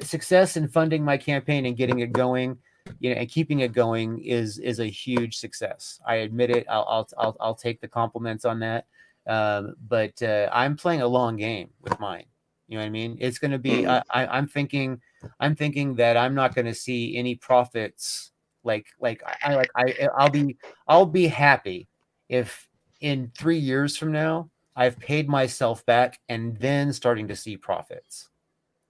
success in funding my campaign and getting it going, and keeping it going is a huge success. I admit it. I'll take the compliments on that. But I'm playing a long game with mine. You know what I mean? It's going to be. I'm thinking that I'm not going to see any profits. I'll be happy if in 3 years from now I've paid myself back and then starting to see profits.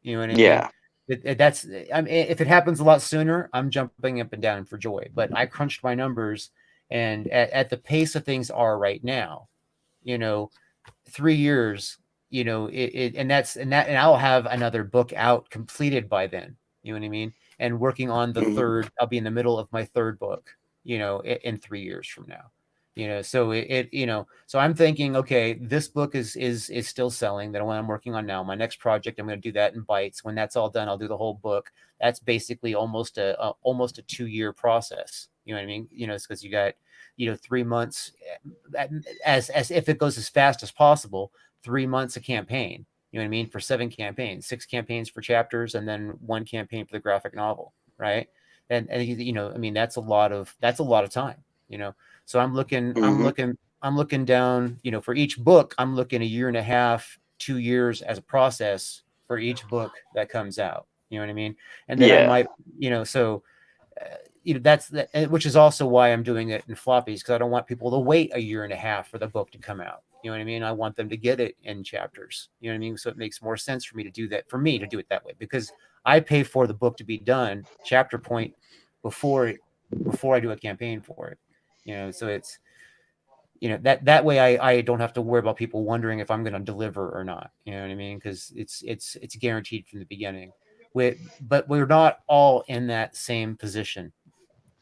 You know what I mean? Yeah. If it happens a lot sooner, I'm jumping up and down for joy. But I crunched my numbers, and at the pace of things are right now, 3 years, and I'll have another book out completed by then. You know what I mean? And working on the third, I'll be in the middle of my third book, in 3 years from now. So so I'm thinking, okay, this book is still selling. That one I'm working on now. My next project, I'm going to do that in bites. When that's all done, I'll do the whole book. That's basically almost a 2-year process. You know what I mean? It's because you got 3 months, as if it goes as fast as possible, 3 months a campaign. You know what I mean? For 7 campaigns, 6 campaigns for chapters, and then 1 campaign for the graphic novel, right? And you know, I mean, that's a lot of time, you know. So I'm looking down, you know, for each book, I'm looking 1.5 years, 2 years as a process for each book that comes out. You know what I mean? And then I might, you know, so you know, that's which is also why I'm doing it in floppies, because I don't want people to wait 1.5 years for the book to come out. You know what I mean? I want them to get it in chapters. You know what I mean? So it makes more sense for me to do that, that way, because I pay for the book to be done chapter point before I do a campaign for it. You know, so it's, you know, that way I don't have to worry about people wondering if I'm going to deliver or not. You know what I mean? Because it's guaranteed from the beginning. But we're not all in that same position.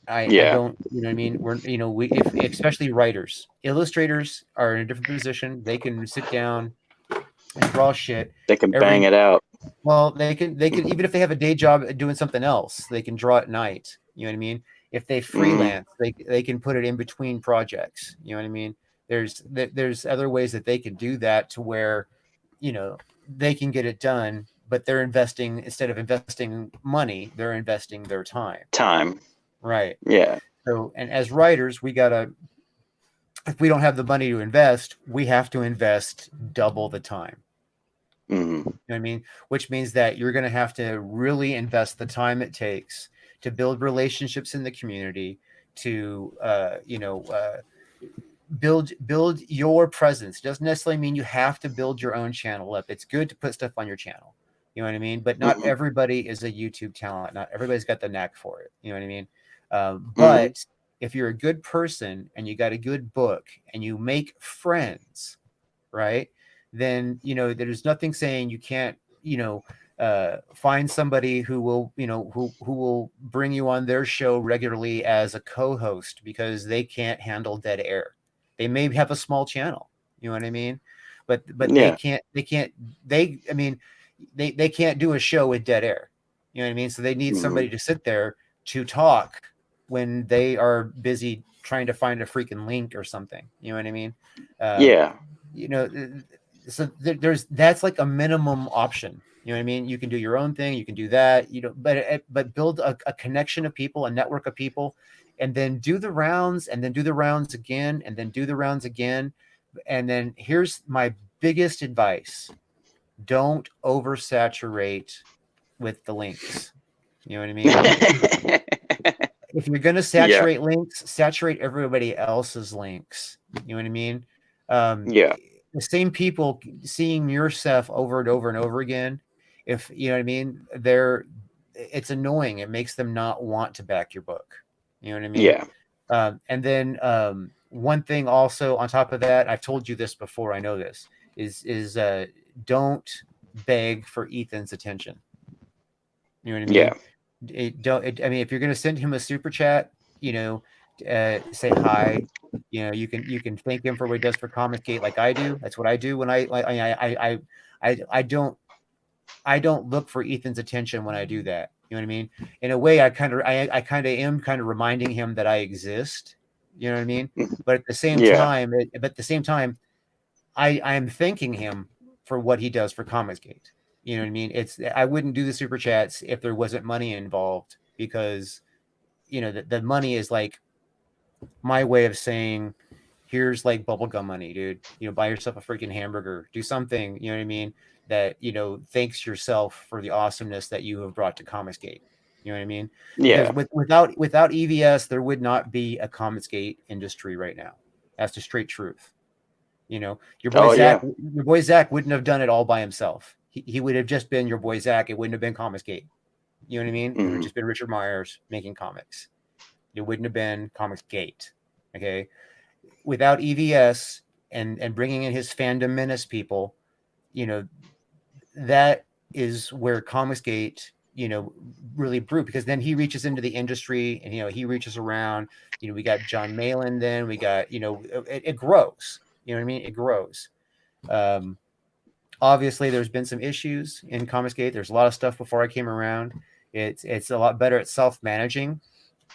I don't, you know what I mean? We're, you know, especially writers, illustrators are in a different position. They can sit down and draw shit. They can bang it out. Well, they can even if they have a day job doing something else, they can draw at night. You know what I mean? If they freelance, they can put it in between projects. You know what I mean? There's other ways that they can do that to where, you know, they can get it done, but they're investing, instead of investing money, they're investing their time. Right. Yeah. So, and as writers, if we don't have the money to invest, we have to invest double the time. You know what I mean? Which means that you're going to have to really invest the time it takes to build relationships in the community, to, build your presence. Doesn't necessarily mean you have to build your own channel up. It's good to put stuff on your channel. You know what I mean? But not everybody is a YouTube talent. Not everybody's got the knack for it. You know what I mean? But if you're a good person and you got a good book and you make friends, right? Then, you know, there's nothing saying you can't, you know, find somebody who will, you know, who will bring you on their show regularly as a co-host, because they can't handle dead air. They may have a small channel, you know what I mean? But they can't do a show with dead air. You know what I mean? So they need somebody to sit there to talk when they are busy trying to find a freaking link or something. You know what I mean? You know, so that's like a minimum option. You know what I mean? You can do your own thing. You can do that, you know, but build a connection of people, a network of people, and then do the rounds, and then do the rounds again, and then do the rounds again. And then here's my biggest advice. Don't oversaturate with the links. You know what I mean? If you're going to saturate links, saturate everybody else's links. You know what I mean? The same people seeing your stuff over and over and over again, if you know what I mean, it's annoying. It makes them not want to back your book. You know what I mean? And then one thing also on top of that, I've told you this before, I know this, is don't beg for Ethan's attention. You know what I mean? I mean, if you're going to send him a super chat, you know, say hi. You know, you can thank him for what he does for Comicsgate, like I do. That's what I do when I don't look for Ethan's attention when I do that. You know what I mean? In a way, I kind of am reminding him that I exist. You know what I mean? But at the same time, I am thanking him for what he does for Comicsgate. You know what I mean? I wouldn't do the super chats if there wasn't money involved, because, you know, the money is like my way of saying, here's like bubblegum money, dude. You know, buy yourself a freaking hamburger, do something, you know what I mean, that, you know, thanks yourself for the awesomeness that you have brought to Comicsgate. You know what I mean? Because without EVS, there would not be a Comicsgate industry right now. That's the straight truth. You know, your boy Zach wouldn't have done it all by himself. He would have just been your boy Zach. It wouldn't have been Comicsgate. You know what I mean? It would have just been Richard Myers making comics. It wouldn't have been Comicsgate. Okay. Without EVS and bringing in his fandom menace people, you know, that is where Comicsgate, you know, really grew, because then he reaches into the industry and, you know, he reaches around, you know, we got John Malin, then we got, you know, it grows, you know what I mean? It grows. Obviously there's been some issues in Comicsgate. There's a lot of stuff before I came around. It's a lot better at self-managing,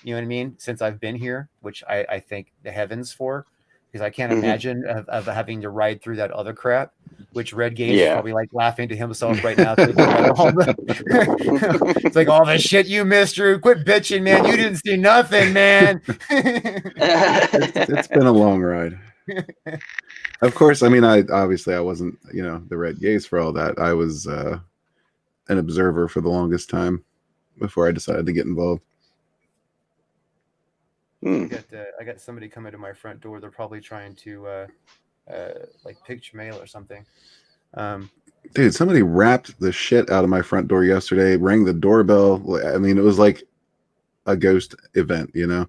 you know what I mean, since I've been here, which I thank the heavens for. because I can't imagine of having to ride through that other crap. Which Red Gage is probably like laughing to himself right now. It's like all the shit you missed, Drew. Quit bitching, man. You didn't see nothing, man. It's been a long ride. Of course, I mean, I wasn't, the Red Gaze for all that. I was an observer for the longest time before I decided to get involved. I got somebody coming to my front door. They're probably trying to like picture mail or something. Dude, somebody rapped the shit out of my front door yesterday, rang the doorbell. I mean, it was like a ghost event, and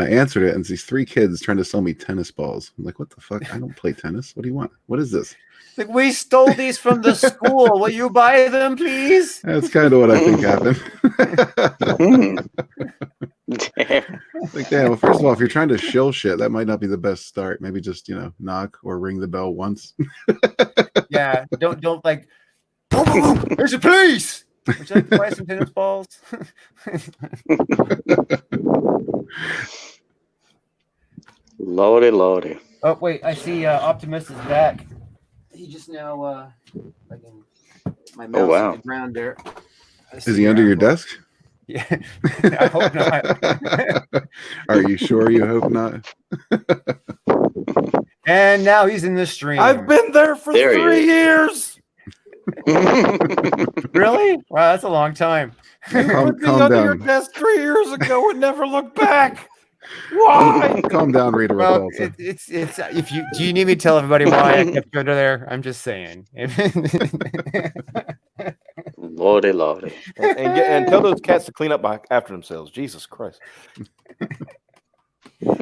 I answered it, and it's these 3 kids trying to sell me tennis balls. I'm like, what the fuck? I don't play tennis. What do you want? What is this? Like, we stole these from the school. Will you buy them, please? That's kind of what I think happened. Like, damn, well, first of all, if you're trying to shill shit, that might not be the best start. Maybe just, knock or ring the bell once. Yeah, don't like, boom, boom, boom, there's a police. Would you like to buy some tennis balls? Lordy. Oh, wait, I see Optimus is back. He just now, my mouse on the ground there. Is he under your desk? Yeah, I hope not. Are you sure you hope not? And now he's in the stream. I've been there for 3 years. Really? Wow, that's a long time. Calm under down. your desk 3 years ago and never look back. Why? Calm down, Rita. Well, it's if you do you need me to tell everybody why I kept you under there? I'm just saying. Lordy. And tell those cats to clean up after themselves. Jesus Christ.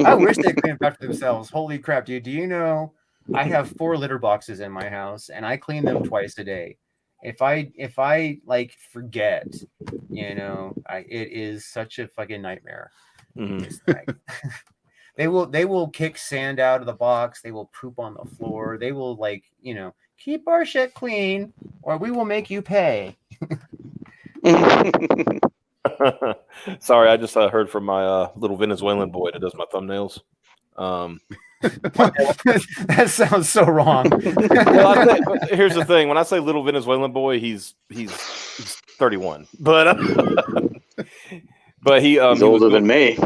I wish they cleaned up after themselves. Holy crap, dude. Do you know I have 4 litter boxes in my house and I clean them twice a day. If I like forget, it is such a fucking nightmare. Mm-hmm. Like, they will kick sand out of the box. They will poop on the floor. They will keep our shit clean or we will make you pay. Sorry, I just heard from my little Venezuelan boy that does my thumbnails. That sounds so wrong. Well, here's the thing: when I say little Venezuelan boy, he's 31, but he's older than me.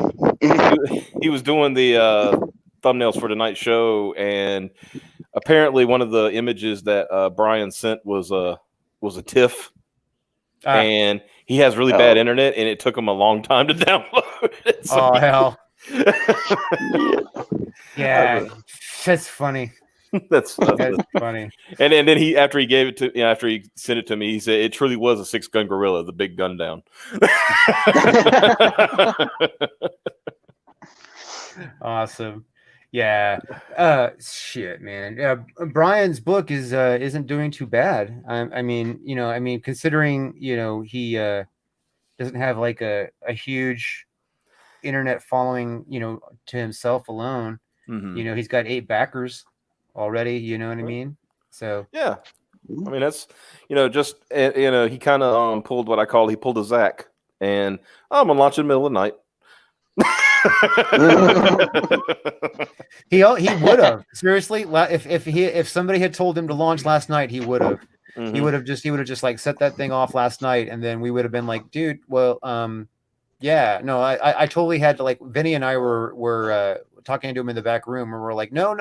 He was doing the thumbnails for tonight's show, and apparently one of the images that Brian sent was a TIFF. And he has really bad internet, and it took him a long time to download it. So hell. Yeah, that's funny. That's funny. And then he, after he gave it to, after he sent it to me, he said it truly was a 6-gun gorilla, the big gun down. Awesome. Yeah. Shit, man. Brian's book isn't doing too bad. I mean, considering, he doesn't have like a huge internet following, to himself alone. Mm-hmm. He's got 8 backers already, you know what I mean? So yeah. I mean, that's, just, he kind of pulled what he pulled a Zach, and I'm gonna launch in the middle of the night. He would have, seriously, if somebody had told him to launch last night, he would have. Mm-hmm. He would have just like set that thing off last night, and then we would have been like, dude, well, yeah, no, I totally had to, like, Vinny and I were talking to him in the back room, and we're like, no,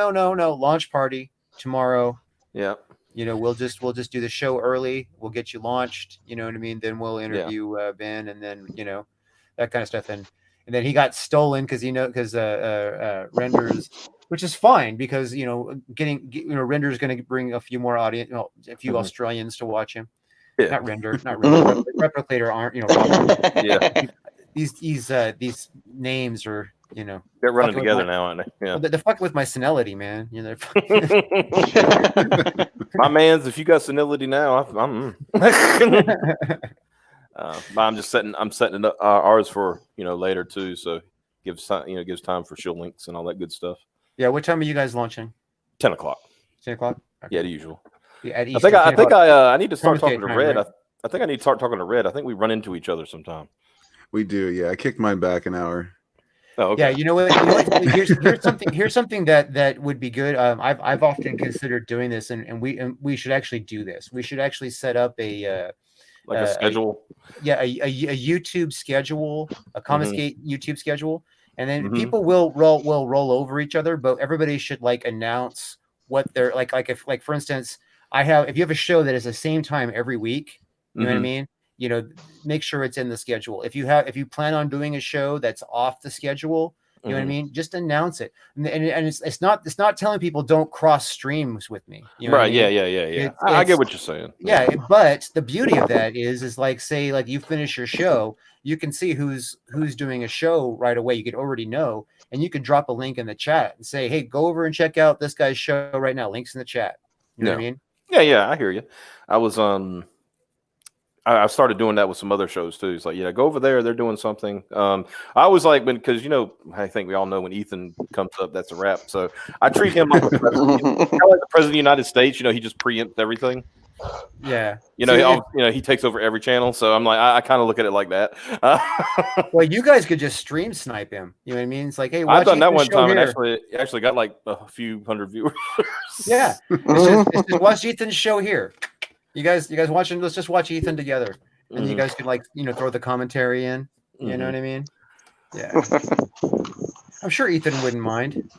launch party tomorrow. Yeah. We'll just do the show early. We'll get you launched. You know what I mean? Then we'll interview Ben, and then that kind of stuff. And then he got stolen because Renders, which is fine because Render's going to bring a few more audience, a few Australians to watch him. Yeah. Not Render. Replicator aren't. Yeah. These names are, they're running together now, aren't they? Yeah. They're fucking with my senility, man. My man's, if you got senility now, I'm just setting up ours for later too, so gives time for shill links and all that good stuff. Yeah, what time are you guys launching? 10 o'clock. 10 o'clock. Okay. Yeah, the usual. Yeah, at Eastern, I think I need to start talking to Red. Right? I think I need to start talking to Red. I think we run into each other sometime. We do, yeah. I kicked mine back an hour. Oh, okay. Yeah, you know what? Here's something that would be good. I've often considered doing this, and we should actually do this. We should actually set up a schedule. A YouTube schedule, a Comicsgate YouTube schedule, and then people will roll over each other, but everybody should like announce what they're like if like for instance, if you have a show that is the same time every week, you know what I mean? You know, make sure it's in the schedule. If you plan on doing a show that's off the schedule, you know what I mean? Just announce it. And it's not telling people don't cross streams with me. You know right. What I mean? Yeah. I get what you're saying. Yeah. But the beauty of that is like, say, like you finish your show, you can see who's doing a show right away. You could already know, and you can drop a link in the chat and say, hey, go over and check out this guy's show right now. Links in the chat. You know what I mean? Yeah. I hear you. I was, I started doing that with some other shows too. It's like, go over there. They're doing something. I was like, because I think we all know when Ethan comes up, that's a wrap. So I treat him like the president, kind of like the president of the United States. He just preempts everything. Yeah. He takes over every channel. So I'm like, I kind of look at it like that. Well, you guys could just stream snipe him. You know what I mean? It's like, hey, I've done that one time and actually got like a few hundred viewers. Yeah. It's just watch Ethan's show here. You guys watching? Let's just watch Ethan together, and you guys could throw the commentary in. You know what I mean? Yeah. I'm sure Ethan wouldn't mind.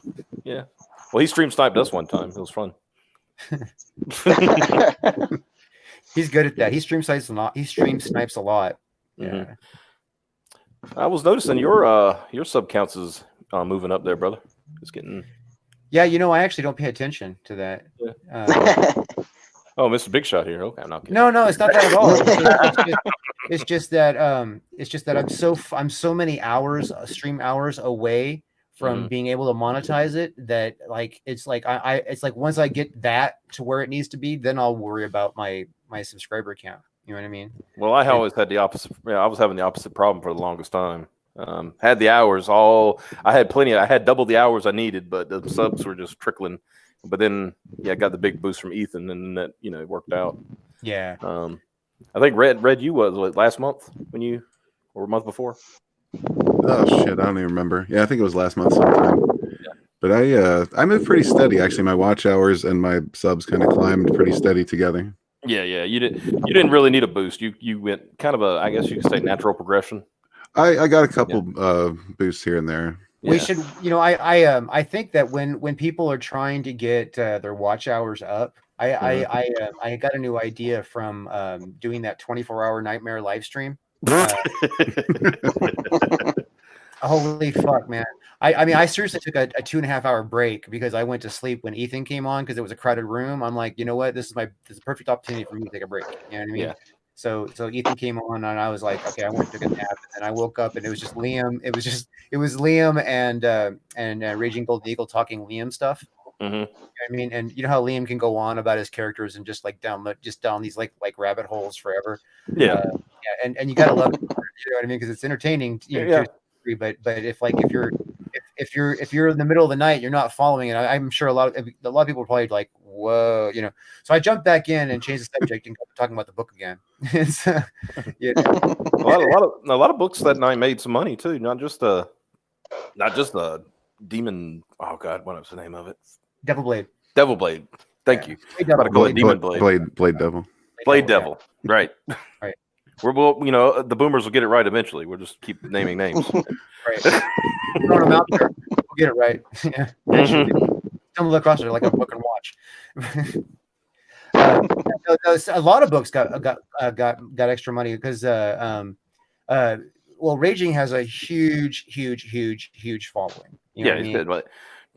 Yeah. Well, he stream sniped us one time. It was fun. He's good at that. He stream snipes a lot. Yeah. I was noticing your sub counts is moving up there, brother. It's getting. Yeah, I actually don't pay attention to that. Yeah. Oh, Mr. Big Shot here. Okay, I'm not kidding. No, it's not that at all. It's just that I'm so many hours, stream hours away from being able to monetize it that it's like once I get that to where it needs to be, then I'll worry about my subscriber count. You know what I mean? Well, I always had the opposite. I was having the opposite problem for the longest time. Had the hours I had plenty. I had double the hours I needed, but the subs were just trickling. But then, I got the big boost from Ethan, and that it worked out. Yeah. I think Red, you was last month or a month before. Oh shit, I don't even remember. Yeah, I think it was last month sometime. Yeah. But I moved pretty steady actually. My watch hours and my subs kind of climbed pretty steady together. Yeah. You didn't really need a boost. You went kind of I guess you could say natural progression. I got a couple boosts here and there. We should, I think that when people are trying to get their watch hours up, I got a new idea from doing that 24-hour nightmare live stream. Holy fuck, man! I seriously took a 2.5-hour break because I went to sleep when Ethan came on because it was a crowded room. I'm like, you know what? This is a perfect opportunity for me to take a break. You know what I mean? Yeah. So Ethan came on and I was like, okay, I went to take a nap, and I woke up and it was just Liam. It was Liam and Raging Golden Eagle talking Liam stuff. Mm-hmm. You know what I mean? And you know how Liam can go on about his characters and just down these like rabbit holes forever. Yeah. And you gotta love it. You know what I mean? Because it's entertaining. But if you're in the middle of the night, you're not following it. I'm sure a lot of people are probably like, whoa, So I jumped back in and changed the subject and talking about the book again. A lot of books that night made some money too. Not just the demon. Oh God, what was the name of it? Devil Blade. Thank you. Demon Blade. Blade Devil. Blade Devil. Right. Right. The boomers will get it right eventually. We'll just keep naming names. Right. Throwing them out there. We'll get it right. Yeah. Stumble across it like a fucking watch. A lot of books got extra money because Raging has a huge following. He's got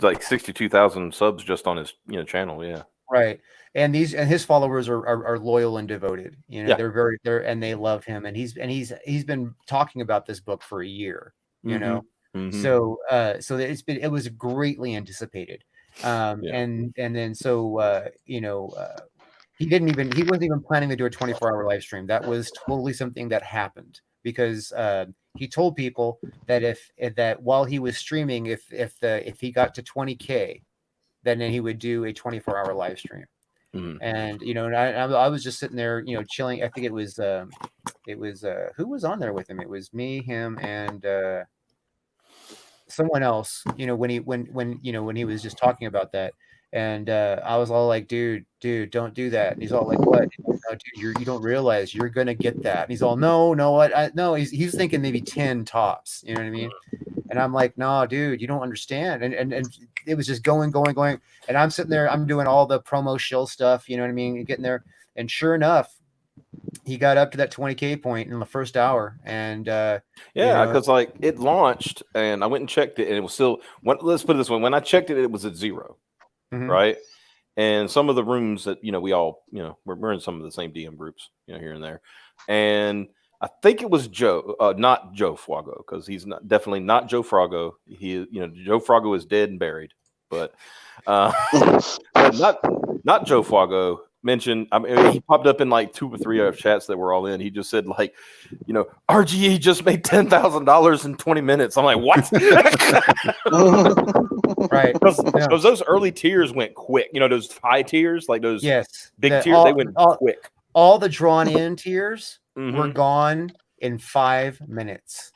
like 62,000 subs just on his channel. Yeah. Right. And his followers are loyal and devoted. And they love him. And he's been talking about this book for a year. Mm-hmm. So it was greatly anticipated. He wasn't even planning to do a 24-hour live stream. That was totally something that happened because he told people that while he was streaming, if he got to 20K, then he would do a 24-hour live stream. Mm-hmm. And I was just sitting there, chilling. I think it was who was on there with him? It was me, him, and someone else, when he was just talking about that, and I was all like, dude, don't do that. And he's all like, what? No, dude, you don't realize you're gonna get that. And he's all, no, what? No, he's thinking maybe 10 tops. You know what I mean? And I'm like, no, dude, you don't understand. And it was just going. And I'm sitting there, I'm doing all the promo shill stuff. You know what I mean? Getting there, and sure enough, he got up to that 20K point in the first hour. And because like it launched, and I went and checked it, and it was still. Let's put it this way: when I checked it, it was at 0. Right. And some of the rooms that, we all, we're in some of the same DM groups, here and there. And I think it was Joe, not Joe Fwago, because he's definitely not Joe Fwago. Joe Fwago is dead and buried, but not Joe Fwago mentioned. I mean, he popped up in like 2 or 3 other chats that were all in. He just said like, RGE just made $10,000 in 20 minutes. I'm like, what? Right. Because those early tiers went quick. Those high tiers, like those big tiers, they went quick. All the drawn in tiers were gone in 5 minutes.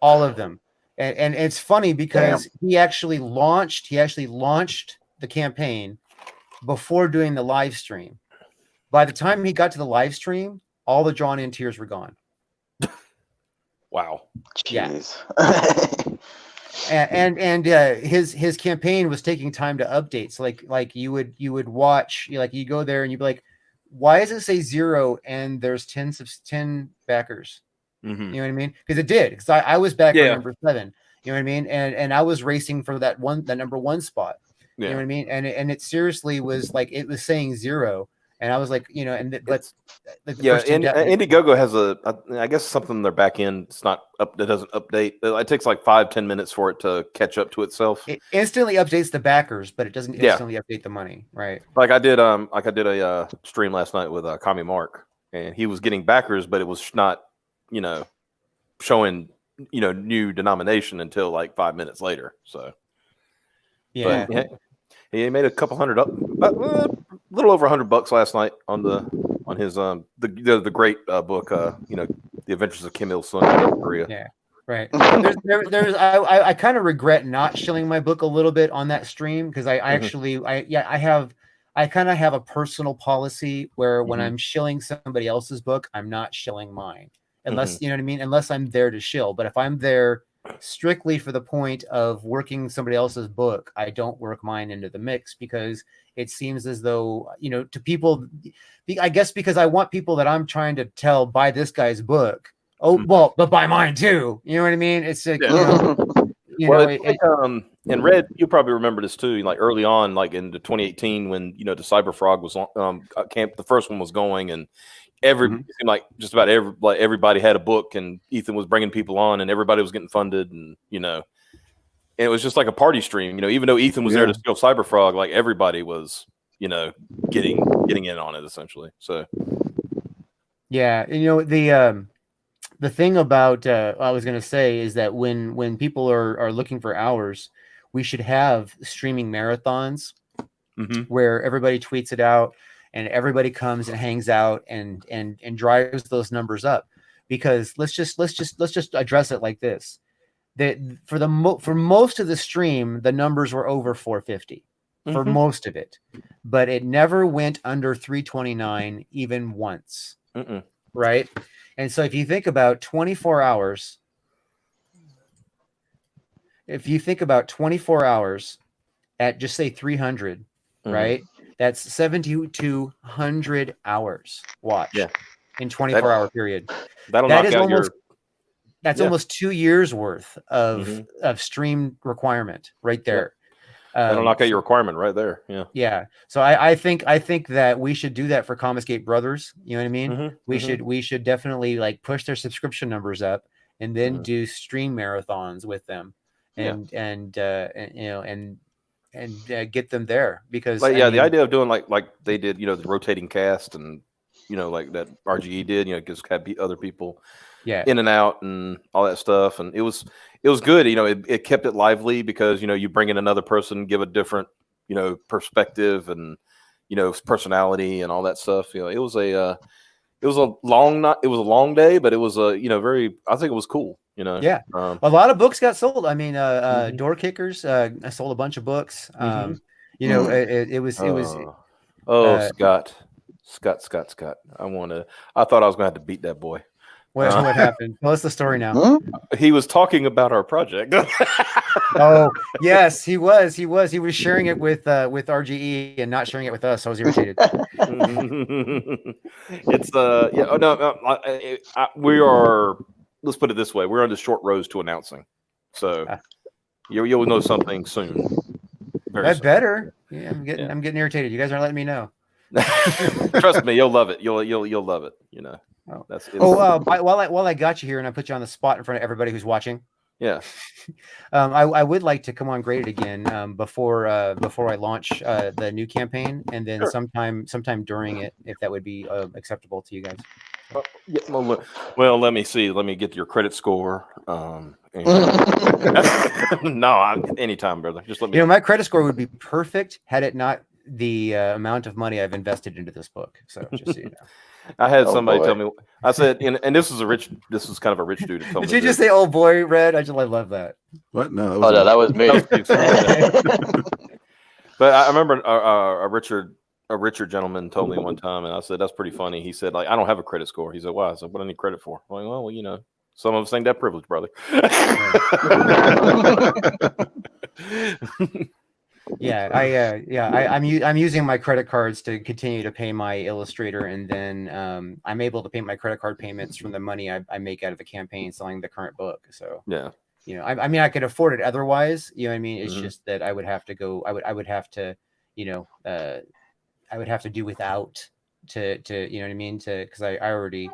All of them. And it's funny because he actually launched the campaign before doing the live stream. By the time he got to the live stream, all the drawn in tiers were gone. Wow. Jeez. Yeah. and his campaign was taking time to update. So like you would watch, you go there and you'd be like, why does it say 0 and there's 10 backers? You know what I mean? Because it did. Because I was back for number 7. You know what I mean? And I was racing for that number 1 spot. You know what I mean? And it seriously was like, it was saying 0. And I was like, but Indiegogo has I guess something in their back end. It's not up. That doesn't update. It takes like 5-10 minutes for it to catch up to itself. It instantly updates the backers, but it doesn't instantly update the money. Right. Like I did a stream last night with Kami Mark, and he was getting backers, but it was not, showing, new denomination until like 5 minutes later. So yeah. But, he made a couple hundred a little over $100 last night on his the great book, The Adventures of Kim Il Sung in North Korea. Yeah, right. I kind of regret not shilling my book a little bit on that stream because I kind of have a personal policy where when I'm shilling somebody else's book, I'm not shilling mine unless you know what I mean. Unless I'm there to shill, but if I'm there strictly for the point of working somebody else's book, I don't work mine into the mix because it seems as though, to people, I guess because I want people that I'm trying to tell buy this guy's book. Oh, well, but buy mine too. You know what I mean? It's like, and Red, you probably remember this too. Like early on, like in 2018, when the Cyberfrog was on camp, the first one was going, and it seemed like just about everybody had a book, and Ethan was bringing people on, and everybody was getting funded, and and it was just like a party stream. Even though Ethan was there to steal Cyberfrog, like everybody was getting in on it essentially. So yeah, the thing about I was going to say is that when people are looking for hours, we should have streaming marathons where everybody tweets it out and everybody comes and hangs out and drives those numbers up. Because let's just address it like this: that for most of the stream, the numbers were over 450 for most of it, but it never went under 329 even once. Right. And so if you think about 24 hours, at just say 300, right? That's 7,200 hours watched in 24-hour period. That's almost 2 years worth of stream requirement right there. That'll knock out your requirement right there. Yeah. So I think that we should do that for Comicsgate Brothers. You know what I mean? We should definitely like push their subscription numbers up and then do stream marathons with them and get them there because the idea of doing like they did, the rotating cast and like that RGE did, just have other people in and out and all that stuff, and it was good. It kept it lively because you bring in another person, give a different perspective and personality and all that stuff. It was a it was a long day, but it was a very. I think it was cool. Yeah, a lot of books got sold. I mean, Door Kickers. I sold a bunch of books. It was. Scott. I thought I was gonna have to beat that boy. What happened? Tell us the story now. He was talking about our project. Oh yes, he was. He was sharing it with RGE and not sharing it with us. I was irritated. It's we are. Let's put it this way: we're on the short road to announcing, so you'll know something soon. That's better. Yeah, I'm getting irritated. You guys aren't letting me know. Trust me, you'll love it. You'll love it. While I got you here and I put you on the spot in front of everybody who's watching. Yeah. I would like to come on Graded again before I launch the new campaign, and then sometime during it, if that would be acceptable to you guys. Well, let me see. Let me get your credit score. Anytime, brother. Just let me. My credit score would be perfect had it not the amount of money I've invested into this book. So just so you know. I had somebody tell me. I said, and this was kind of a rich dude. Did you just say, "Oh boy, Red"? I love that. What? No. That was me. But I remember a richer gentleman told me one time, and I said, "That's pretty funny." He said, "Like, I don't have a credit score." He said, "Why?" I said, "What do I need credit for?" I'm like, well, some of us ain't that privileged, brother. I'm using my credit cards to continue to pay my illustrator, and then I'm able to pay my credit card payments from the money I make out of the campaign selling the current book. So yeah, I mean, I could afford it otherwise. You know what I mean? It's just that I would have to go. I would have to, I would have to do without to you know what I mean? Because I already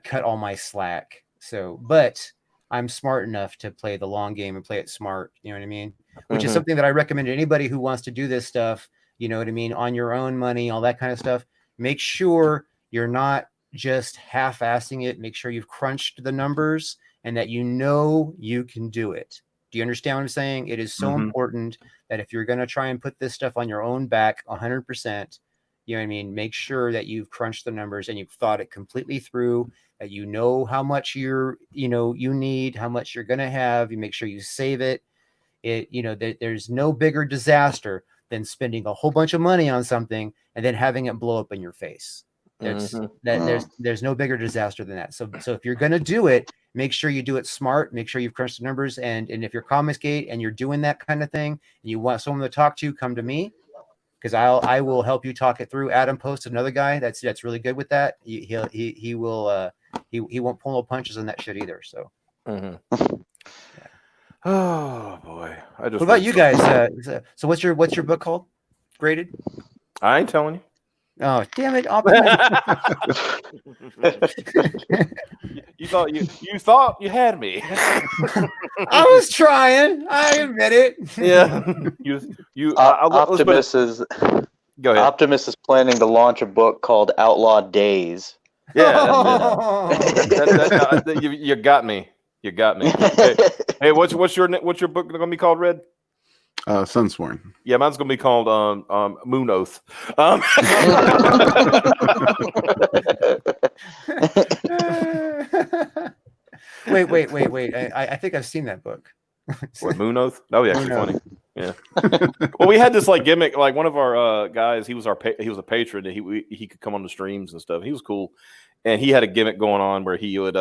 cut all my slack. So, but I'm smart enough to play the long game and play it smart. You know what I mean? Which is something that I recommend to anybody who wants to do this stuff. You know what I mean? On your own money, all that kind of stuff. Make sure you're not just half-assing it. Make sure you've crunched the numbers and that you can do it. Do you understand what I'm saying? It is so important that if you're going to try and put this stuff on your own back 100%, you know what I mean? Make sure that you've crunched the numbers and you've thought it completely through, that you know how much you need, how much you're going to have. You make sure you save it. There's no bigger disaster than spending a whole bunch of money on something and then having it blow up in your face. There's no bigger disaster than that. So if you're going to do it, make sure you do it smart. Make sure you've crunched the numbers. And if you're Comicsgate and you're doing that kind of thing, and you want someone to talk to, come to me, because I will help you talk it through. Adam posted another guy that's really good with that. He won't pull no punches on that shit either. So. Oh boy! What about you guys? So what's your book called? Graded? I ain't telling you. Oh damn it! You thought you had me. I was trying. I admit it. Yeah. Optimus is. Go ahead. Optimus is planning to launch a book called Outlaw Days. Yeah. You got me. You got me. Hey, what's your book going to be called, Red? Sunsworn. Yeah, mine's going to be called Moon Oath. Wait. I think I've seen that book. What, Moon Oath? Oh yeah, actually funny. Yeah. Well, we had this like gimmick. Like one of our guys, he was a patron, and he could come on the streams and stuff. He was cool, and he had a gimmick going on where he would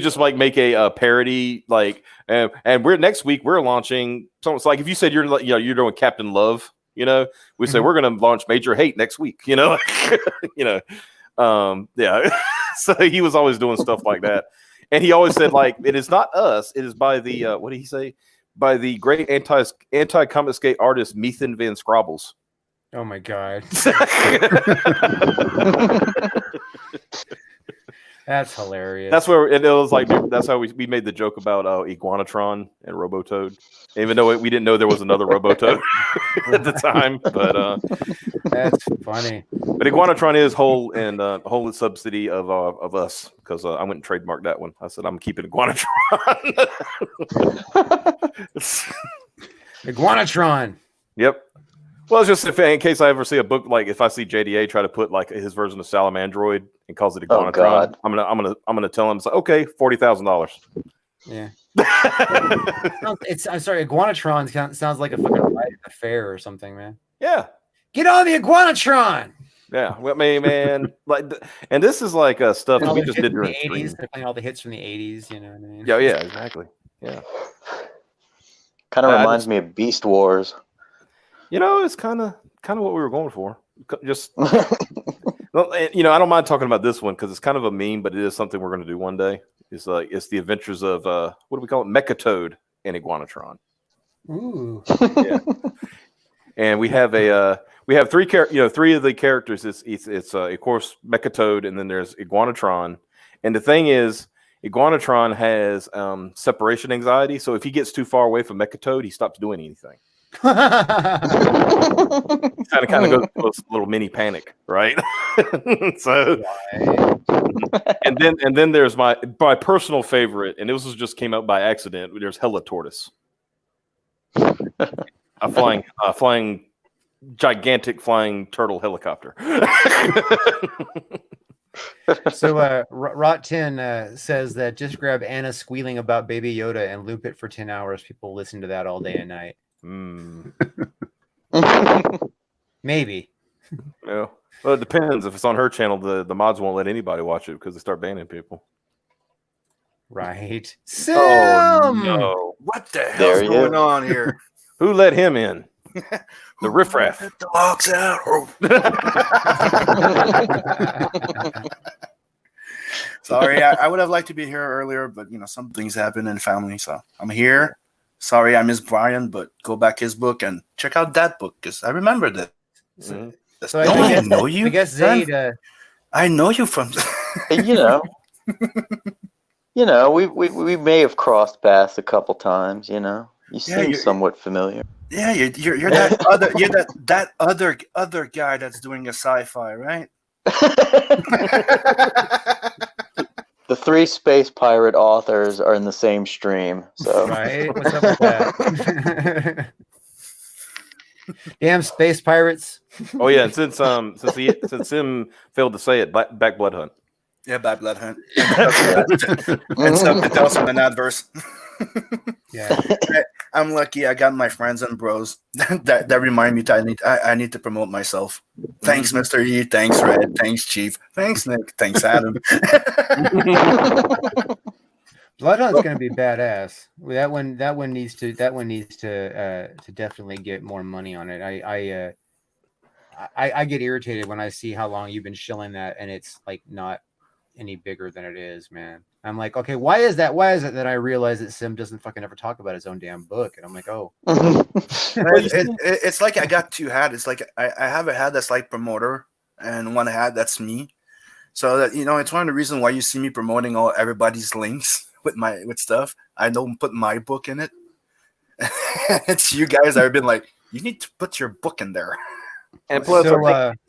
just like make a parody like and next week we're launching. So it's like if you said you're doing Captain Love, we say we're going to launch Major Hate next week. Yeah. So he was always doing stuff like that. And he always said, like, it is not us. It is by the, what did he say? By the great anti-Comicsgate artist, Methan Van Scrabbles. Oh, my God. That's hilarious. That's where it was like, that's how we made the joke about Iguanatron and Robotoad. Even though we didn't know there was another Robotoad at the time. But that's funny. But Iguanatron is whole subsidy of us because I went and trademarked that one. I said I'm keeping Iguanatron. Iguanatron. Yep. Well, it's just in case I ever see a book, like if I see JDA try to put like his version of Salamandroid and calls it Iguanatron, God. I'm gonna tell him, it's like, okay, $40,000. Yeah. I'm sorry, Iguanatron sounds like a fucking ride at a fair or something, man. Yeah. Get on the Iguanatron. Yeah, well, man, like, and this is like stuff that we just did during the 80s. They're playing all the hits from the 80s. You know what I mean? Yeah, yeah, exactly. Yeah. Kind of reminds me of Beast Wars. You know, it's kind of what we were going for. Just, you know, I don't mind talking about this one because it's kind of a meme, but it is something we're going to do one day. It's like it's the adventures of what do we call it? Mechatoad and Iguanatron. Ooh. Yeah. And we have three three of the characters. It's of course Mechatoad, and then there's Iguanatron. And the thing is, Iguanatron has separation anxiety, so if he gets too far away from Mechatoad, he stops doing anything. Kind of goes into a little mini panic, right? So, and then there's my personal favorite, and this was just came out by accident. There's Hella Tortoise, a flying gigantic flying turtle helicopter. So Rot10 says that just grab Anna squealing about Baby Yoda and loop it for 10 hours. People listen to that all day and night. Maybe. Yeah. Well, it depends. If it's on her channel, the mods won't let anybody watch it because they start banning people. Right. Sim! Oh no! What the hell's going on here? Who let him in? The riffraff. Let the dogs out. Sorry, I would have liked to be here earlier, but you know, some things happen in family, so I'm here. Sorry, I miss Brian, but go back his book and check out that book because I remembered it. So I know you. I guess Zayd. I know you from. You know, we may have crossed paths a couple times. You know, you seem somewhat familiar. Yeah, you're that other guy that's doing a sci-fi, right? The three space pirate authors are in the same stream. So right, what's up with that? Damn space pirates! Oh yeah, and since Sim failed to say it, back Blood Hunt. Yeah, Back Blood Hunt. And something else in an adverse. Yeah, I'm lucky. I got my friends and bros that remind me that I need to promote myself. Thanks, Mr. E. Thanks, Red. Thanks, Chief. Thanks, Nick. Thanks, Adam. Bloodhunt's gonna be badass. That one needs to definitely get more money on it. I get irritated when I see how long you've been shilling that and it's like not any bigger than it is, man. I'm like, okay, why is it that I realize that Sim doesn't fucking ever talk about his own damn book? And I'm like, oh. It's like I got two hats. It's like I have a hat that's like promoter and one hat that's me. So that, you know, it's one of the reasons why you see me promoting everybody's links with stuff. I don't put my book in it. It's you guys that have been like, you need to put your book in there. And plus,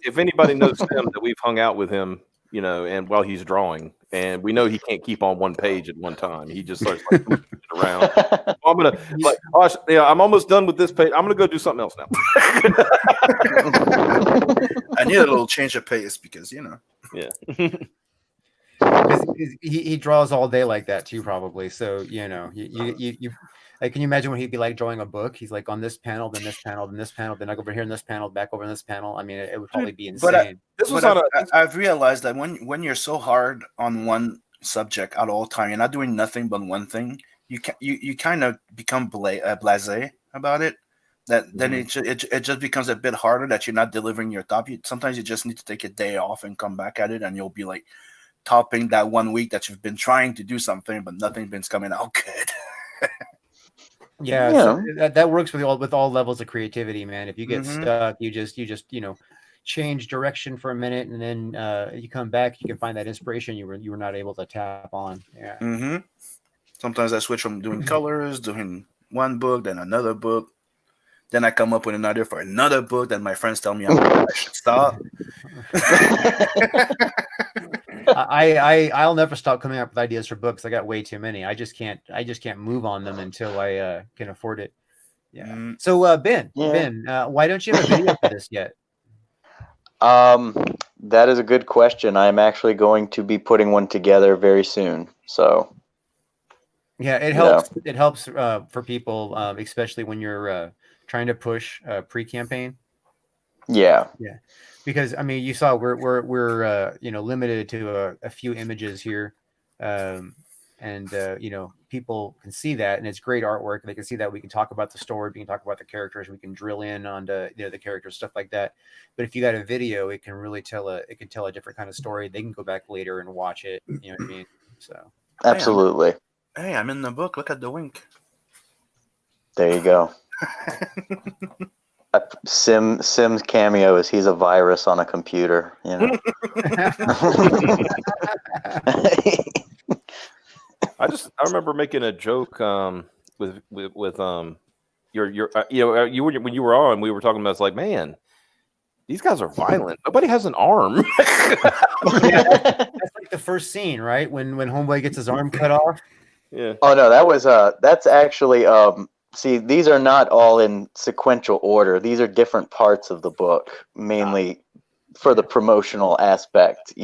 if anybody knows him, that we've hung out with him, you know, and while he's drawing, and we know he can't keep on one page at one time. He just starts like moving it around. I'm gonna like, I'm almost done with this page. I'm gonna go do something else now. I need a little change of pace because, you know. Yeah. He draws all day like that too, probably. So you know, you like, can you imagine when he'd be like drawing a book? He's like on this panel, then this panel, then this panel, then I go over here in this panel, back over in this panel. I mean, it would probably be insane. I've realized that when you're so hard on one subject at all time, you're not doing nothing but one thing. You kind of become blasé about it. Then it just becomes a bit harder that you're not delivering your top. Sometimes you just need to take a day off and come back at it, and you'll be like topping that 1 week that you've been trying to do something, but nothing's been coming out good. Yeah, so that works with all levels of creativity, man. If you get stuck, you just change direction for a minute, and then you come back, you can find that inspiration you were not able to tap on. Yeah. Sometimes I switch from doing colors, doing one book, then another book. Then I come up with an idea for another book. Then my friends tell me I should stop. I'll never stop coming up with ideas for books. I got way too many. I just can't move on them until I can afford it. Yeah. So Ben, why don't you have a video for this yet? That is a good question. I'm actually going to be putting one together very soon. So yeah, it helps. It helps for people, especially when you're trying to push pre-campaign. Yeah. Yeah. Because I mean, you saw we're limited to a few images here, and people can see that, and it's great artwork. They can see that. We can talk about the story, we can talk about the characters, we can drill in on the characters, stuff like that. But if you got a video, it can really tell a different kind of story. They can go back later and watch it. You know what I mean? So absolutely. Hey, I'm in the book. Look at the wink. There you go. Sim's cameo is he's a virus on a computer, I remember making a joke with your when you were on, we were talking about, it's like, man, these guys are violent. Nobody has an arm. That's like the first scene, right? When Homeboy gets his arm cut off. Yeah. Oh no, that was that's actually see, these are not all in sequential order. These are different parts of the book, mainly for the promotional aspect,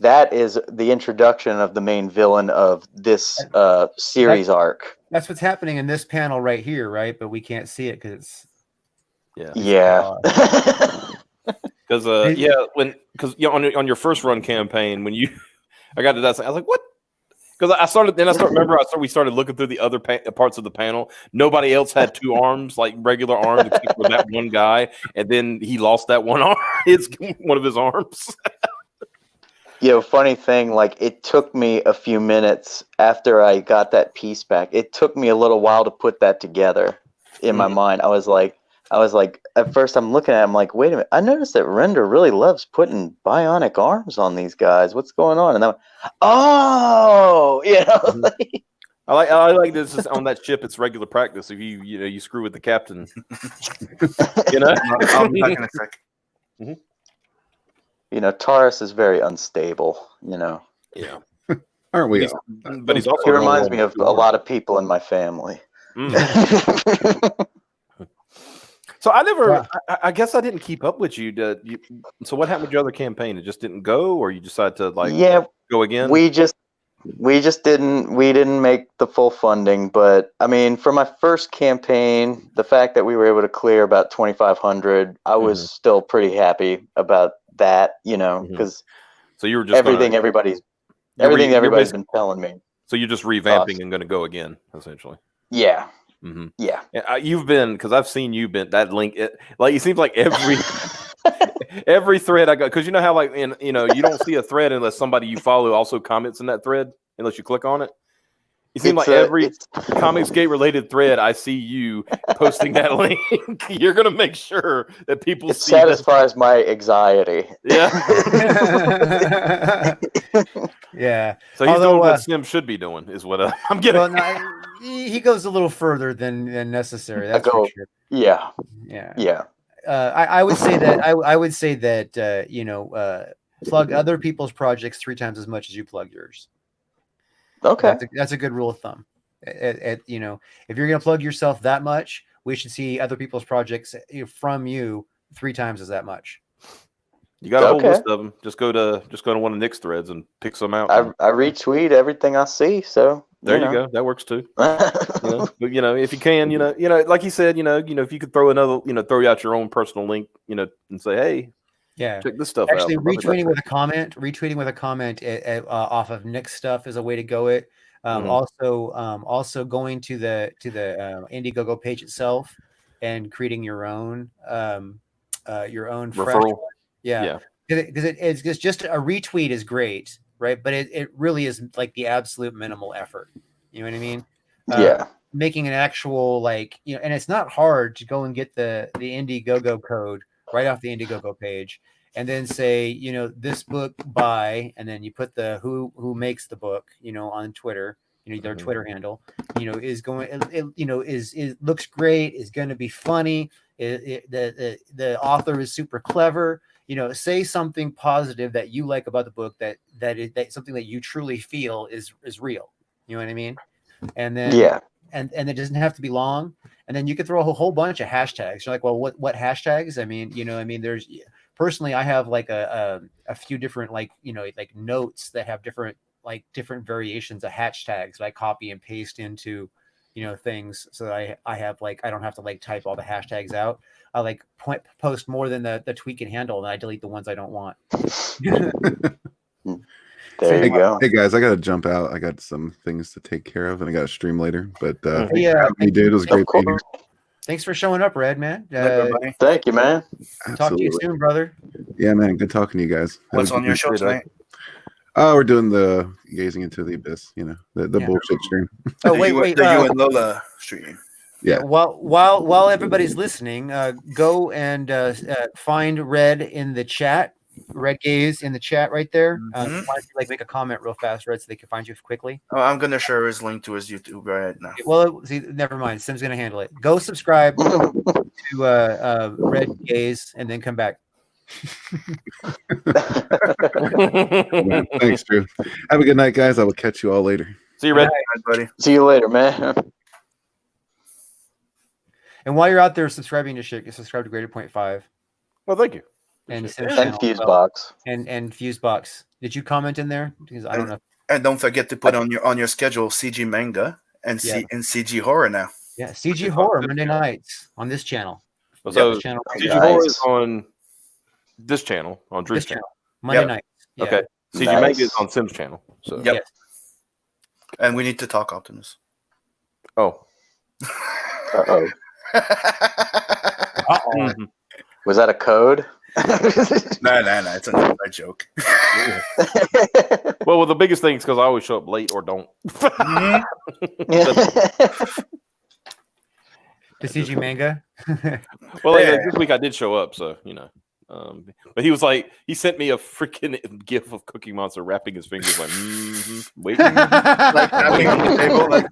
that is the introduction of the main villain of this series arc. That's what's happening in this panel right here, right? But we can't see it because because on your first run campaign, when I got to that, I was like, what? Because we started looking through the other parts of the panel. Nobody else had two arms, like regular arms, except for that one guy. And then he lost that one arm. It's one of his arms. Funny thing, like, it took me a few minutes after I got that piece back. It took me a little while to put that together in my mind. I was like, at first I'm looking at it, I'm like, wait a minute. I noticed that Render really loves putting bionic arms on these guys. What's going on? And then, I like this is on that ship. It's regular practice. If you screw with the captain, I'll be back in a sec. Taurus is very unstable. Yeah, aren't we? But he's also he reminds me of a lot of people in my family. So I guess I didn't keep up with you. So what happened with your other campaign? It just didn't go, or you decided to go again? We just didn't make the full funding. But I mean, for my first campaign, the fact that we were able to clear about 2,500, I was still pretty happy about that. Because so you were just everybody's been telling me. So you're just revamping and going to go again, essentially. Yeah. Mm-hmm. Yeah, you've been, because I've seen you been that link. It seems like every thread I got, because you know how you don't see a thread unless somebody you follow also comments in that thread, unless you click on it. It seems like every Comicsgate related thread I see you posting that link. You're gonna make sure that people see. Satisfies my anxiety. Yeah. Yeah. So he's doing what Sim should be doing, is what I'm getting. Well, no, he goes a little further than necessary. That's for sure. Yeah. I would say that plug other people's projects 3 times as much as you plug yours. Okay, that's a good rule of thumb. If you're gonna plug yourself that much, we should see other people's projects from you 3 times as that much. You got a whole list of them. Just go to one of Nick's threads and pick some out. I retweet everything I see. So there you go. That works too. But if you can, like you said, if you could throw another, throw out your own personal link, and say, hey. Yeah, check this stuff out. Retweeting with a comment off of Nick's stuff is a way to go. Also going to the Indiegogo page itself and creating your own referral. Yeah, because it's just a retweet is great, right? But it really is like the absolute minimal effort. You know what I mean? Making an actual and it's not hard to go and get the Indiegogo code right off the Indiegogo page, and then say, this book by, and then you put the who makes the book, on Twitter, their Twitter handle, is going, it looks great, is going to be funny. The author is super clever. Say something positive that you like about the book, that something that you truly feel is real. You know what I mean? And then and it doesn't have to be long. And then you could throw a whole bunch of hashtags. You're like, well, what hashtags? I mean, there's personally, I have like a few different like notes that have different variations of hashtags that I copy and paste into things, so that I have like, I don't have to like type all the hashtags out. I like post more than the tweet can handle, and I delete the ones I don't want. There you go. Hey guys, I gotta jump out. I got some things to take care of, and I got to stream later. But you dude, it was great meeting you. Thanks for showing up, Red, man. Thank you, man. Talk to you soon, brother. Yeah, man. Good talking to you guys. What's on your show tonight? Oh, we're doing the Gazing into the Abyss. The bullshit stream. Oh, wait. The you and Lola stream. Yeah. While everybody's listening, go and find Red in the chat. Red Gaze in the chat right there. Why don't you make a comment real fast, Red, so they can find you quickly? Oh, I'm gonna share his link to his YouTube right now. Well, see, never mind. Sim's gonna handle it. Go subscribe to Red Gaze and then come back. Thanks, Drew. Have a good night, guys. I will catch you all later. See you, Red. Right, buddy. See you later, man. And while you're out there subscribing to shit, you subscribe to Greater.5. Well, thank you. And Fusebox. And Fusebox. Did you comment in there? Because I don't know. And don't forget to put on your schedule CG Manga and CG Horror now. Yeah, CG Horror Monday nights on this channel. So CG Horror is on this channel, on Drew's channel. Monday night. Yeah. Okay. CG Manga is on Sim's channel. So yep. Yes. And we need to talk, Optimus. Oh. Uh-oh. Uh-oh. Was that a code? No, it's a joke. Well, the biggest thing is because I always show up late or don't. The CG Manga. Well, this week I did show up, so but he was like, he sent me a freaking gif of Cookie Monster wrapping his fingers like, waiting, like tapping on the table, like,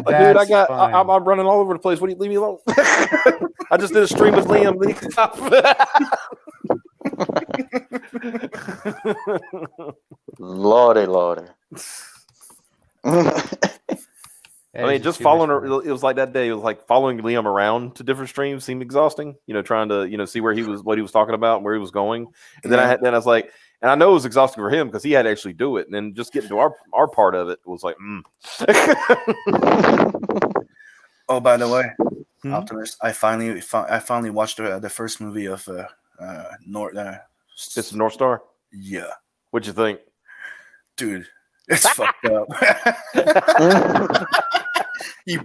dude, I'm running all over the place. What do you leave me alone? I just did a stream with Liam. Lordy. I mean, just following her, it was like that day. It was like following Liam around to different streams seemed exhausting. Trying to see where he was, what he was talking about, and where he was going. And then I was like, and I know it was exhausting for him because he had to actually do it. And then just getting to our part of it was like, Oh, by the way, Optimus, I finally watched the first movie of North. It's North Star. Yeah. What'd you think, dude? It's fucked up. He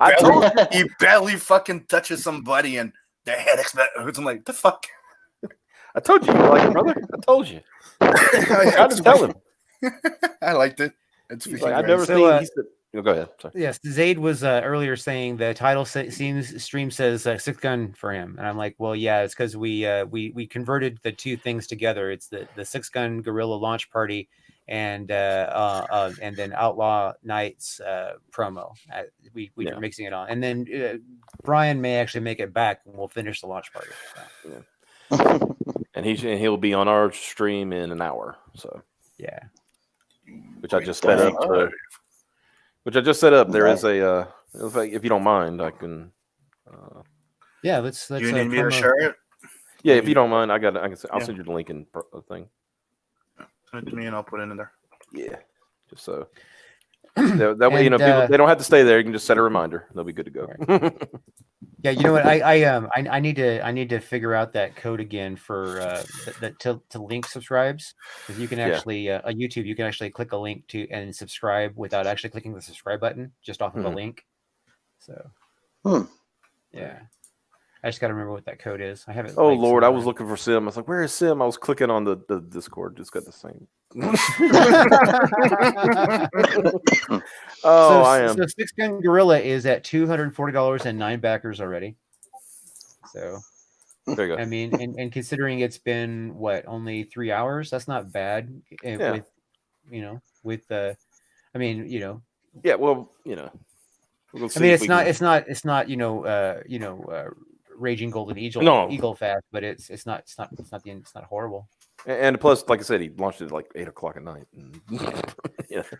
barely fucking touches somebody and their head explodes. I'm like, the fuck? I told you, like, brother. I told you. I just tell him. I liked it. It's like, I've never seen. He said, go ahead. Sorry. Yes, Zaid was earlier saying the title stream says Six Gun for him, and I'm like, well, yeah, it's because we converted the two things together. It's the Six Gun Guerrilla launch party. And then Outlaw Nights promo. We are mixing it on, and then Brian may actually make it back, and we'll finish the launch party. So. Yeah. and he'll be on our stream in an hour. So yeah, which I just set up. There is a if you don't mind, I can. Yeah, let's. Do you need me to share it? Yeah, if you don't mind, I'll send you the link and thing. Send it to me and I'll put it in there. Yeah, just so that way people, they don't have to stay there. You can just set a reminder; they'll be good to go. Right. Yeah, you know what? I need to figure out that code again for to link subscribes, because you can actually a YouTube you can actually click a link to and subscribe without actually clicking the subscribe button, just off of a link. So yeah. I just got to remember what that code is. I haven't. Oh Lord, I was looking for Sim. I was like, "Where is Sim?" I was clicking on the Discord. Just got the same. I am. So Six Gun Gorilla is at $240 and 9 backers already. So there you go. I mean, and considering it's been only 3 hours, that's not bad. Yeah. Yeah. Well, we'll I mean, it's not Raging Golden Eagle fast, but it's not horrible. And plus, like I said, he launched it at like 8:00 at night.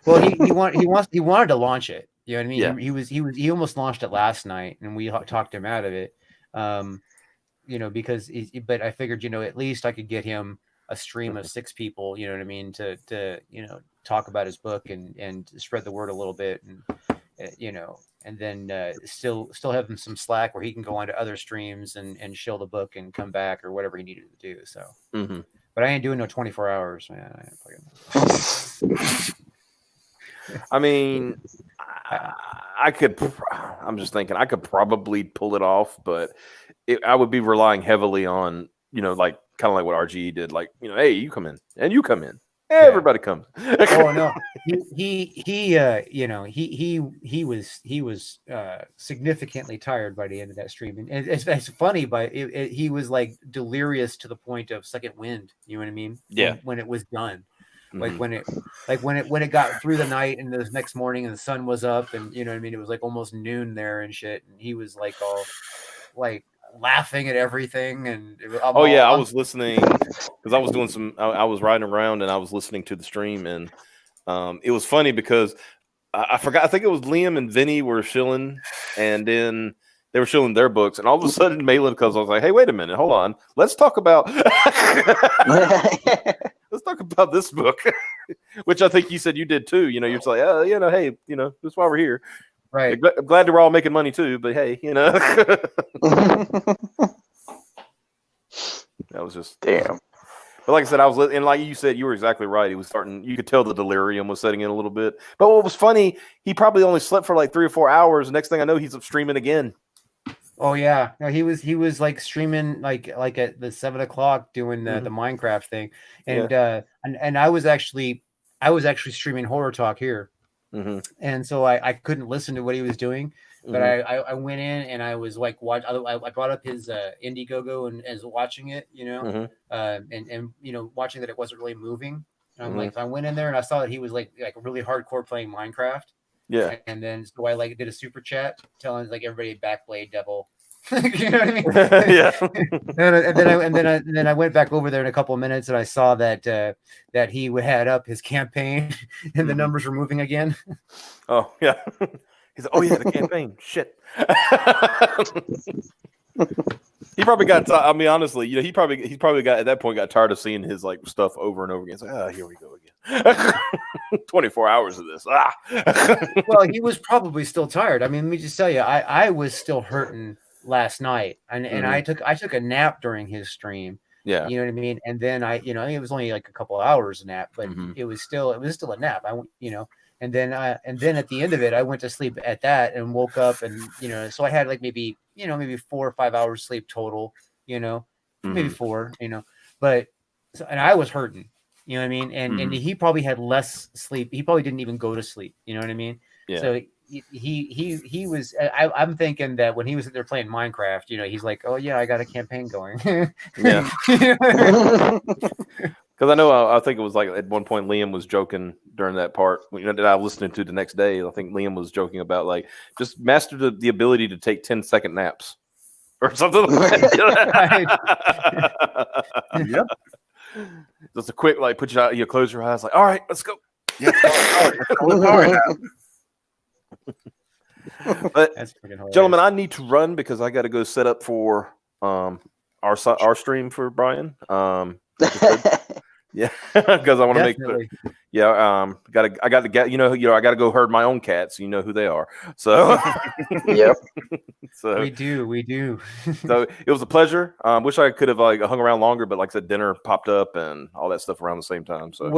Well, he wanted to launch it, You know what I mean? Yeah. He almost launched it last night, and we talked him out of it. You know, because but I figured, you know, at least I could get him a stream of 6 people, you know what I mean, to you know, talk about his book and spread the word a little bit, and you know, and then still have him some slack where he can go on to other streams and shill the book and come back or whatever he needed to do. So, but I ain't doing no 24 hours, man. I mean, I'm just thinking I could probably pull it off, but I would be relying heavily on, you know, like kind of like what RGE did, like, you know, hey, you come in and you come in, everybody comes. Oh no, you know, he was significantly tired by the end of that stream, and it's funny, but he was like delirious to the point of second wind. You know what I mean? Yeah. When it was done. Like when it got through the night and the next morning and the sun was up, and you know what I mean, it was like almost noon there and shit, and he was like all like laughing at everything. And I was listening because I was doing some I was riding around and I was listening to the stream, and it was funny because I forgot, I think it was Liam and Vinny were shilling, and then they were shilling their books, and all of a sudden Malin comes. I was like, hey, wait a minute, hold on, let's talk about let's talk about this book, which I think you said you did too. You know, you're just like, oh, you know, hey, you know, that's why we're here. Right. I'm glad we're all making money too, but hey, you know. That was just damn. But like I said, and like you said, you were exactly right. He was starting. You could tell the delirium was setting in a little bit. But what was funny, he probably only slept for like 3 or 4 hours. Next thing I know, he's up streaming again. Oh yeah, no, he was like streaming like at the 7 o'clock doing the Minecraft thing, and and I was actually streaming Horror Talk here, and so I couldn't listen to what he was doing, but I went in and I was like I brought up his Indiegogo and was watching it, you know, and you know, watching that it wasn't really moving. And I'm like, I went in there and I saw that he was like really hardcore playing Minecraft. Yeah, and then so I like did a super chat telling like everybody Backblade Devil. You know what I mean? Yeah. and then I went back over there in a couple of minutes and I saw that that he had up his campaign and the numbers were moving again. Oh yeah. He's like, oh yeah, the campaign. Shit. He probably got. I mean, honestly, you know, he probably got at that point got tired of seeing his like stuff over and over again. It's like, here we go again. 24 hours of this. Well, he was probably still tired. I mean, let me just tell you, I was still hurting last night, and I took a nap during his stream. Yeah, you know what I mean. And then I it was only like a couple of hours nap, but it was still a nap. And then at the end of it, I went to sleep at that and woke up, and you know, so I had like maybe 4 or 5 hours sleep total, you know, maybe 4, you know, but and I was hurting, you know what I mean, and he probably had less sleep. He probably didn't even go to sleep, you know what I mean. Yeah. So he was. I'm thinking that when he was there playing Minecraft, you know, he's like, oh yeah, I got a campaign going. Yeah. Because I know, I think it was like at one point Liam was joking during that part, you know, that I was listening to the next day. I think Liam was joking about like just master the ability to take 10-second naps or something like that. Yep. Just a quick like put you close your eyes, like, all right, let's go. Yeah. But gentlemen, I need to run because I got to go set up for our stream for Brian. Yeah, because I want to make I got to get I got to go herd my own cats. You know who they are. So yep. So we do. So it was a pleasure. Wish I could have like hung around longer, but like I said, dinner popped up and all that stuff around the same time. So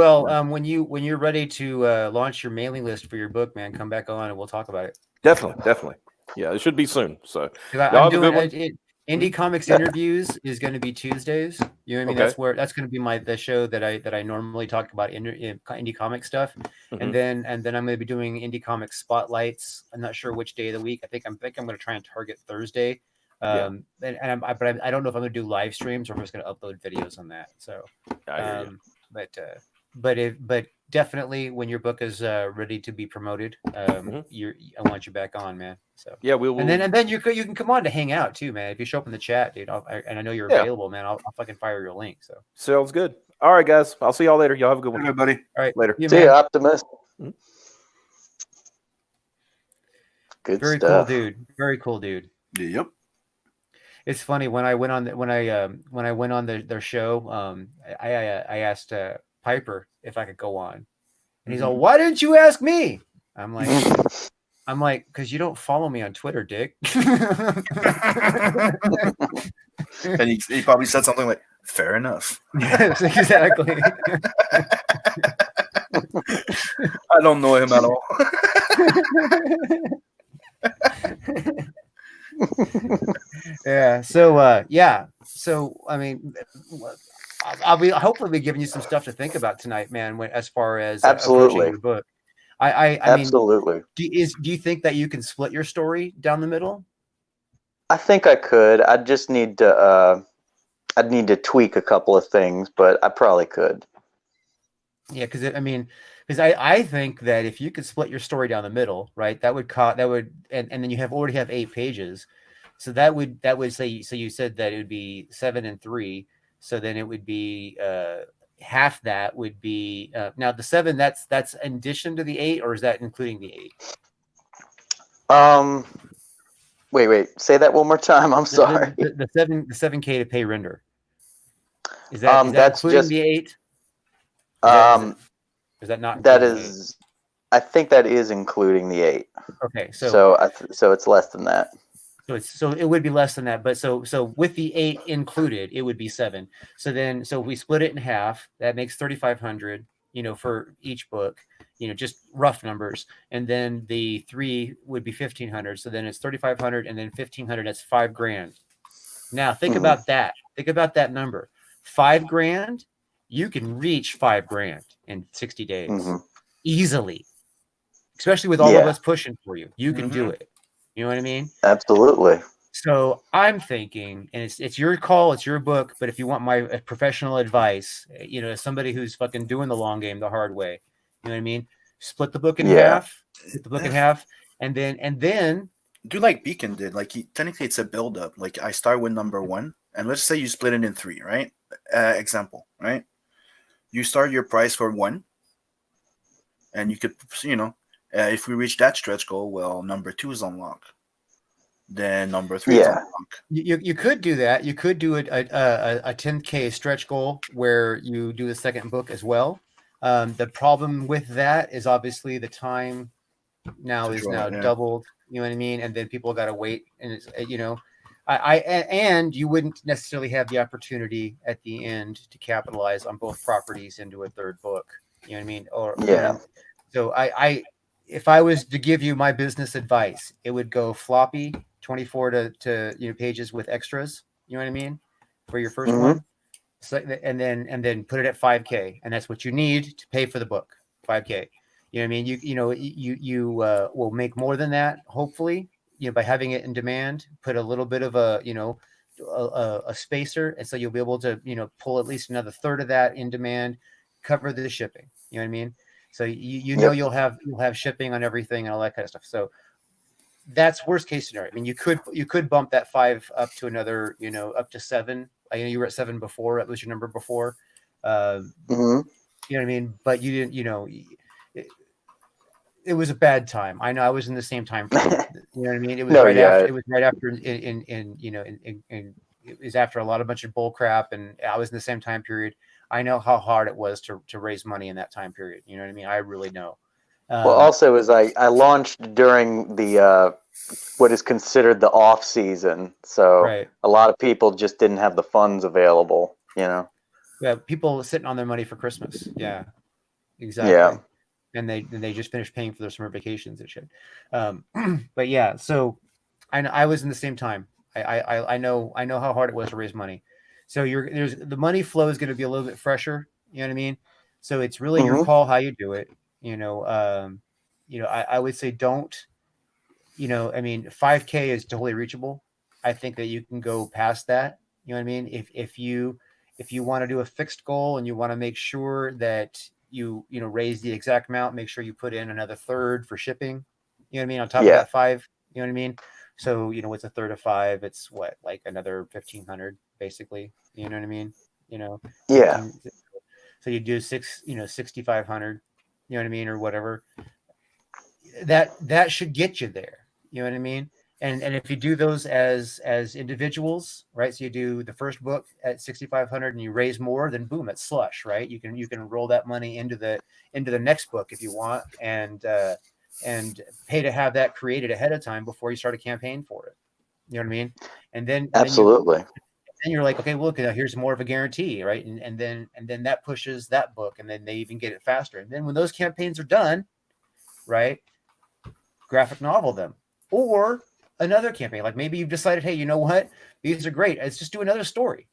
when you're ready to launch your mailing list for your book, man, come back on and we'll talk about it. Definitely. Yeah, it should be soon. So I'm doing Indie Comics Interviews is going to be Tuesdays. You know what I mean? That's going to be the show that I normally talk about indie comic stuff, and then I'm going to be doing Indie Comics Spotlights. I'm not sure which day of the week. I think I'm going to try and target Thursday. But I don't know if I'm going to do live streams or if I'm just going to upload videos on that. So, but definitely when your book is ready to be promoted, I want you back on, man. So yeah, we will. And then you can come on to hang out too, man. If you show up in the chat, dude, and I know you're available, man. I'll fucking fire your link. So sounds good. All right, guys. I'll see y'all later. Y'all have a good one, everybody. All right, later. See you, Optimus. Good Very stuff. cool dude. Very cool dude. Yep. It's funny when I went on their show. I asked Piper if I could go on, and he's all, "Why didn't you ask me?" I'm like, because you don't follow me on Twitter, Dick. And he probably said something like, "Fair enough." Yes, exactly. I don't know him at all. Yeah. So So I mean, I'll be hopefully be giving you some stuff to think about tonight, man. As far as approaching your book, I absolutely. mean, do you think that you can split your story down the middle? I think I could. I just need to. I'd need to tweak a couple of things, but I probably could. Yeah, because I think that if you could split your story down the middle, right, and then you already have 8 pages, so that would say, so you said that it would be 7 and 3, so then it would be half that would be now the 7, that's in addition to the 8, or is that including the 8? Wait, say that one more time. I'm sorry. The 7K to pay render. Is that that's including just the 8? Is that not? That is, I think that is including the 8. Okay, so it's less than that. So it would be less than that, but so with the 8 included, it would be 7. So if we split it in half, that makes 3,500. For each book, just rough numbers, and then the 3 would be 1,500. So then it's 3,500, and then 1,500. That's $5,000. Now think about that. Think about that number. $5,000. You can reach $5,000 in 60 days easily, especially with all of us pushing for you. You can do it. You know what I mean? Absolutely. So I'm thinking, and it's your call, it's your book, but if you want my professional advice, as somebody who's fucking doing the long game the hard way, you know what I mean? Split the book in half, and then do like Beacon did. Like technically it's a build up. Like I start with number 1, and let's say you split it in 3, right? Example, right? You start your price for 1, and you could, if we reach that stretch goal, well, number 2 is unlocked. Then number 3 is unlocked. You could do that. You could do a 10K stretch goal where you do the second book as well. The problem with that is obviously the time now is doubled. You know what I mean? And then people got to wait, and it's and you wouldn't necessarily have the opportunity at the end to capitalize on both properties into a third book. You know what I mean? So if I was to give you my business advice, it would go floppy, 24 to pages with extras. You know what I mean? For your first one. So, and then put it at 5K, and that's what you need to pay for the book. 5K. You know what I mean? You will make more than that, hopefully, by having it in demand. Put a little bit of a spacer, and so you'll be able to pull at least another third of that in demand, cover the shipping. You know what I mean? So you'll have shipping on everything and all that kind of stuff. So that's worst case scenario. I mean, you could bump that 5 up to another, up to 7. I know you were at 7 before. That was your number before. You know what I mean? But you didn't. It was a bad time. I know. I was in the same time frame. You know what I mean? It was after. It was right after. It was after a bunch of bull crap, and I was in the same time period. I know how hard it was to raise money in that time period. You know what I mean? I really know. Well, also is I launched during the what is considered the off season, so a lot of people just didn't have the funds available. Yeah, people sitting on their money for Christmas. Yeah, exactly. Yeah, and they just finished paying for their summer vacations and shit. But yeah, so I was in the same time. I know how hard it was to raise money. So the money flow is going to be a little bit fresher. You know what I mean? So it's really your call how you do it. I would say don't. 5K is totally reachable. I think that you can go past that. You know what I mean? If you want to do a fixed goal and you want to make sure that you raise the exact amount, make sure you put in another third for shipping. You know what I mean? On top of that 5. You know what I mean? So what's a third of 5? It's what, like another 1,500 basically. You know what I mean? Yeah. So you do 6,500. You know what I mean, or whatever. That should get you there. You know what I mean? And if you do those as individuals, right? So you do the first book at 6,500 and you raise more, then boom, it's slush, right? You can roll that money into the next book if you want, and pay to have that created ahead of time before you start a campaign for it. You know what I mean? And then absolutely. Then you're like, okay, well, look, here's more of a guarantee, right? And then that pushes that book, and then they even get it faster. And then when those campaigns are done, right, graphic novel them, or another campaign. Like maybe you've decided, hey, you know what? These are great. Let's just do another story.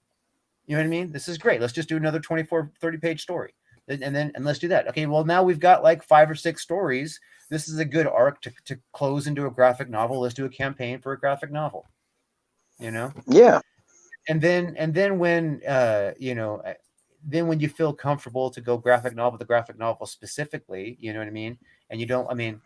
You know what I mean? This is great. Let's just do another 24, 30-page story. And let's do that. Okay, well, now we've got like 5 or 6 stories. This is a good arc to close into a graphic novel. Let's do a campaign for a graphic novel. You know? Yeah. And then when then when you feel comfortable to go graphic novel to graphic novel specifically, you know what I mean? And you don't, I mean,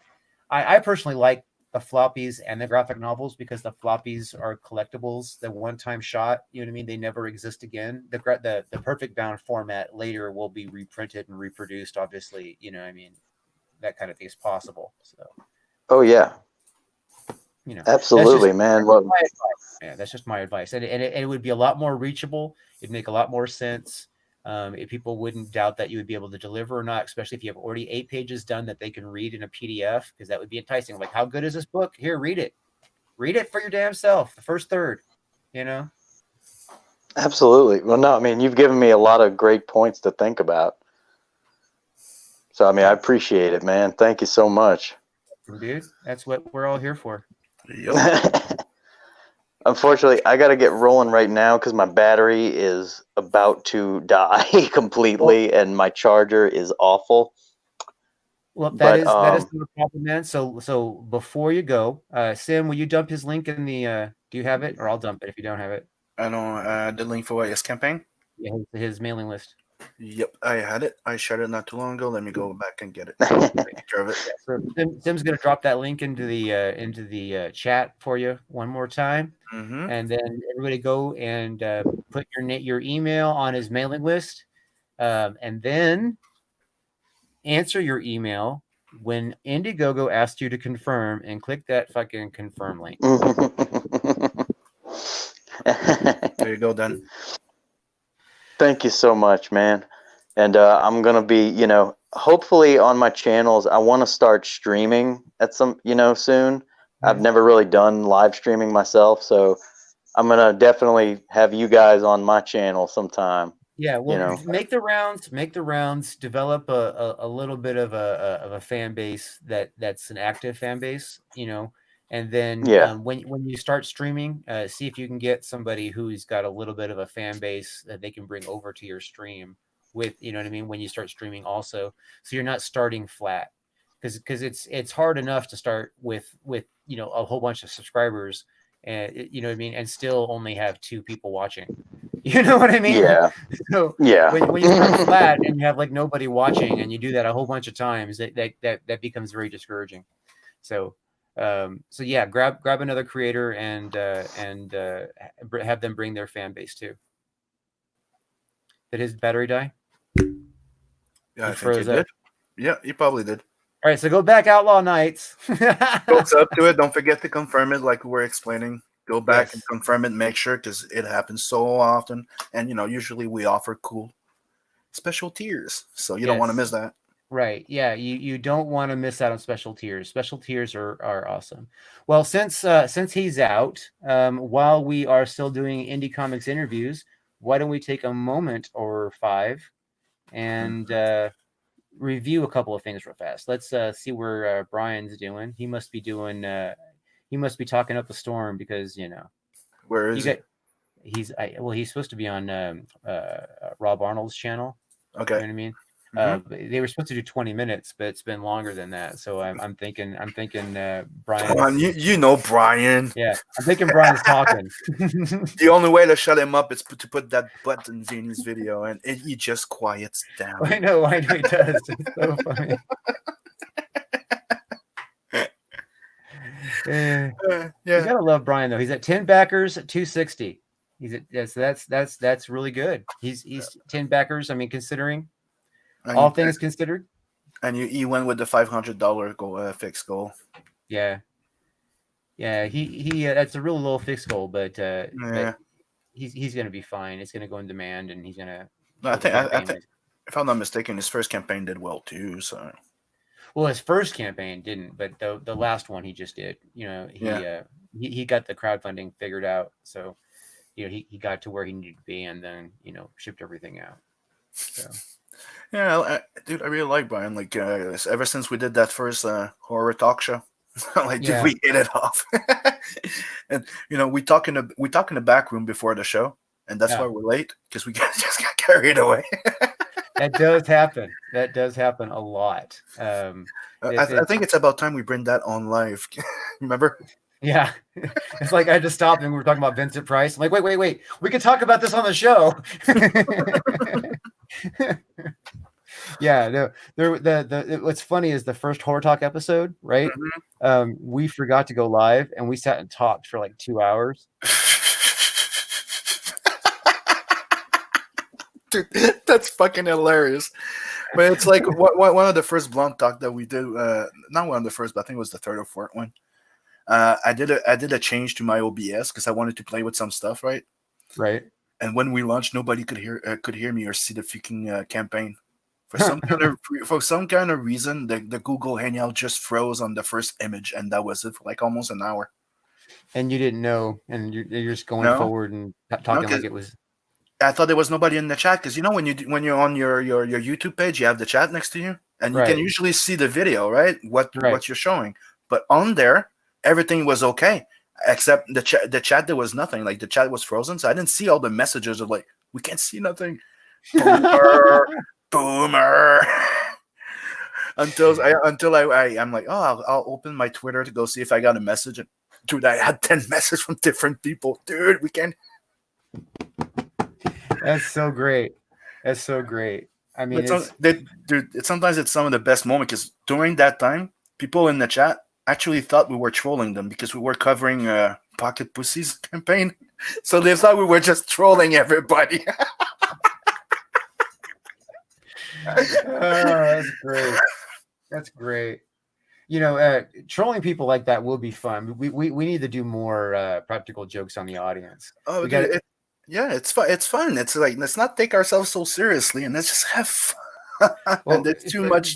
I personally like the floppies and the graphic novels because the floppies are collectibles, the one-time shot, you know what I mean? They never exist again. The perfect bound format later will be reprinted and reproduced, obviously, you know what I mean? That kind of thing is possible. So oh yeah. You know, absolutely, man. Well, yeah, that's just my advice, and it would be a lot more reachable. It'd make a lot more sense. If people wouldn't doubt that you would be able to deliver or not, especially if you have already 8 pages done that they can read in a PDF, because that would be enticing. Like, how good is this book? Here, read it for your damn self. The first third, you know. Absolutely. Well, no, I mean, you've given me a lot of great points to think about. So, I mean, I appreciate it, man. Thank you so much, dude. That's what we're all here for. Yep. Unfortunately, I got to get rolling right now because my battery is about to die completely, and my charger is awful. Well, that is the problem, man. So before you go, Sim, will you dump his link in the? Do you have it, or I'll dump it if you don't have it? I don't. The link for what? His campaign? Yeah, his mailing list. Yep, I had it. I shared it not too long ago. Let me go back and get it. Take care of it. So Tim's going to drop that link into the chat for you one more time, and then everybody go and put your email on his mailing list, and then answer your email when Indiegogo asks you to confirm, and click that fucking confirm link. There you go, then. Thank you so much, man. And I'm going to be, hopefully on my channels, I want to start streaming at some, soon. I've never really done live streaming myself. So I'm going to definitely have you guys on my channel sometime. Yeah, well, make the rounds, develop a little bit of a fan base that's an active fan base, and then when you start streaming, see if you can get somebody who's got a little bit of a fan base that they can bring over to your stream with, you know what I mean, when you start streaming also, so you're not starting flat, because it's hard enough to start with a whole bunch of subscribers, and you know what I mean, and still only have 2 people watching. You know what I mean? Yeah. So yeah, when you start flat and you have like nobody watching, and you do that a whole bunch of times, that becomes very discouraging. So yeah, grab another creator and have them bring their fan base too. Did his battery die? Yeah, I think he did. Yeah, he probably did. All right, so go back Outlaw Nights. Goes up to it. Don't forget to confirm it, like we're explaining. Go back and confirm it, make sure, because it happens so often. And, usually we offer cool special tiers. So you don't want to miss that. Right. Yeah. You don't want to miss out on special tiers. Special tiers are awesome. Well, since he's out, while we are still doing Indie Comics interviews, why don't we take a moment or 5 and review a couple of things real fast. Let's see where Brian's doing. He must be doing... he must be talking up the storm because, where is he? He's supposed to be on Rob Arnold's channel. Okay. You know what I mean? They were supposed to do 20 minutes, but it's been longer than that. So I'm thinking Brian. You know Brian. Yeah, I'm thinking Brian's talking. The only way to shut him up is to put that button in his video, and he just quiets down. I know he does. It's so funny. You gotta love Brian though. He's at 10 backers at 260. He's at that's really good. He's 10 backers. I mean, considering all things considered. And he went with the $500 goal, fixed goal. Yeah. Yeah, he that's a real low fixed goal, but he's gonna be fine. It's gonna go in demand, and he's gonna. No, I think if I'm not mistaken, his first campaign did well too. So, well, his first campaign didn't, but the last one he just did. He got the crowdfunding figured out, so he got to where he needed to be, and then shipped everything out. So. Yeah, dude, I really like Brian. Like, ever since we did that first horror talk show, dude, we hit it off. And we talk in the back room before the show, and that's why we're late because we just got carried away. That does happen. That does happen a lot. I think it's about time we bring that on live. Remember? Yeah, it's like I had to stop and we were talking about Vincent Price. I'm like, wait, we can talk about this on the show. Yeah, no, what's funny is the first Horror Talk episode, right? Mm-hmm. We forgot to go live and we sat and talked for like 2 hours. Dude, that's fucking hilarious. But it's like one of the first Blunt Talk that we did, not one of the first, but I think it was the third or fourth one. I did a change to my OBS because I wanted to play with some stuff, right? Right. And when we launched, nobody could hear me or see the freaking campaign. For some kind of reason, the Google Hangout just froze on the first image, and that was it for like almost an hour. And you didn't know, and you're just going forward and talking like it was. I thought there was nobody in the chat because when you're on your YouTube page, you have the chat next to you, and you can usually see the video, right? What you're showing, but on there, everything was okay except the chat. The chat, there was nothing. Like the chat was frozen, so I didn't see all the messages of like, we can't see nothing. Boomer. until I'm like, oh, I'll open my Twitter to go see if I got a message. And dude, I had 10 messages from different people. Dude, we can't. That's so great. That's so great. I mean, sometimes it's some of the best moments because during that time, people in the chat actually thought we were trolling them because we were covering Pocket Pussy's campaign. So they thought we were just trolling everybody. That's great. That's great. Trolling people like that will be fun. We need to do more practical jokes on the audience. Oh, it's fun. It's fun. It's like, let's not take ourselves so seriously and let's just have fun. Well, and it's too much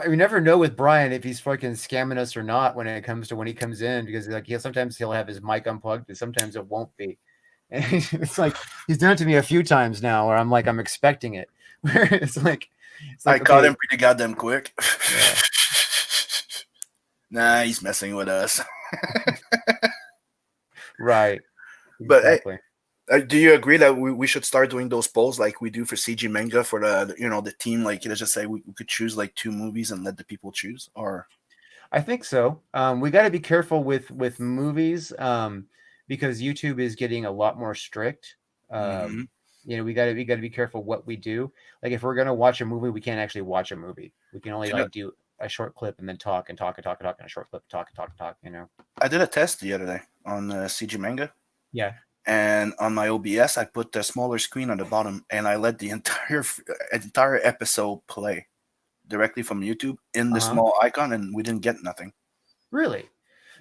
we never know with Brian if he's fucking scamming us or not when it comes to when he comes in, because sometimes he'll have his mic unplugged and sometimes it won't be. And it's like he's done it to me a few times now where I'm expecting it. Where it's like I caught him pretty goddamn quick. Yeah. Nah, he's messing with us. Right. Exactly. But do you agree that we should start doing those polls like we do for CG Manga for the team? Like, let's just say we could choose like 2 movies and let the people choose. Or I think so. We got to be careful with movies because YouTube is getting a lot more strict. We got to be careful what we do. Like if we're gonna watch a movie, we can't actually watch a movie. We can only do a short clip and then talk and a short clip, talk. I did a test the other day on CG Manga. Yeah. And on my OBS, I put the smaller screen on the bottom, and I let the entire episode play directly from YouTube in the small icon, and we didn't get nothing. Really?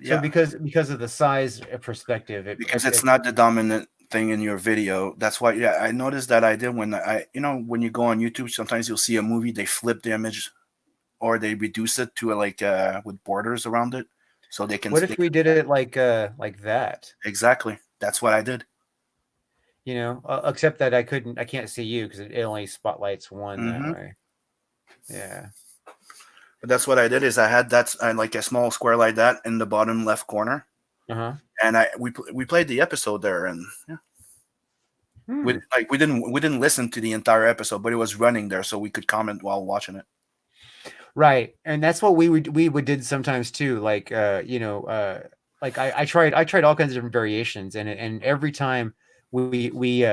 Yeah. So because of the size perspective, it's not the dominant thing in your video. That's why. Yeah, I noticed that I did when when you go on YouTube, sometimes you'll see a movie, they flip the image, or they reduce it to with borders around it, so they can. What if we did it like that? Exactly. That's what I did. Except that I can't see you because it only spotlights one that way. Yeah. But that's what I did is I had that like a small square like that in the bottom left corner. And we played the episode there, and we didn't listen to the entire episode, but it was running there, so we could comment while watching it. Right, and that's what we would did sometimes too. Like like I tried all kinds of different variations, and every time we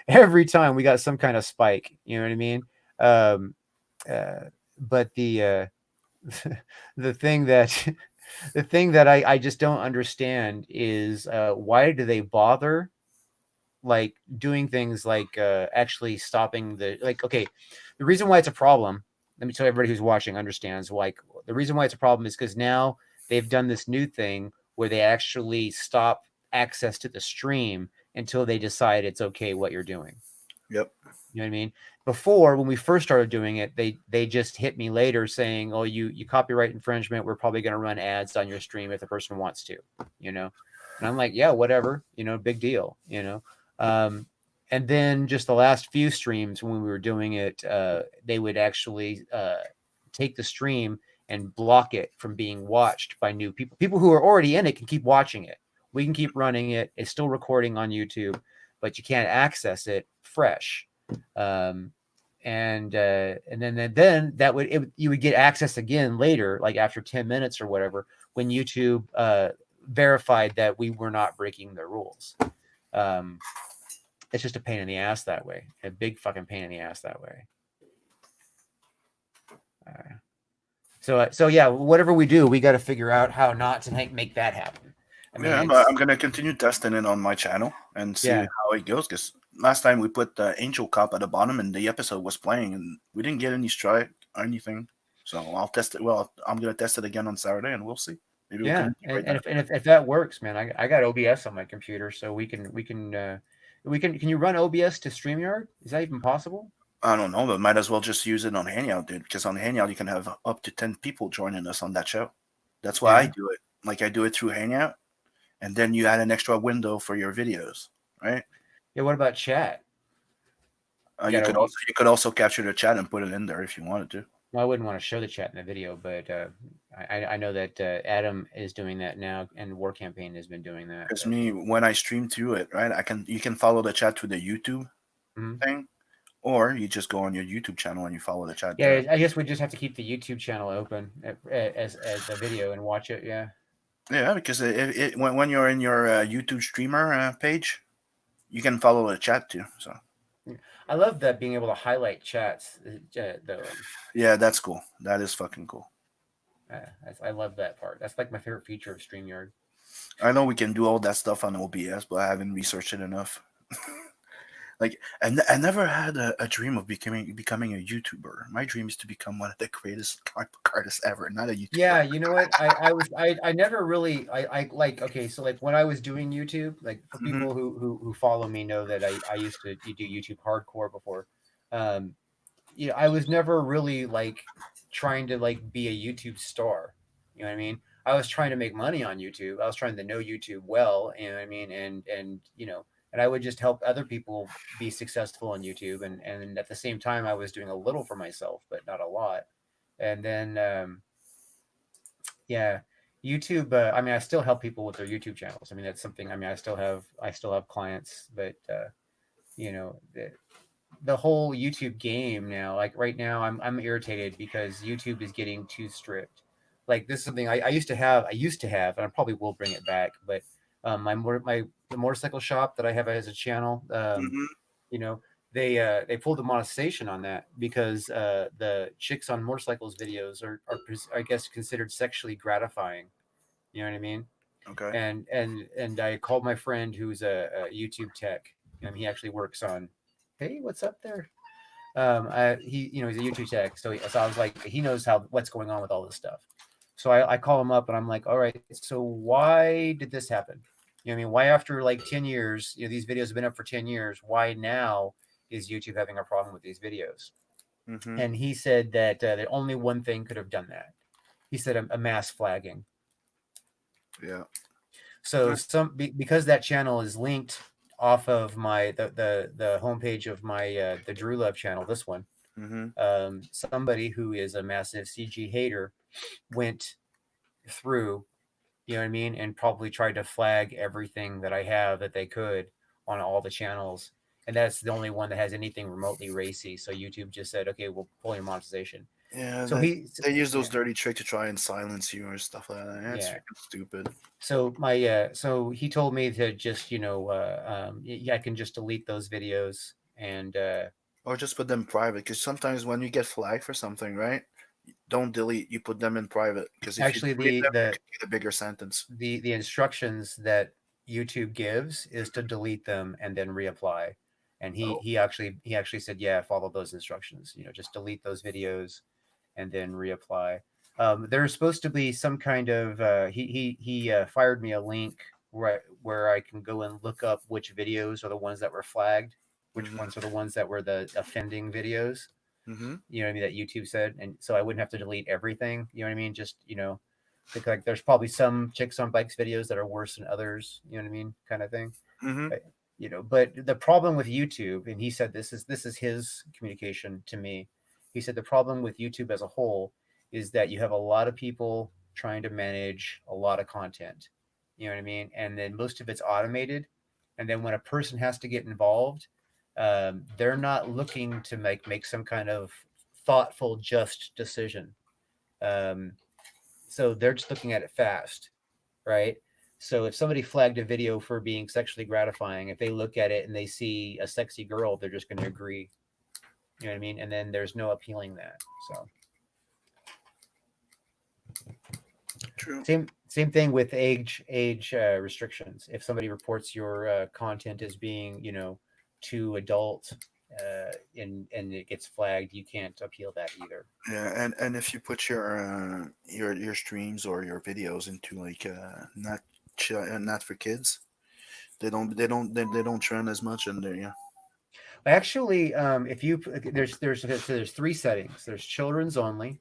every time we got some kind of spike. You know what I mean? But the thing that I just don't understand is why do they bother like doing things like actually stopping the reason why it's a problem. Let me tell everybody who's watching understands. Like the reason why it's a problem is because now they've done this new thing where they actually stop access to the stream until they decide it's okay what you're doing. Yep. You know what I mean? Before, when we first started doing it, they just hit me later saying, "Oh, you copyright infringement. We're probably going to run ads on your stream if the person wants to." You know, and I'm like, "Yeah, whatever. You know, big deal." You know, and then just the last few streams when we were doing it, they would actually take the stream and block it from being watched by new people. People who are already in it can keep watching it. We can keep running it. It's still recording on YouTube, but you can't access it fresh. And then that would you would get access again later, like after 10 minutes or whatever, when YouTube verified that we were not breaking the rules. It's just a pain in the ass that way, a big fucking pain in the ass that way. So yeah, whatever we do, we got to figure out how not to make that happen. I mean, I'm gonna continue testing it on my channel and see how it goes. Because last time we put the Angel Cop at the bottom, and the episode was playing, and we didn't get any strike or anything. So I'll test it. Well, I'm gonna test it again on Saturday, and we'll see. Maybe if that works, man, I got OBS on my computer, so we can. Can you run OBS to StreamYard? Is that even possible? I don't know, but might as well just use it on Hangout, dude. Because on Hangout you can have up to 10 people joining us on that show. That's why I do it. Like I do it through Hangout, and then you add an extra window for your videos, right? Yeah. What about chat? You could also capture the chat and put it in there if you wanted to. Well, I wouldn't want to show the chat in the video, but I know that Adam is doing that now, and War Campaign has been doing that. Because when I stream through it, right, you can follow the chat through the YouTube thing, or you just go on your YouTube channel and you follow the chat. Yeah, I guess we just have to keep the YouTube channel open as a video and watch it. Yeah. Yeah, because when you're in your YouTube streamer page, you can follow the chat too. So. I love that being able to highlight chats. Though. Yeah, that's cool. That is fucking cool. I love that part. That's like my favorite feature of StreamYard. I know we can do all that stuff on OBS, but I haven't researched it enough. Like, I never had a dream of becoming a YouTuber. My dream is to become one of the greatest comic book artists ever, not a YouTuber. Yeah, you know what? I never really like okay. So like when I was doing YouTube, like for people who follow me know that I used to do YouTube hardcore before. You know, I was never really like trying to like be a YouTube star. You know what I mean? I was trying to make money on YouTube. I was trying to know YouTube well. You know what I mean? And you know. And I would just help other people be successful on YouTube. And at the same time, I was doing a little for myself, but not a lot. And then, YouTube, I mean, I still help people with their YouTube channels. I mean, that's something, I mean, I still have clients, but, you know, the whole YouTube game now, like right now, I'm irritated because YouTube is getting too strict. Like this is something I used to have, and I probably will bring it back, but the motorcycle shop that I have as a channel, you know, they pulled the monetization on that because the chicks on motorcycles videos are I guess considered sexually gratifying. You know what I mean? Okay. And I called my friend who's a YouTube tech, and he actually works on. Hey, what's up there? He's a YouTube tech, so I was like, he knows what's going on with all this stuff. So I call him up and I'm like, all right, so why did this happen? You know what I mean? Why after like 10 years, you know, these videos have been up for 10 years. Why now is YouTube having a problem with these videos? And he said that the only one thing could have done that. He said a mass flagging. Yeah. So because that channel is linked off of the homepage of my the Drew Love channel, this one, somebody who is a massive CG hater went through, you know what I mean, and probably tried to flag everything that I have that they could on all the channels, and that's the only one that has anything remotely racy. So YouTube just said, okay, we'll pull your monetization. Yeah, so they use those dirty tricks to try and silence you or stuff like that. That's stupid. So so he told me to just, you know, I can just delete those videos and or just put them private, because sometimes when you get flagged for something, right, don't delete, you put them in private, because actually you get a bigger sentence. The instructions that YouTube gives is to delete them and then reapply. And he actually said, yeah, follow those instructions, you know, just delete those videos and then reapply. There's supposed to be some kind of he fired me a link where I can go and look up which videos are the ones that were flagged, which ones are the ones that were the offending videos. Mm-hmm. You know what I mean? That YouTube said, and so I wouldn't have to delete everything. You know what I mean? Just like there's probably some chicks on bikes videos that are worse than others. You know what I mean? Kind of thing. Mm-hmm. But the problem with YouTube, and he said this is his communication to me. He said the problem with YouTube as a whole is that you have a lot of people trying to manage a lot of content. You know what I mean? And then most of it's automated. And then when a person has to get involved, they're not looking to make some kind of thoughtful, just decision. So they're just looking at it fast, right? So if somebody flagged a video for being sexually gratifying, if they look at it and they see a sexy girl, they're just going to agree. You know what I mean? And then there's no appealing that. So true. Same thing with age restrictions. If somebody reports your content as being, too adult, and it gets flagged, you can't appeal that either. Yeah, and if you put your streams or your videos into like not for kids, they don't trend as much in there. Yeah. Actually, if you there's three settings. There's children's only.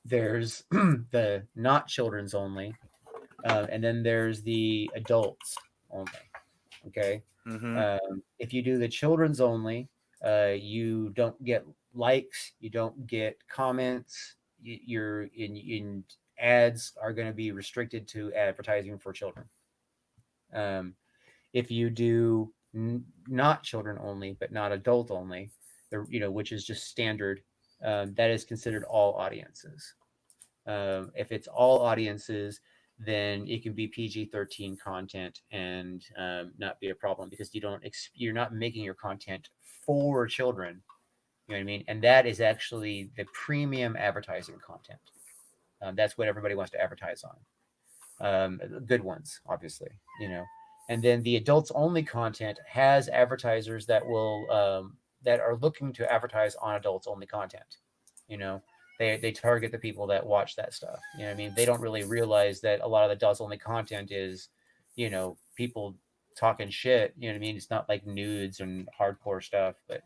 There's the not children's only, and then there's the adults only. Okay. Mm-hmm. If you do the children's only, you don't get likes, you don't get comments. Your in ads are going to be restricted to advertising for children. If you do not children only, but not adult only, which is just standard, that is considered all audiences. If it's all audiences, then it can be PG-13 content and not be a problem because you're not making your content for children. You know what I mean? And that is actually the premium advertising content. That's what everybody wants to advertise on. Good ones, obviously, And then the adults only content has advertisers that will that are looking to advertise on adults only content. They target the people that watch that stuff. You know what I mean? They don't really realize that a lot of the adults only content is, people talking shit. You know what I mean? It's not like nudes and hardcore stuff, but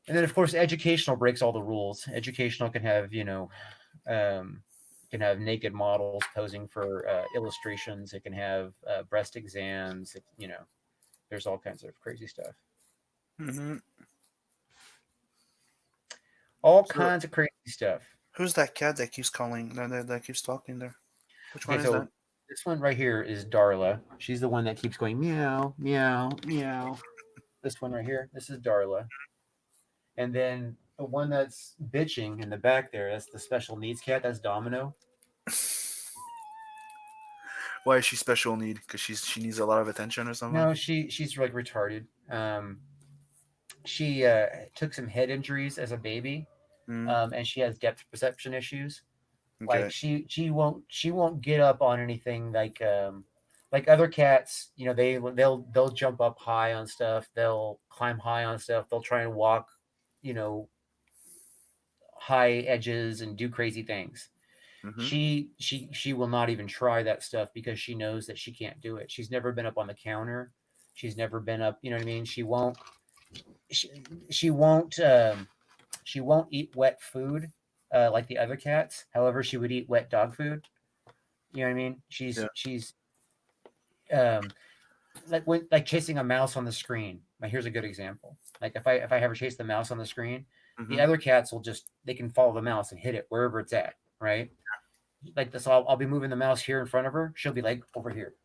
And then of course, educational breaks all the rules. Educational can have, can have naked models posing for illustrations. It can have breast exams. There's all kinds of crazy stuff. Mm-hmm. All kinds of crazy stuff. Who's that cat that keeps calling? That keeps talking there? Which one is that? This one right here is Darla. She's the one that keeps going meow, meow, meow. This one right here. This is Darla. And then the one that's bitching in the back there, that's the special needs cat. That's Domino. Why is she special need? Because she needs a lot of attention or something? No, she's like retarded. She took some head injuries as a baby. And she has depth perception issues. Okay. Like she won't get up on anything like other cats. They'll jump up high on stuff. They'll climb high on stuff. They'll try and walk, high edges and do crazy things. Mm-hmm. She will not even try that stuff because she knows that she can't do it. She's never been up on the counter. She's never been up. You know what I mean? She won't eat wet food like the other cats. However, she would eat wet dog food. You know what I mean? She's like chasing a mouse on the screen. Like, here's a good example. Like if I have her chase the mouse on the screen, the other cats they can follow the mouse and hit it wherever it's at, right? Like this, I'll be moving the mouse here in front of her. She'll be like over here.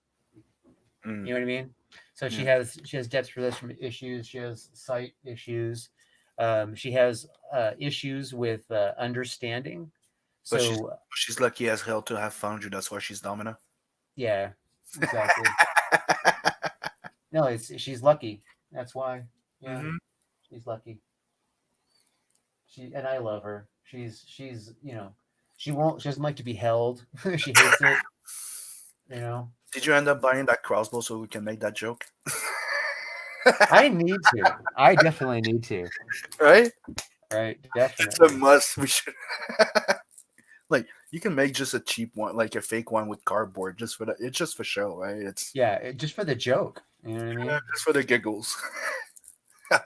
You know what I mean? So she has depth perception issues. She has sight issues. She has issues with understanding. But so she's lucky as hell to have found you. That's why she's Domino. Yeah, exactly. No, she's lucky. That's why. Yeah, she's lucky. And I love her. She's she doesn't like to be held. She hates it. Did you end up buying that crossbow so we can make that joke? I need to. I definitely need to. Right? Right, definitely. It's a must. We should like you can make just a cheap one, like a fake one with cardboard, just for it's just for show, right? It's just for the joke. You know what I mean? Just for the giggles.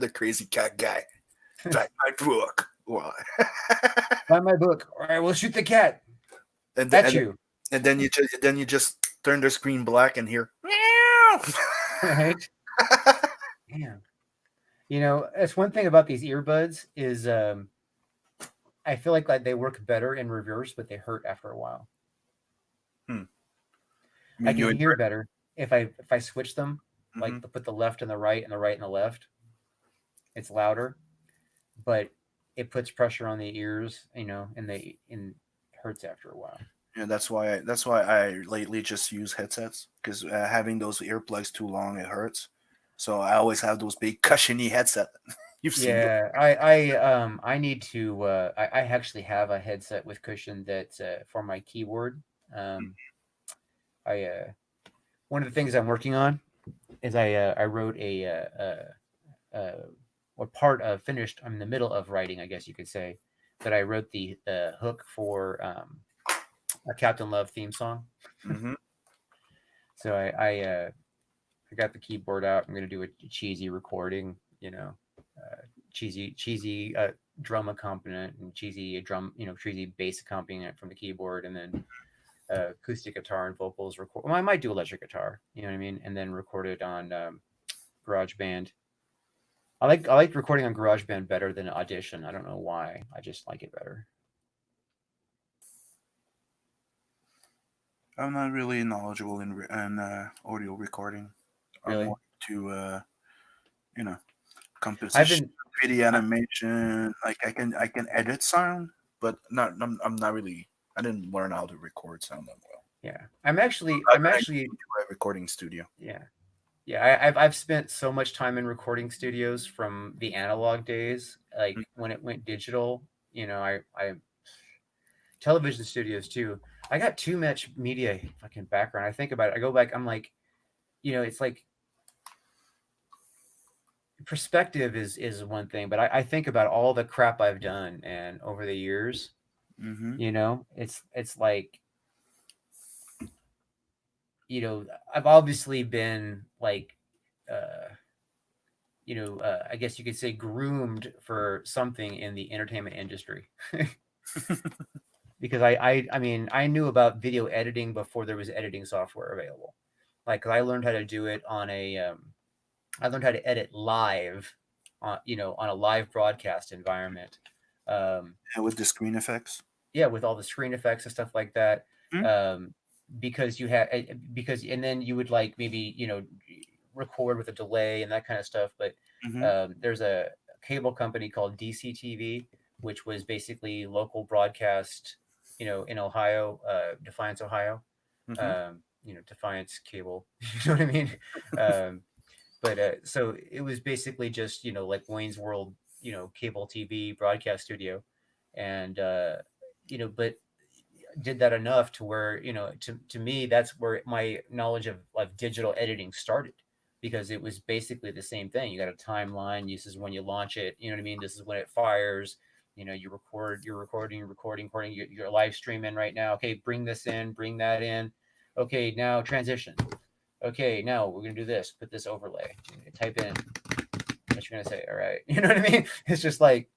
The crazy cat guy. Buy my book. Buy my book, or I will shoot the cat. And you. And then you just turn the screen black and hear meow. Right? Damn. You know, that's one thing about these earbuds is I feel like they work better in reverse, but they hurt after a while. I can hear better if I switch them, like to put the left and the right and the right and the left. It's louder, but it puts pressure on the ears, you know, and hurts after a while. Yeah, that's why I lately just use headsets, because having those earplugs too long, it hurts. So I always have those big cushiony headset. You've seen them. I need to. I actually have a headset with cushion that's for my keyboard. One of the things I'm working on is I wrote finished. I'm in the middle of writing, I guess you could say, that I wrote the hook for a Captain Love theme song. So I got the keyboard out. I'm going to do a cheesy recording, you know, cheesy drum accompaniment and cheesy bass accompaniment from the keyboard, and then acoustic guitar and vocals record. Well, I might do electric guitar, you know what I mean, and then record it on GarageBand. I like recording on GarageBand better than Audition. I don't know why. I just like it better. I'm not really knowledgeable in audio recording. Really? I'm more to composition, video animation. Like I can edit sound, but I'm not really. I didn't learn how to record sound that well. Yeah, I'm actually into a recording studio. Yeah, I've spent so much time in recording studios from the analog days, like when it went digital. You know, I television studios too. I got too much media fucking background. I think about it. I go back. I'm like, you know, it's like perspective is one thing, but I think about all the crap I've done and over the years. You know, it's like, you know, I've obviously been like, I guess you could say groomed for something in the entertainment industry. Because I knew about video editing before there was editing software available. Like, 'cause I learned how to do it on I learned how to edit live, on a live broadcast environment. With the screen effects. Yeah, with all the screen effects and stuff like that. Because and then you would like maybe, you know, record with a delay and that kind of stuff. But there's a cable company called DCTV, which was basically local broadcast, you know, in Ohio, Defiance, Ohio. Defiance cable, you know what I mean? So it was basically just, you know, like Wayne's World, you know, cable TV broadcast studio. And, but did that enough to where, you know, to me, that's where my knowledge of digital editing started, because it was basically the same thing. You got a timeline. This is when you launch it. You know what I mean? This is when it fires. You know, you're recording, you're live streaming right now. Okay, bring this in, bring that in. Okay, now transition. Okay, now we're going to do this. Put this overlay. Type in what you're going to say. All right. You know what I mean? It's just like,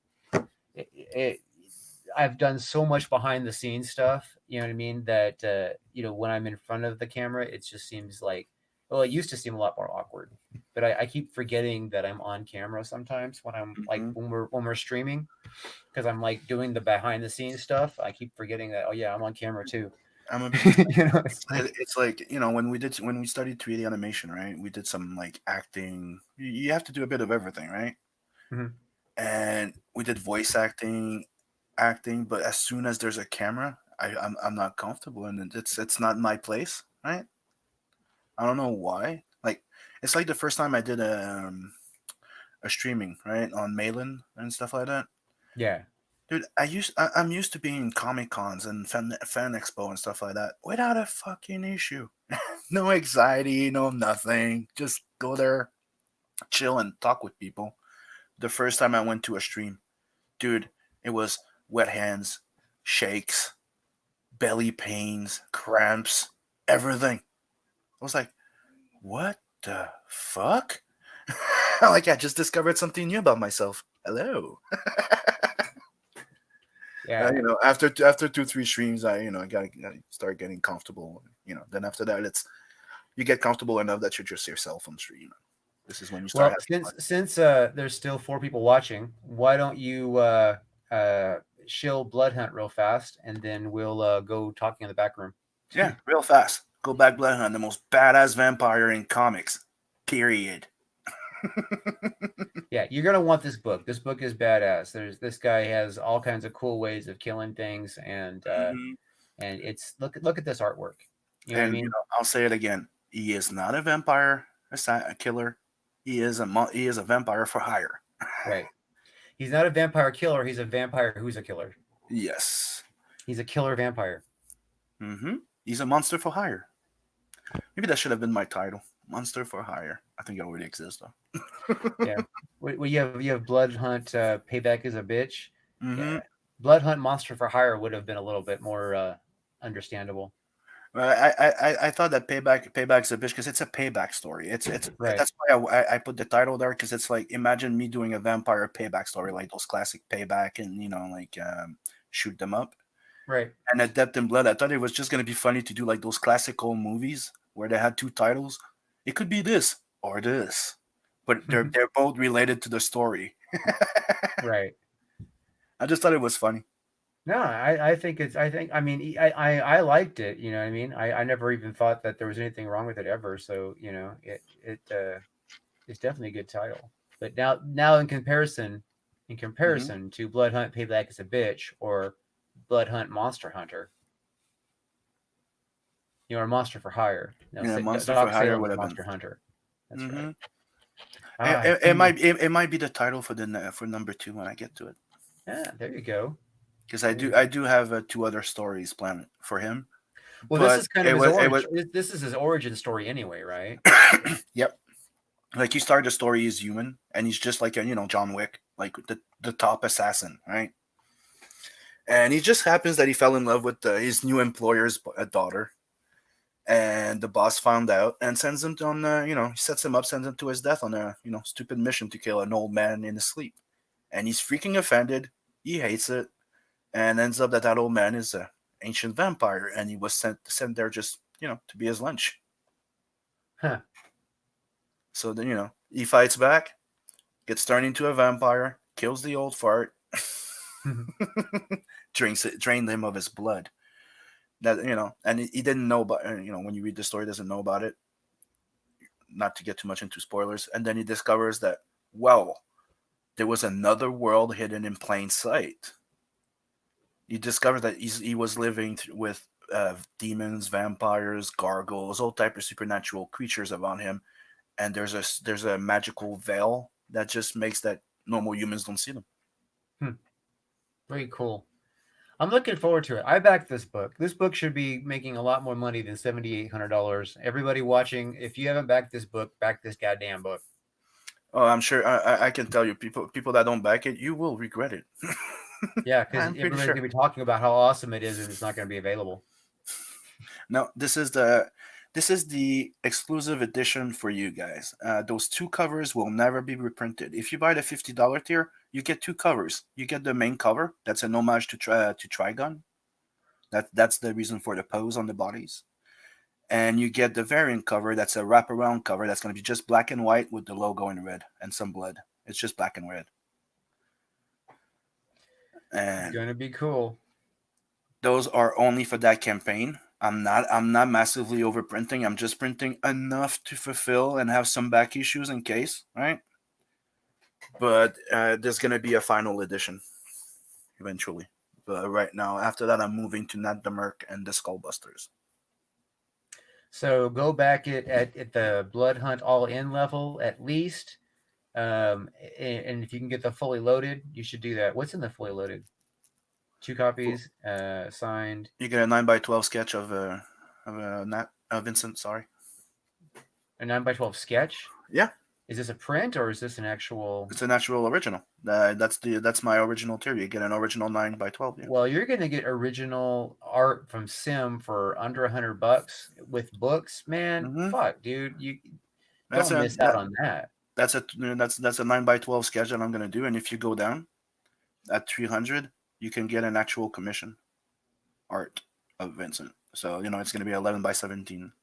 I've done so much behind the scenes stuff, you know what I mean, that, when I'm in front of the camera, it just seems like, well, it used to seem a lot more awkward, but I keep forgetting that I'm on camera sometimes when I'm like, when we're streaming, because I'm like doing the behind the scenes stuff. I keep forgetting that, oh yeah, I'm on camera too. I'm a bit, it's like, you know, when we studied 3D animation, right? We did some like acting. You have to do a bit of everything, right? And we did voice acting, but as soon as there's a camera, I'm not comfortable, and it's not my place, right? I don't know why. Like, it's like the first time I did a streaming, right, on Malin and stuff like that. Yeah. Dude, I'm used to being in Comic Cons and fan expo and stuff like that without a fucking issue. No anxiety, no nothing. Just go there, chill, and talk with people. The first time I went to a stream, dude, it was wet hands, shakes, belly pains, cramps, everything. I was like, what the fuck? Like, I just discovered something new about myself. Hello. Yeah. After 2-3 streams, I gotta start getting comfortable. Then after that, you get comfortable enough that you're just yourself on stream. This is when you start. Well, since there's still 4 people watching, why don't you shill Blood Hunt real fast, and then we'll go talking in the back room. Yeah, real fast. Go back, Blood Hunt, the most badass vampire in comics. Period. Yeah, you're gonna want this book. This book is badass. This guy has all kinds of cool ways of killing things, and it's look at this artwork. You know what I mean? I'll say it again. He is not a vampire, a killer. He is a vampire for hire. Right. He's not a vampire killer. He's a vampire who's a killer. Yes. He's a killer vampire. Mm-hmm. He's a monster for hire. Maybe that should have been my title. Monster for hire. I think it already exists though. Yeah. Well, you have Blood Hunt. Payback is a bitch. Mm-hmm. Yeah. Blood Hunt Monster for Hire would have been a little bit more understandable. I thought that payback's a bitch because it's a payback story. It's right. That's why I put the title there, because it's like, imagine me doing a vampire payback story, like those classic Payback and Shoot 'Em Up. Right. And at Depth in Blood, I thought it was just gonna be funny to do like those classic old movies where they had 2 titles. It could be this or this, but they're both related to the story. Right. I just thought it was funny. No, I I liked it. You know what I mean? I never even thought that there was anything wrong with it ever. So, it's definitely a good title. But now in comparison to Blood Hunt Payback is a Bitch or Blood Hunt Monster Hunter, or Monster for Hire. No, Monster for Hire would have Monster been Hunter. That's right. It might be the title for number 2 when I get to it. Yeah, there you go. Because I do have 2 other stories planned for him. Well, this is kind of his origin. This is his origin story anyway, right? Yep. Like, he started the story as human, and he's just like John Wick, like the top assassin, right? And he just happens that he fell in love with his new employer's daughter, and the boss found out and sends him on he sets him up, sends him to his death on a stupid mission to kill an old man in his sleep, and he's freaking offended. He hates it. And ends up that old man is an ancient vampire, and he was sent there just to be his lunch. Huh. So then he fights back, gets turned into a vampire, kills the old fart, drained him of his blood. That and he didn't know about when you read the story, doesn't know about it. Not to get too much into spoilers, and then he discovers that there was another world hidden in plain sight. He discovered that he was living with demons, vampires, gargoyles, all type of supernatural creatures around him, and there's a magical veil that just makes that normal humans don't see them. Very cool. I'm looking forward to it. I backed this book. This book should be making a lot more money than $7,800. Everybody watching, if you haven't backed this book, back this goddamn book. Oh, I'm sure. I can tell you, people that don't back it, you will regret it. Yeah, because everybody's going to be talking about how awesome it is, and it's not going to be available. No, this is the exclusive edition for you guys. Those 2 covers will never be reprinted. If you buy the $50 tier, you get 2 covers. You get the main cover. That's an homage to Trigun. That's the reason for the pose on the bodies. And you get the variant cover. That's a wraparound cover. That's going to be just black and white with the logo in red and some blood. It's just black and red. And it's going to be cool. Those are only for that campaign. I'm not massively overprinting. I'm just printing enough to fulfill and have some back issues in case, right? But there's going to be a final edition eventually. But right now, after that, I'm moving to Nat the Merc and the Skullbusters. So go back at the Blood Hunt all-in level at least. And if you can get the fully loaded, you should do that. What's in the fully loaded? 2 copies, signed. You get a 9x12 sketch of Vincent. Sorry, a 9x12 sketch. Yeah, Is this a print or is this an actual? It's an actual original. That's my original tier. You get an original 9x12. Yeah. Well, you're gonna get original art from Sim for under $100 with books, man. Fuck, dude, you don't miss out on that. That's a 9x12 sketch that I'm gonna do, and if you go down at 300, you can get an actual commission art of Vincent. So it's gonna be 11x17.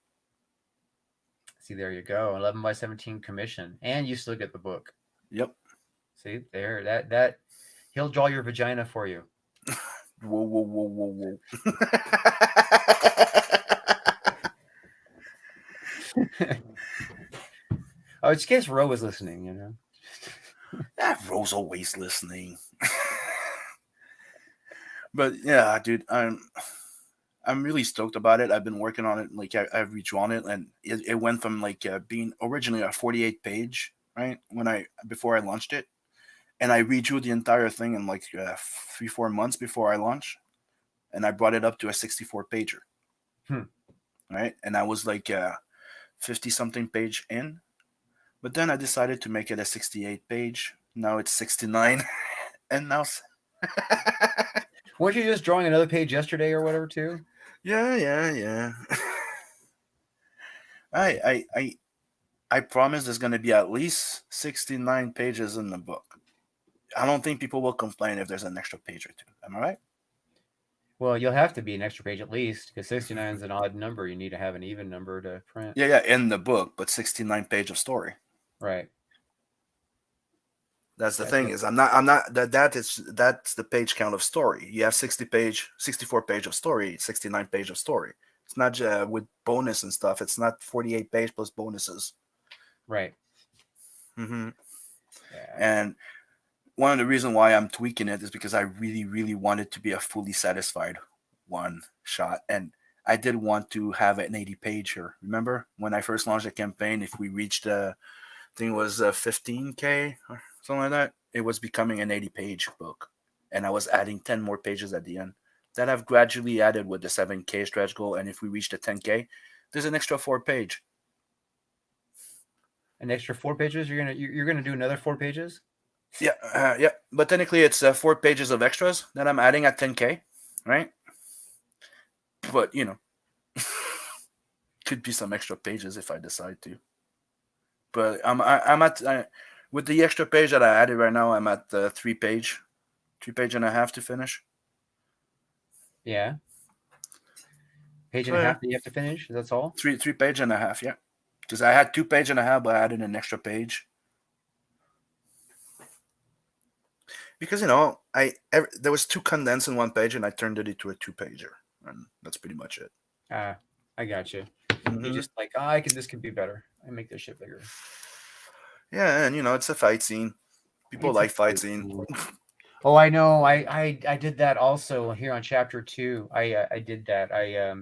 See, there you go, 11x17 commission, and you still get the book. Yep. See there, that he'll draw your vagina for you. Whoa, whoa, whoa, whoa, whoa. Oh, it's in case Ro was listening, Ro's always listening. But yeah, dude, I'm really stoked about it. I've been working on it. Like I've redrawn it, and it went from like being originally a 48 page, right? Before I launched it, and I redrew the entire thing in like 3-4 months before I launched, and I brought it up to a 64 pager, right? And I was like 50 something page in, but then I decided to make it a 68 page. Now it's 69, and now. Weren't you just drawing another page yesterday or whatever too? Yeah. I promise there's going to be at least 69 pages in the book. I don't think people will complain if there's an extra page or two. Am I right? Well, you'll have to be an extra page at least, because 69 is an odd number. You need to have an even number to print. Yeah, in the book, but 69 page of story. Right. That's the thing is I'm not that's the page count of story. You have 64 page of story, 69 page of story. It's not with bonus and stuff. It's not 48 page plus bonuses. Right. Mm-hmm. Yeah. And one of the reasons why I'm tweaking it is because I really, really wanted to be a fully satisfied one shot. And I did want to have an 80 pager. Remember when I first launched the campaign, if we reached I think it was 15K or something like that, it was becoming an 80 page book. And I was adding 10 more pages at the end that I've gradually added with the 7K stretch goal. And if we reach the 10K, there's an extra 4 page. An extra 4 pages? You're gonna do another 4 pages? Yeah, yeah. But technically, it's 4 pages of extras that I'm adding at 10K, right? But could be some extra pages if I decide to. But I'm at with the extra page that I added right now. I'm at 3 page and a half to finish. Yeah. Page and a half that you have to finish. That's all. 3 page and a half. Yeah, because I had 2 page and a half, but I added an extra page. Because there was 2 condensed in 1 page, and I turned it into a 2-pager, and that's pretty much it. I got you. Mm-hmm. You just like, this could be better. I make this shit bigger. Yeah, and it's a fight scene. People like fight scene. Oh, I know. I did that also here on chapter 2. I did that. I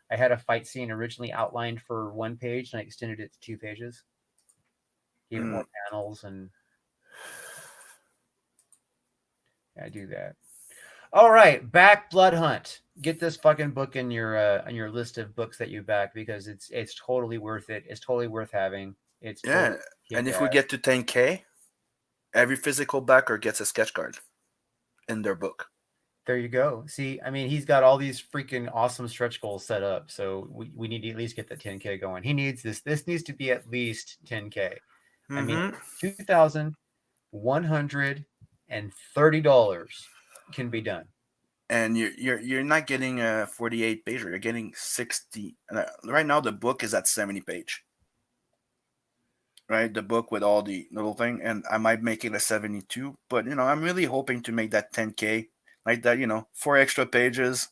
had a fight scene originally outlined for 1 page, and I extended it to 2 pages. Gave it more panels and. I do that. All right, back Blood Hunt. Get this fucking book in your list of books that you back, because it's totally worth it. It's totally worth having. It's totally and if we get to 10K, every physical backer gets a sketch card in their book. There you go. See, I mean, he's got all these freaking awesome stretch goals set up, so we need to at least get the 10K going. He needs this. This needs to be at least 10K. I mean, $2,130 can be done. And you're not getting a 48 pager. You're getting 60. Right now, the book is at 70 page. Right, the book with all the little thing, and I might make it a 72. But I'm really hoping to make that 10K like that. 4 extra pages.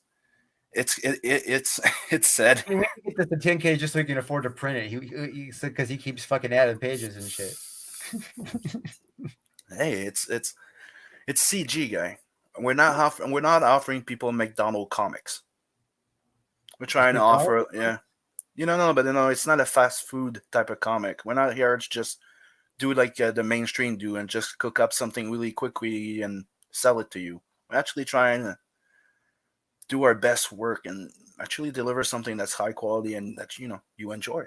It's said. I mean, we get this to 10K just so he can afford to print it. He because he keeps fucking adding pages and shit. Hey, it's CG, guy. We're not offering people McDonald's comics. We're trying to offer, but it's not a fast food type of comic. We're not here to just do like the mainstream do and just cook up something really quickly and sell it to you. We're actually trying to do our best work and actually deliver something that's high quality and that you enjoy.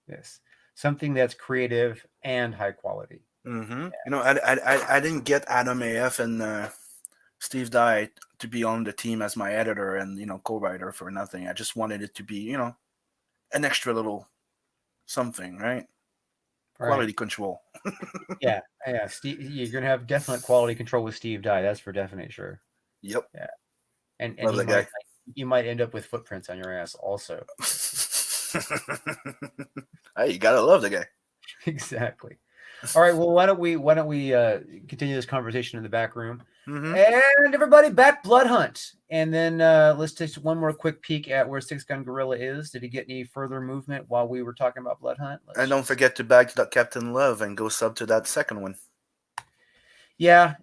Yes. something that's creative and high quality. Mm-hmm. Yeah. I didn't get Adam AF and Steve Dye to be on the team as my editor and co-writer for nothing. I just wanted it to be an extra little something, right? Quality control. Yeah. Steve, you're gonna have definite quality control with Steve Dye. That's for definite sure. Yep. Yeah. And you might end up with footprints on your ass also. Hey, you gotta love the guy. Exactly. All right. Well, why don't we continue this conversation in the back room? Mm-hmm. And everybody back Blood Hunt. And then let's take one more quick peek at where Six Gun Gorilla is. Did he get any further movement while we were talking about Blood Hunt? And don't forget to back Captain Love and go sub to that second one. Yeah.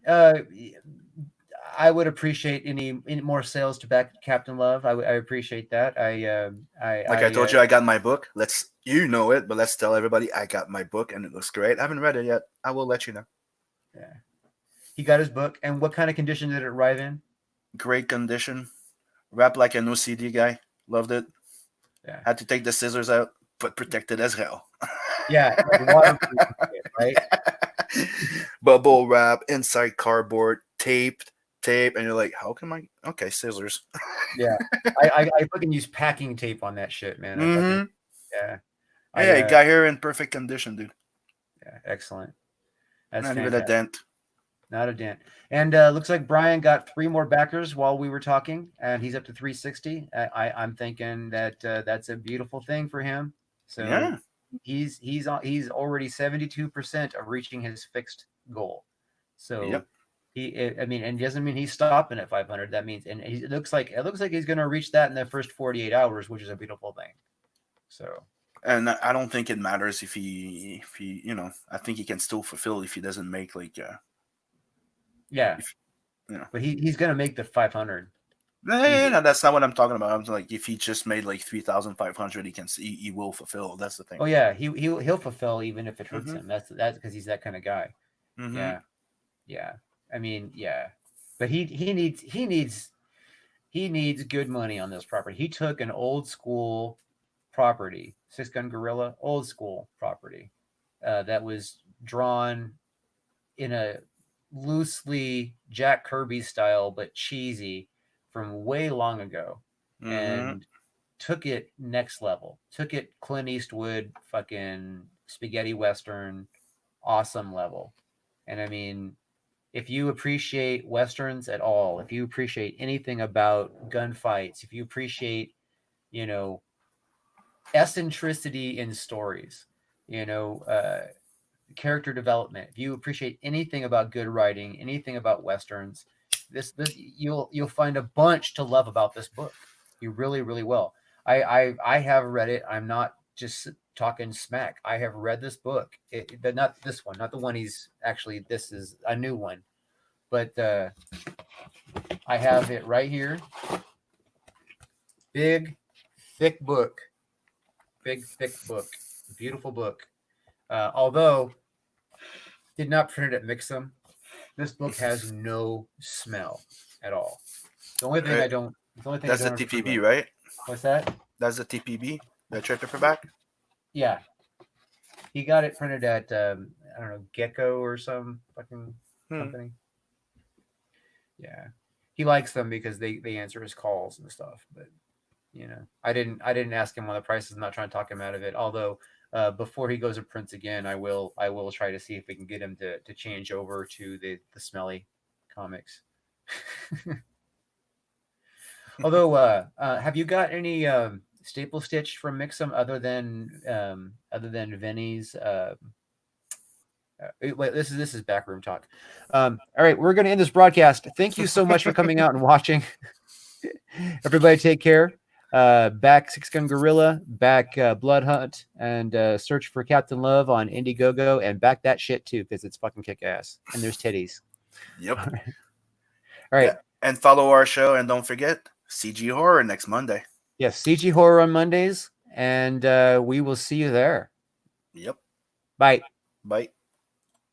I would appreciate any more sales to back Captain Love. I appreciate that. I told you, I got my book. But let's tell everybody I got my book and it looks great. I haven't read it yet. I will let you know. Yeah. He got his book. And what kind of condition did it arrive in? Great condition. Wrapped like an OCD guy. Loved it. Yeah. Had to take the scissors out, but protected as hell. Yeah. Like right? Bubble wrap, inside cardboard, taped, and you're like, how can okay, scissors. Yeah. I fucking use packing tape on that shit, man. Mm-hmm. Yeah. I got here in perfect condition, dude. Yeah, excellent. That's not even a dent. Not a dent. And looks like Brian got 3 more backers while we were talking, and he's up to 360. I'm thinking that that's a beautiful thing for him. So yeah, he's already 72% of reaching his fixed goal. So yep. and it doesn't mean he's stopping at 500. That means, and it looks like he's going to reach that in the first 48 hours, which is a beautiful thing. So. And I don't think it matters if he I think he can still fulfill if he doesn't make yeah. But he's going to make the 500. No, that's not what I'm talking about. I'm like, if he just made 3,500, he will fulfill. That's the thing. Oh yeah, he'll fulfill even if it hurts him. That's because he's that kind of guy. Mm-hmm. Yeah. I mean, yeah. But he needs good money on this property. He took an old school property, Six Gun Gorilla, old school property, that was drawn in a loosely Jack Kirby style, but cheesy from way long ago, and took it next level. Took it Clint Eastwood, fucking spaghetti western, awesome level. And I mean, if you appreciate westerns at all, if you appreciate anything about gunfights, if you appreciate, eccentricity in stories, character development, if you appreciate anything about good writing, anything about westerns, this you'll find a bunch to love about this book. You really, really will. I have read it. I'm not just talking smack. I have read this book. Not this one, not the one he's actually. This is a new one, but I have it right here. Big, thick book. Big, thick book. Beautiful book. Although did not print it at Mixum. This book has no smell at all. The only thing That's the TPB, right? What's that? That's the TPB, the trade paperback. Yeah, he got it printed at I don't know, Gecko or some fucking company. Yeah, he likes them because they answer his calls and stuff. But I didn't ask him on the prices. I'm not trying to talk him out of it. Although before he goes to prints again, I will try to see if we can get him to change over to the smelly comics. Although, have you got any staple stitch from Mixum other than Vinny's? Wait, this is backroom talk. All right, we're going to end this broadcast. Thank you so much for coming out and watching. Everybody, take care. Back Six Gun Gorilla, back Blood Hunt, and search for Captain Love on Indiegogo, and back that shit too because it's fucking kick ass. And there's titties. Yep. All right. Yeah. And follow our show, and don't forget CG Horror next Monday. Yes, CG Horror on Mondays, and we will see you there. Yep. Bye. Bye.